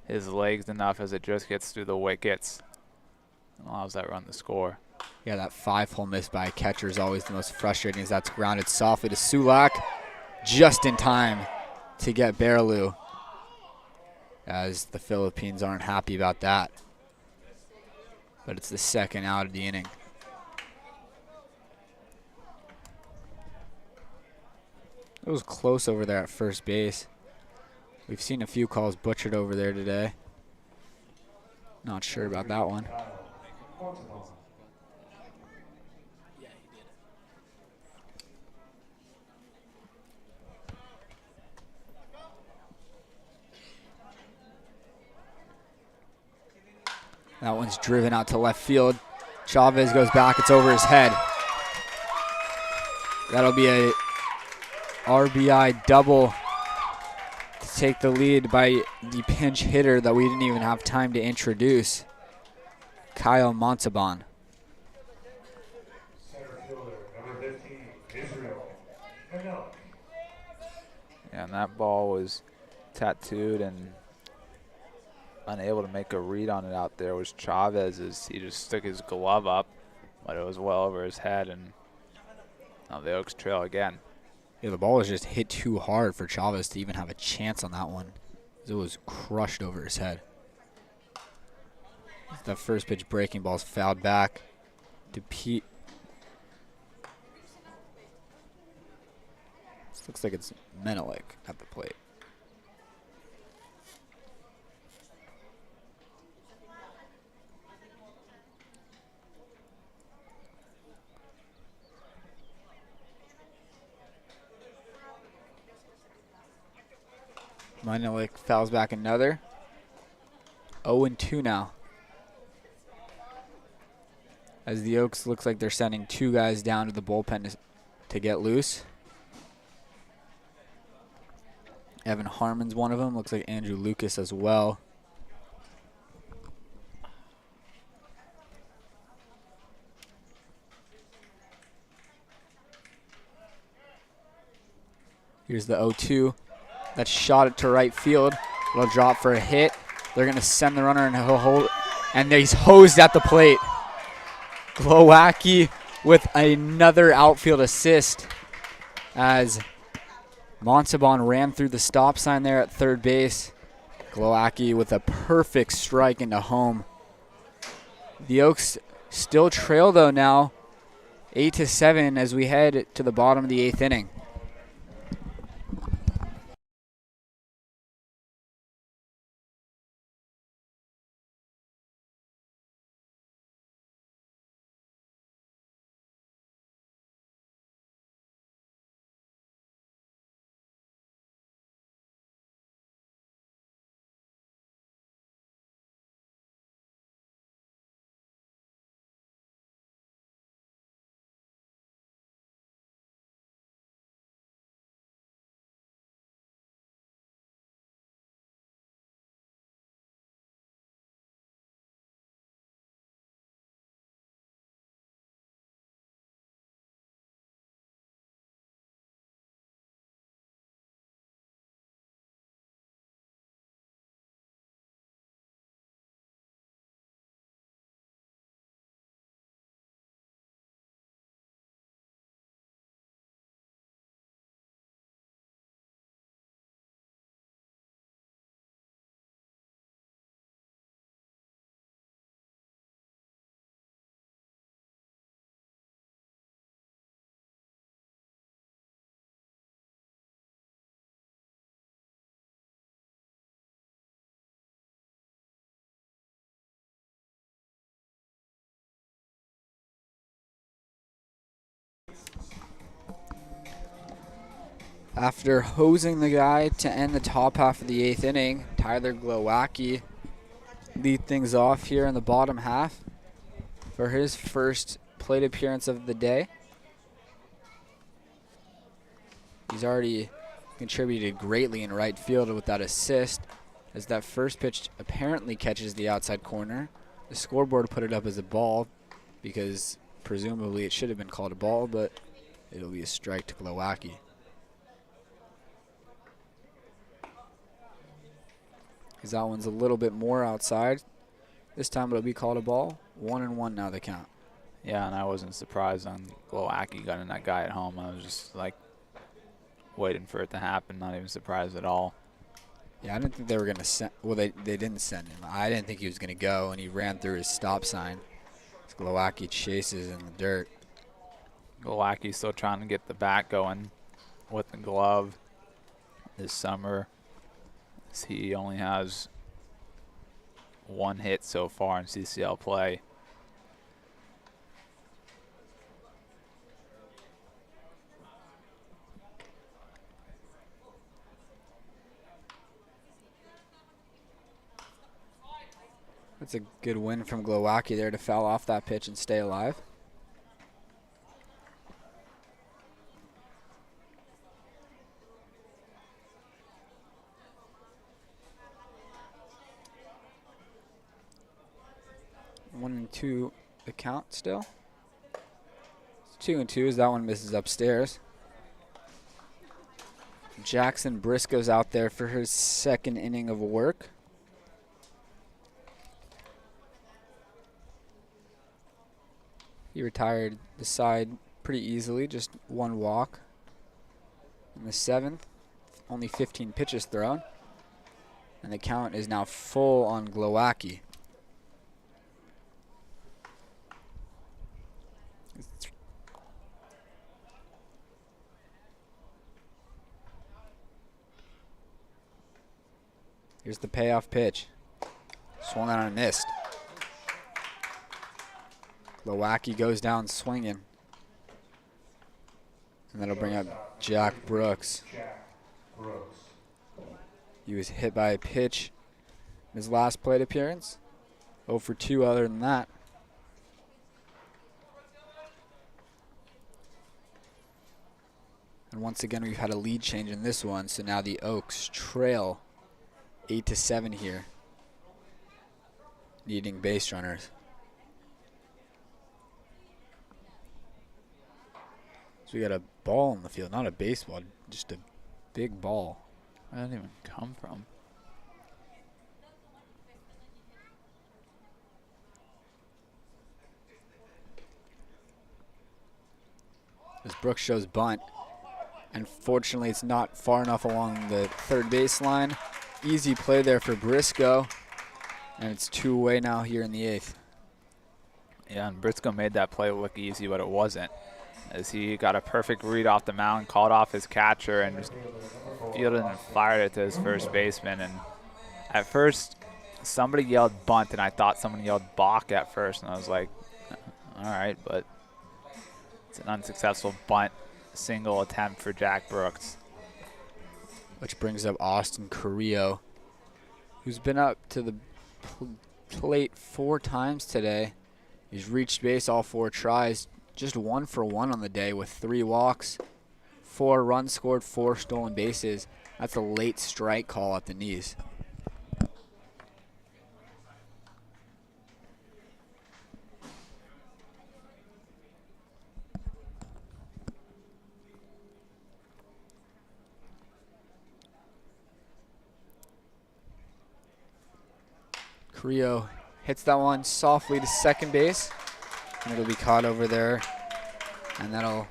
his legs enough as it just gets through the wickets and allows that run to score. Yeah, that 5-hole miss by a catcher is always the most frustrating as that's grounded softly to Csulak just in time to get Barrelou as the Philippines aren't happy about that. But it's the second out of the inning. It was close over there at first base. We've seen a few calls butchered over there today. Not sure about that one. That one's driven out to left field. Chavez goes back. It's over his head. That'll be a RBI double to take the lead by the pinch hitter that we didn't even have time to introduce, Kyle Montalban. Center fielder, number 15, Israel. Ganus. Yeah, and that ball was tattooed and unable to make a read on it out there was Chavez as he just stuck his glove up, but it was well over his head, and now the Oaks trail again. Yeah, the ball was just hit too hard for Chavez to even have a chance on that one. It was crushed over his head. The first pitch breaking ball's fouled back to Pete. This looks like it's Menelik at the plate. Menelik fouls back another. 0-2 now. As the Oaks looks like they're sending 2 guys down to the bullpen to get loose. Evan Harmon's one of them. Looks like Andrew Lucas as well. Here's the 0-2. That's shot it to right field. It'll drop for a hit. They're going to send the runner and he'll hold. And he's hosed at the plate. Glowacki with another outfield assist as Montalban ran through the stop sign there at third base. Glowacki with a perfect strike into home. The Oaks still trail though now, 8-7 as we head to the bottom of the 8th inning. After hosing the guy to end the top half of the 8th inning, Tyler Glowacki lead things off here in the bottom half for his first plate appearance of the day. He's already contributed greatly in right field with that assist, as that first pitch apparently catches the outside corner. The scoreboard put it up as a ball because presumably it should have been called a ball, but it'll be a strike to Glowacki. Because that one's a little bit more outside. This time it'll be called a ball. 1-1 now the count. Yeah, and I wasn't surprised on Glowacki gunning that guy at home. I was just like waiting for it to happen, not even surprised at all. Yeah, I didn't think they were going to send. Well, they didn't send him. I didn't think he was going to go, and he ran through his stop sign. Glowacki chases in the dirt. Glowacki's still trying to get the bat going with the glove this summer. He only has 1 hit so far in CCL play. That's a good win from Glowacki there to foul off that pitch and stay alive. One and two, the count still. It's 2-2 as that one misses upstairs. Jackson Briscoe's out there for his second inning of work. He retired the side pretty easily, just 1 walk. In the 7th, only 15 pitches thrown. And the count is now full on Glowacki. Here's the payoff pitch. Swung on and missed. Lowacki goes down swinging. And that'll bring up Jack Brooks. He was hit by a pitch in his last plate appearance. 0 for 2 other than that. And once again, we've had a lead change in this one, so now the Oaks trail 8-7 here, needing base runners. So we got a ball in the field, not a baseball, just a big ball. Where did it even come from? As Brooks shows bunt. Unfortunately, it's not far enough along the third baseline. Easy play there for Briscoe. And it's 2 away now here in the 8th. Yeah, and Briscoe made that play look easy, but it wasn't. As he got a perfect read off the mound, called off his catcher, and just fielded and fired it to his first baseman. And at first, somebody yelled bunt, and I thought someone yelled balk at first. And I was like, all right, but it's an unsuccessful bunt. Single attempt for Jack Brooks. Which brings up Austin Carrillo, who's been up to the plate 4 times today. He's reached base all 4 tries, just 1 for 1 on the day with 3 walks, 4 runs scored, 4 stolen bases. That's a late strike call at the knees. Carrillo hits that one softly to second base, and it'll be caught over there, and that'll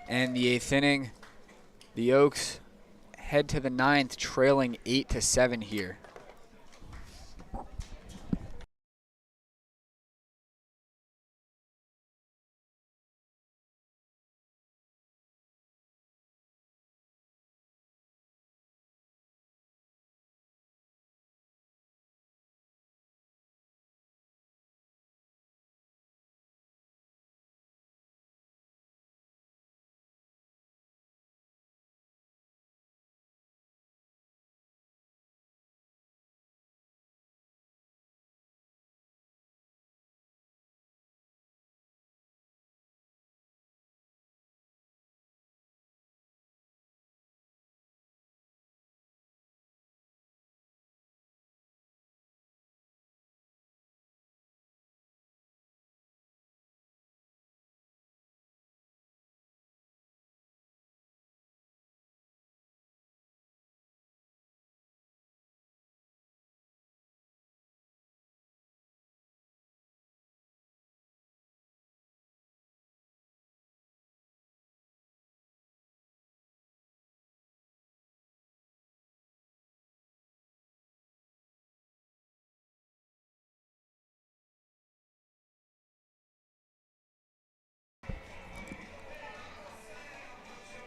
end the 8th inning. The Oaks head to the 9th, trailing 8-7 here.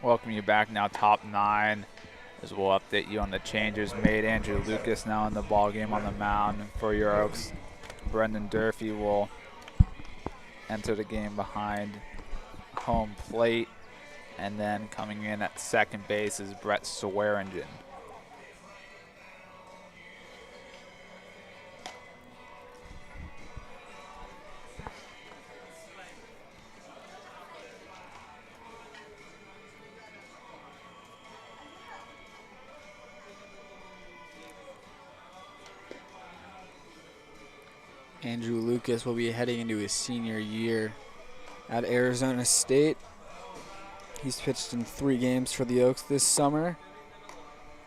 Welcome you back now, top 9, as we'll update you on the changes made. Andrew Lucas now in the ball game on the mound for your Oaks. Brendan Durfee will enter the game behind home plate, and then coming in at second base is Brett Swearingen. Andrew Lucas will be heading into his senior year at Arizona State. He's pitched in 3 games for the Oaks this summer,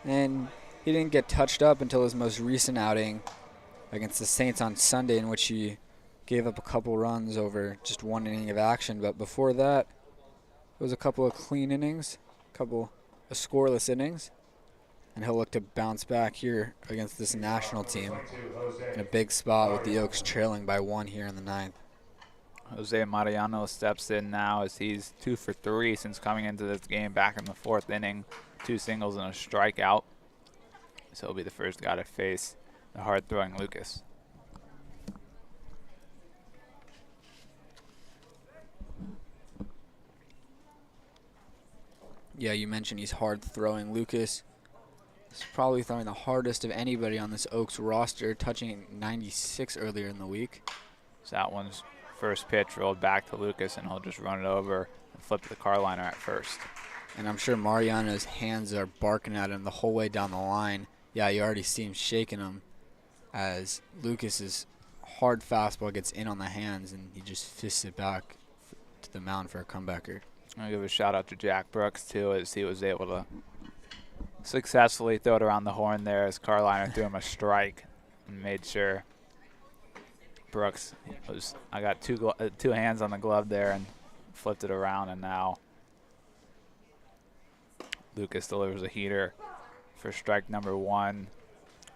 and he didn't get touched up until his most recent outing against the Saints on Sunday, in which he gave up a couple runs over just 1 inning of action. But before that, it was a couple of clean innings, a couple of scoreless innings, and he'll look to bounce back here against this national team in a big spot with the Oaks trailing by 1 here in the 9th. Jose Mariano steps in now as he's 2 for 3 since coming into this game back in the 4th inning. 2 singles and a strikeout. So he'll be the first guy to face the hard-throwing Lucas. Yeah, you mentioned he's hard throwing. Lucas is probably throwing the hardest of anybody on this Oaks roster, touching 96 earlier in the week. So that one's first pitch rolled back to Lucas, and he'll just run it over and flip to the Karliner at first. And I'm sure Mariano's hands are barking at him the whole way down the line. Yeah, you already see him shaking him as Lucas's hard fastball gets in on the hands, and he just fists it back to the mound for a comebacker. I'll give a shout out to Jack Brooks, too, as he was able to successfully throw it around the horn there as Karliner threw him a strike and made sure Brooks was, I got two hands on the glove there and flipped it around, and now Lucas delivers a heater for strike number 1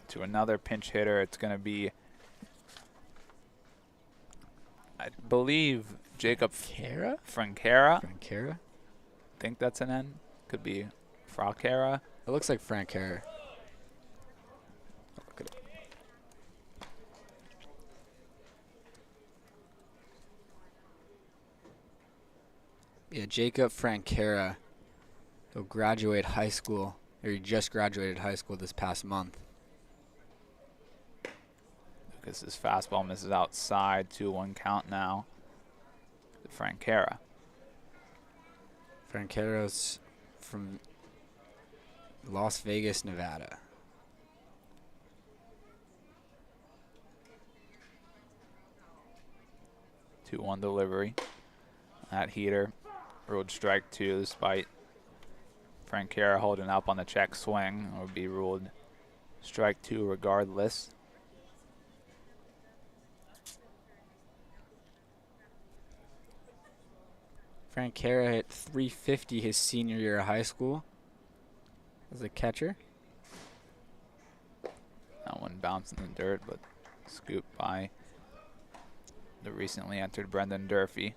to another pinch hitter. It's going to be, I believe, Jakob Francera? Francera. I think that's an N. Could be Francera. It looks like Francera. Look it up. Yeah, Jakob Francera. He'll graduate high school, or he just graduated high school this past month. Lucas's fastball misses outside, 2-1 count now to Francera. Francera's from Las Vegas, Nevada. Two-one delivery. That heater ruled strike 2 despite Francera holding up on the check swing. It would be ruled strike 2 regardless. Francera hit .350 his senior year of high school as a catcher. That one bounced in the dirt, but scooped by the recently entered Brendan Durfee.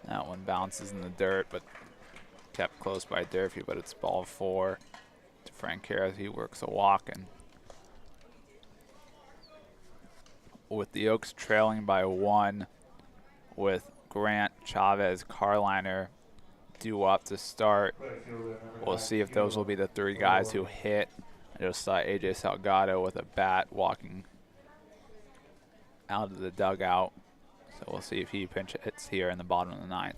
That one bounces in the dirt, but kept close by Durfee, but it's ball 4 to Francera as he works a walk. And with the Oaks trailing by 1, with Grant, Chavez, Karliner due up to start, we'll see if those will be the 3 guys who hit. I just saw AJ Salgado with a bat walking out of the dugout. So we'll see if he pinch hits here in the bottom of the 9th.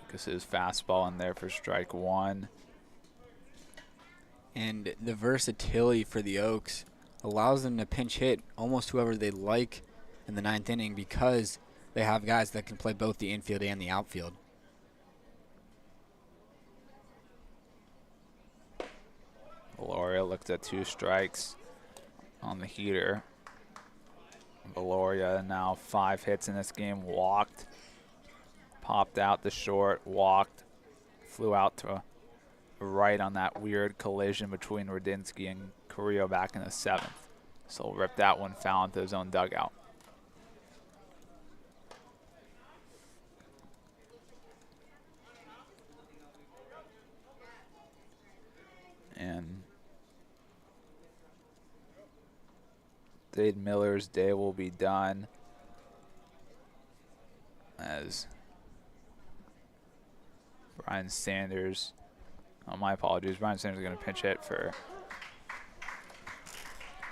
Lucas's fastball in there for strike 1. And the versatility for the Oaks allows them to pinch hit almost whoever they like in the 9th inning because they have guys that can play both the infield and the outfield. Valoria looks at 2 strikes on the heater. Valoria now 5 hits in this game, walked, popped out the short, walked, flew out to right on that weird collision between Radinsky and Carillo back in the 7th. So he'll rip that one foul into his own dugout. And Dade Miller's day will be done as Brian Sanders, oh, my apologies, Brian Sanders is going to pinch hit for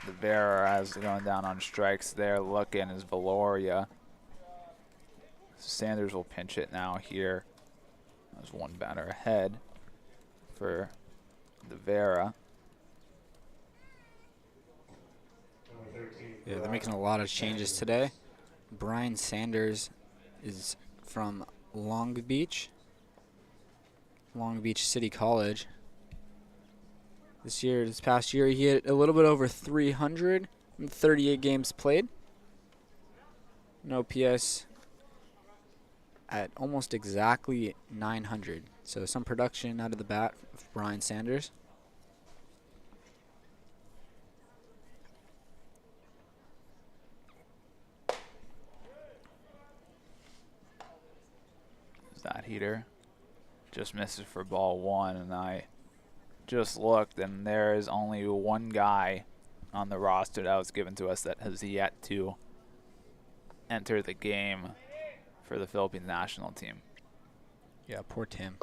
the Vera as going down on strikes there. Looking is Valoria. Sanders will pinch it now here. There's one batter ahead for the Vera. Yeah, they're making a lot of changes today. Brian Sanders is from Long Beach City College. This past year, he hit a little bit over 300 in 38 games played. An OPS at almost exactly 900. So some production out of the bat of Brian Sanders. That heater just misses for ball 1, and I just looked, and there is only one guy on the roster that was given to us that has yet to enter the game for the Philippine National Team. Yeah, poor Tim.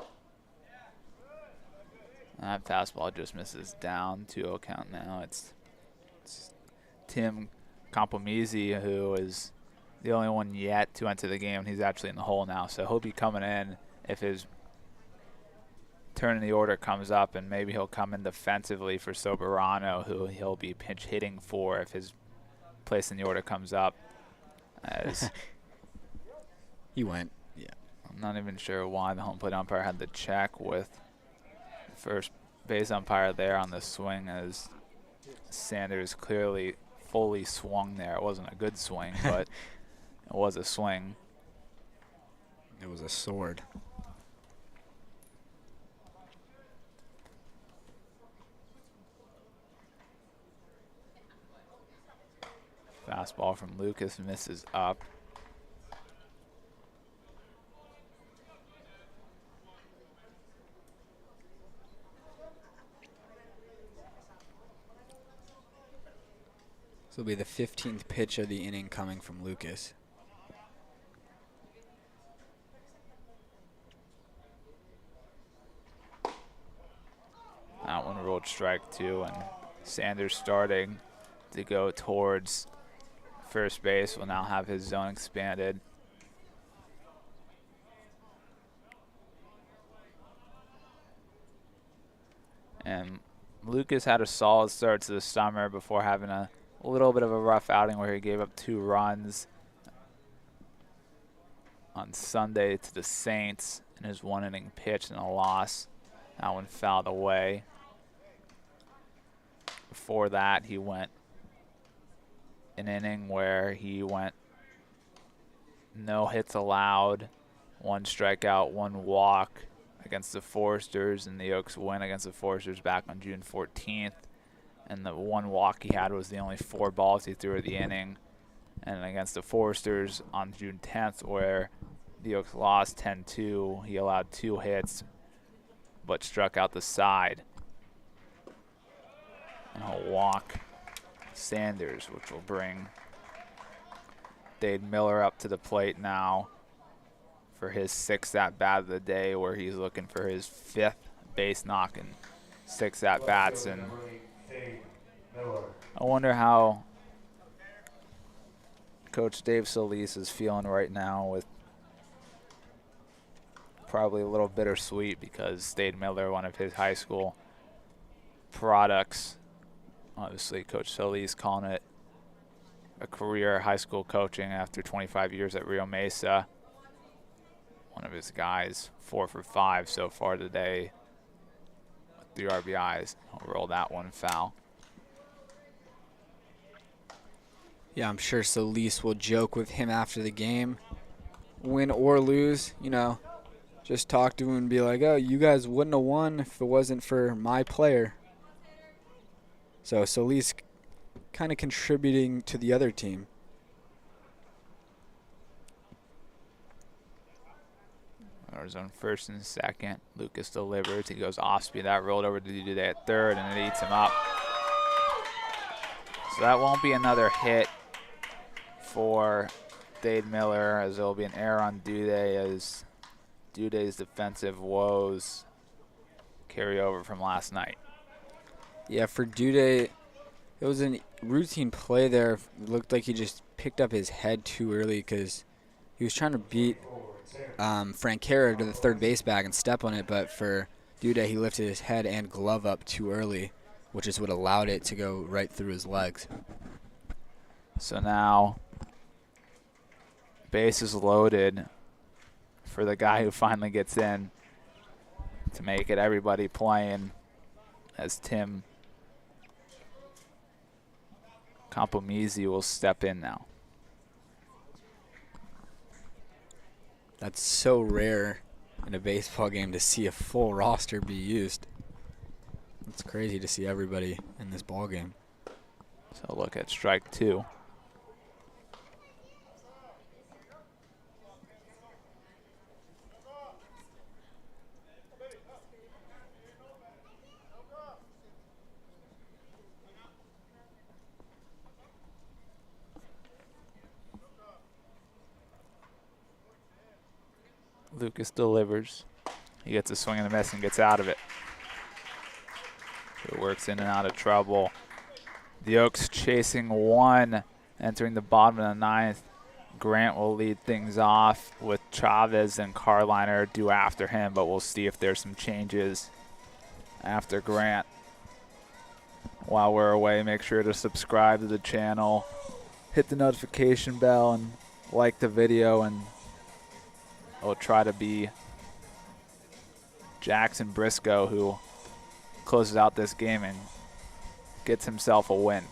That fastball just misses down, 2-0 count now. It's Tim Campomisi, who is the only one yet to enter the game. He's actually in the hole now, so he'll be coming in if his turn in the order comes up, and maybe he'll come in defensively for Soberano, who he'll be pinch hitting for if his place in the order comes up. As He went. Yeah. I'm not even sure why the home plate umpire had to check with the first base umpire there on the swing, as Sanders clearly fully swung there. It wasn't a good swing, but it was a swing. It was a sword. Fastball from Lucas misses up. This will be the 15th pitch of the inning coming from Lucas. That one rolled strike 2, and Sanders starting to go towards first base will now have his zone expanded. And Lucas had a solid start to the summer before having a little bit of a rough outing where he gave up 2 runs on Sunday to the Saints in his 1-inning pitch and a loss. That one fouled away. Before that, he went an inning where he went no hits allowed, 1 strikeout, 1 walk against the Foresters, and the Oaks win against the Foresters back on June 14th. And the 1 walk he had was the only 4 balls he threw at the inning. And against the Foresters on June 10th, where the Oaks lost 10-2, he allowed 2 hits but struck out the side. And he'll walk Sanders, which will bring Dade Miller up to the plate now for his 6th at-bat of the day, where he's looking for his 5th base knock and 6 at-bats. And I wonder how Coach Dave Solis is feeling right now, with probably a little bittersweet because Dade Miller, one of his high school products, obviously Coach Solis calling it a career high school coaching after 25 years at Rio Mesa. One of his guys, 4 for 5 so far today with 3 RBIs. I'll roll that one foul. Yeah, I'm sure Solis will joke with him after the game. Win or lose, you know, just talk to him and be like, oh, you guys wouldn't have won if it wasn't for my player. So Solis kind of contributing to the other team. Runners on first and second. Lucas delivers. He goes off speed. That rolled over to Dude at third, and it eats him up. So that won't be another hit for Dade Miller, as there will be an error on Dude, as Dude's defensive woes carry over from last night. Yeah, for Dude, it was a routine play there. It looked like he just picked up his head too early because he was trying to beat Francera to the third base bag and step on it, but for Dude, he lifted his head and glove up too early, which is what allowed it to go right through his legs. So now base is loaded for the guy who finally gets in to make it everybody playing, as Tim Campomisi will step in now. That's so rare in a baseball game to see a full roster be used. It's crazy to see everybody in this ball game. So look at strike 2. Lucas delivers. He gets a swing and a miss and gets out of it. It works in and out of trouble. The Oaks chasing 1, entering the bottom of the 9th. Grant will lead things off with Chavez and Karliner due after him, but we'll see if there's some changes after Grant. While we're away, make sure to subscribe to the channel, hit the notification bell, and like the video, and it'll try to be Jackson Briscoe who closes out this game and gets himself a win.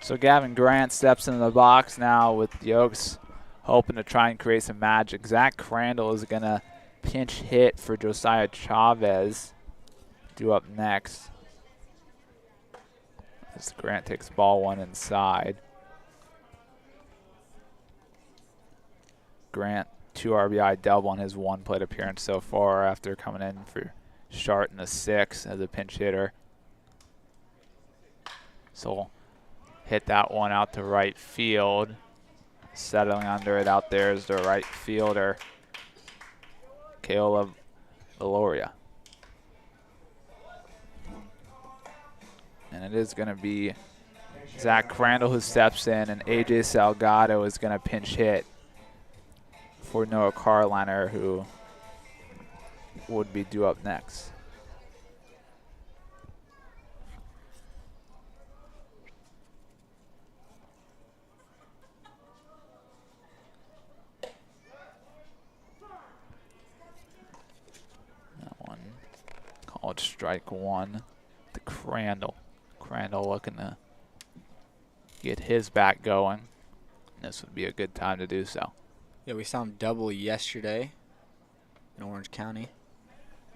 So Gavin Grant steps into the box now with the Oaks hoping to try and create some magic. Zach Crandall is going to pinch hit for Josiah Chavez, due up next. As Grant takes ball 1 inside. Grant, 2 RBI double in his 1 plate appearance so far after coming in for Schardt in the 6th as a pinch hitter. So hit that one out to right field. Settling under it out there is the right fielder, Carillo RF. And it is going to be Zach Crandall who steps in, and AJ Salgado is going to pinch hit for Noah Karliner, who would be due up next. That one called strike 1 to Crandall. Crandall looking to get his bat going. This would be a good time to do so. Yeah, we saw him double yesterday in Orange County.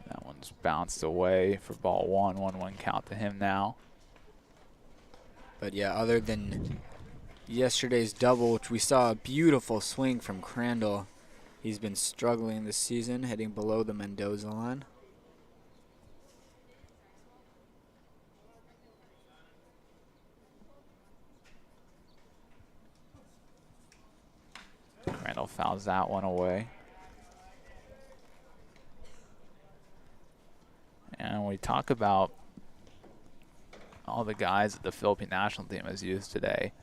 That one's bounced away for ball 1. 1-1 count to him now. But yeah, other than yesterday's double, which we saw a beautiful swing from Crandall, he's been struggling this season, hitting below the Mendoza line. Crandall fouls that one away. And we talk about all the guys that the Philippine National Team has used today.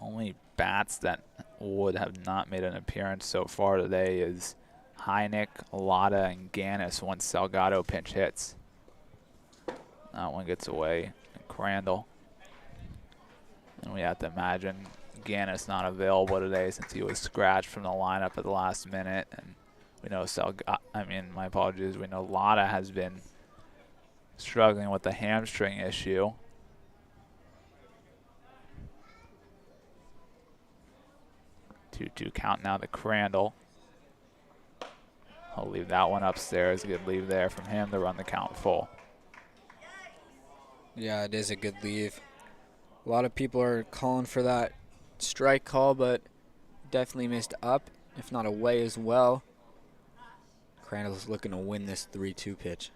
Only bats that would have not made an appearance so far today is Heineck, Lada, and Ganus once Salgado pinch hits. That one gets away. Crandall. And we have to imagine Ganus not available today since he was scratched from the lineup at the last minute. And we know my apologies, we know Lada has been struggling with the hamstring issue. Two count now to Crandall. I'll leave that one upstairs. Good leave there from him to run the count full. Yeah, it is a good leave. A lot of people are calling for that strike call, but definitely missed up, if not away as well. Crandall's looking to win this 3-2 pitch.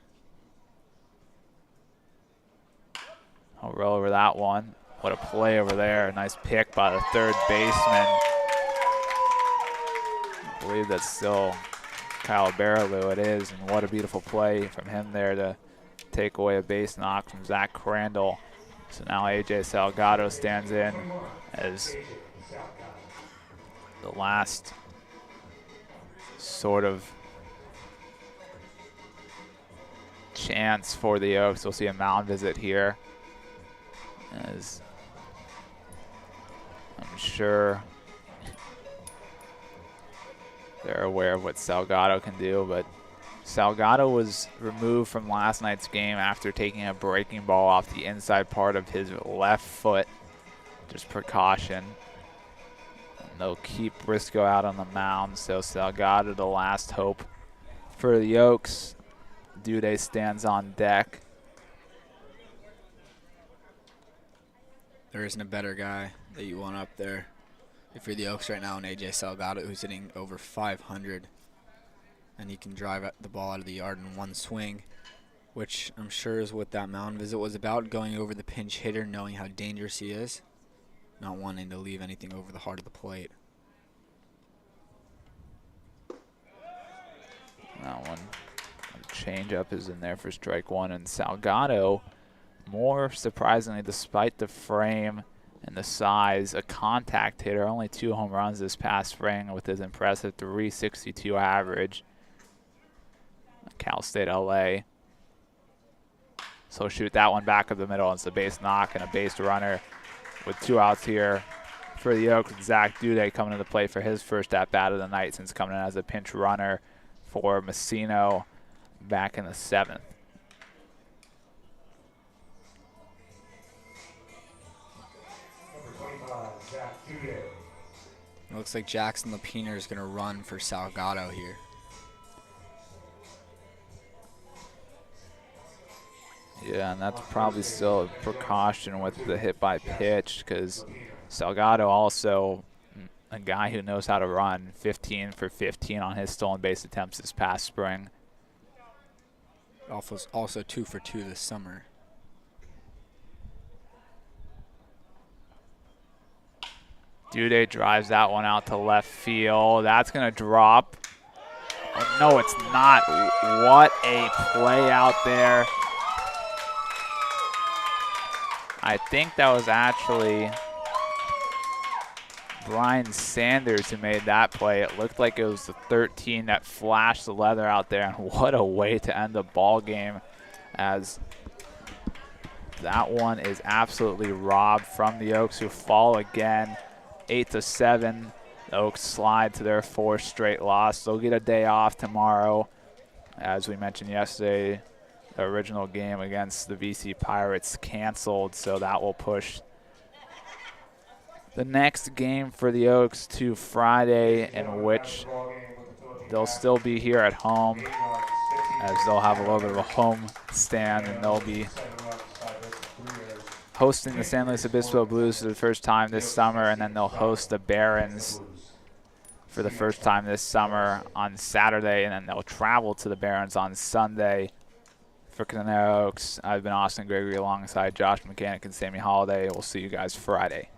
I'll roll over that one. What a play over there. Nice pick by the third baseman. I believe that's still Kyle Barrelou. It is, and what a beautiful play from him there to take away a base knock from Zach Crandall. So now AJ Salgado stands in as the last sort of chance for the Oaks. We'll see a mound visit here, as I'm sure they're aware of what Salgado can do, but Salgado was removed from last night's game after taking a breaking ball off the inside part of his left foot. Just precaution. And they'll keep Briscoe out on the mound, so Salgado the last hope for the Oaks. Duday stands on deck. There isn't a better guy that you want up there if you're the Oaks right now, and AJ Salgado, who's hitting over 500. And he can drive the ball out of the yard in one swing, which I'm sure is what that mound visit was about, going over the pinch hitter, knowing how dangerous he is, not wanting to leave anything over the heart of the plate. That one, changeup is in there for strike one, and Salgado, more surprisingly, despite the frame and the size, a contact hitter, only 2 home runs this past spring with his impressive .362 average. Cal State LA. So shoot that one back up the middle. It's a base knock and a base runner with 2 outs here for the Oaks. Zach Duday coming to the plate for his first at-bat of the night since coming in as a pinch runner for Masino back in the 7th. It looks like Jackson Lapiner is going to run for Salgado here. Yeah, and that's probably still a precaution with the hit by pitch, because Salgado also a guy who knows how to run. 15 for 15 on his stolen base attempts this past spring. Also 2 for 2 this summer. Duday drives that one out to left field. That's going to drop. Oh, no, it's not. What a play out there. I think that was actually Brian Sanders who made that play. It looked like it was the 13 that flashed the leather out there, and what a way to end the ball game, as that one is absolutely robbed from the Oaks, who fall again. 8-7. The Oaks slide to their 4th straight loss. They'll get a day off tomorrow. As we mentioned yesterday, the original game against the VC Pirates canceled, so that will push the next game for the Oaks to Friday, in which they'll still be here at home, as they'll have a little bit of a home stand, and they'll be hosting the San Luis Obispo Blues for the first time this summer, and then they'll host the Barons for the first time this summer on Saturday, and then they'll travel to the Barons on Sunday. For Conejo Oaks, I've been Austin Gregory alongside Josh Mechanic and Sammy Holiday. We'll see you guys Friday.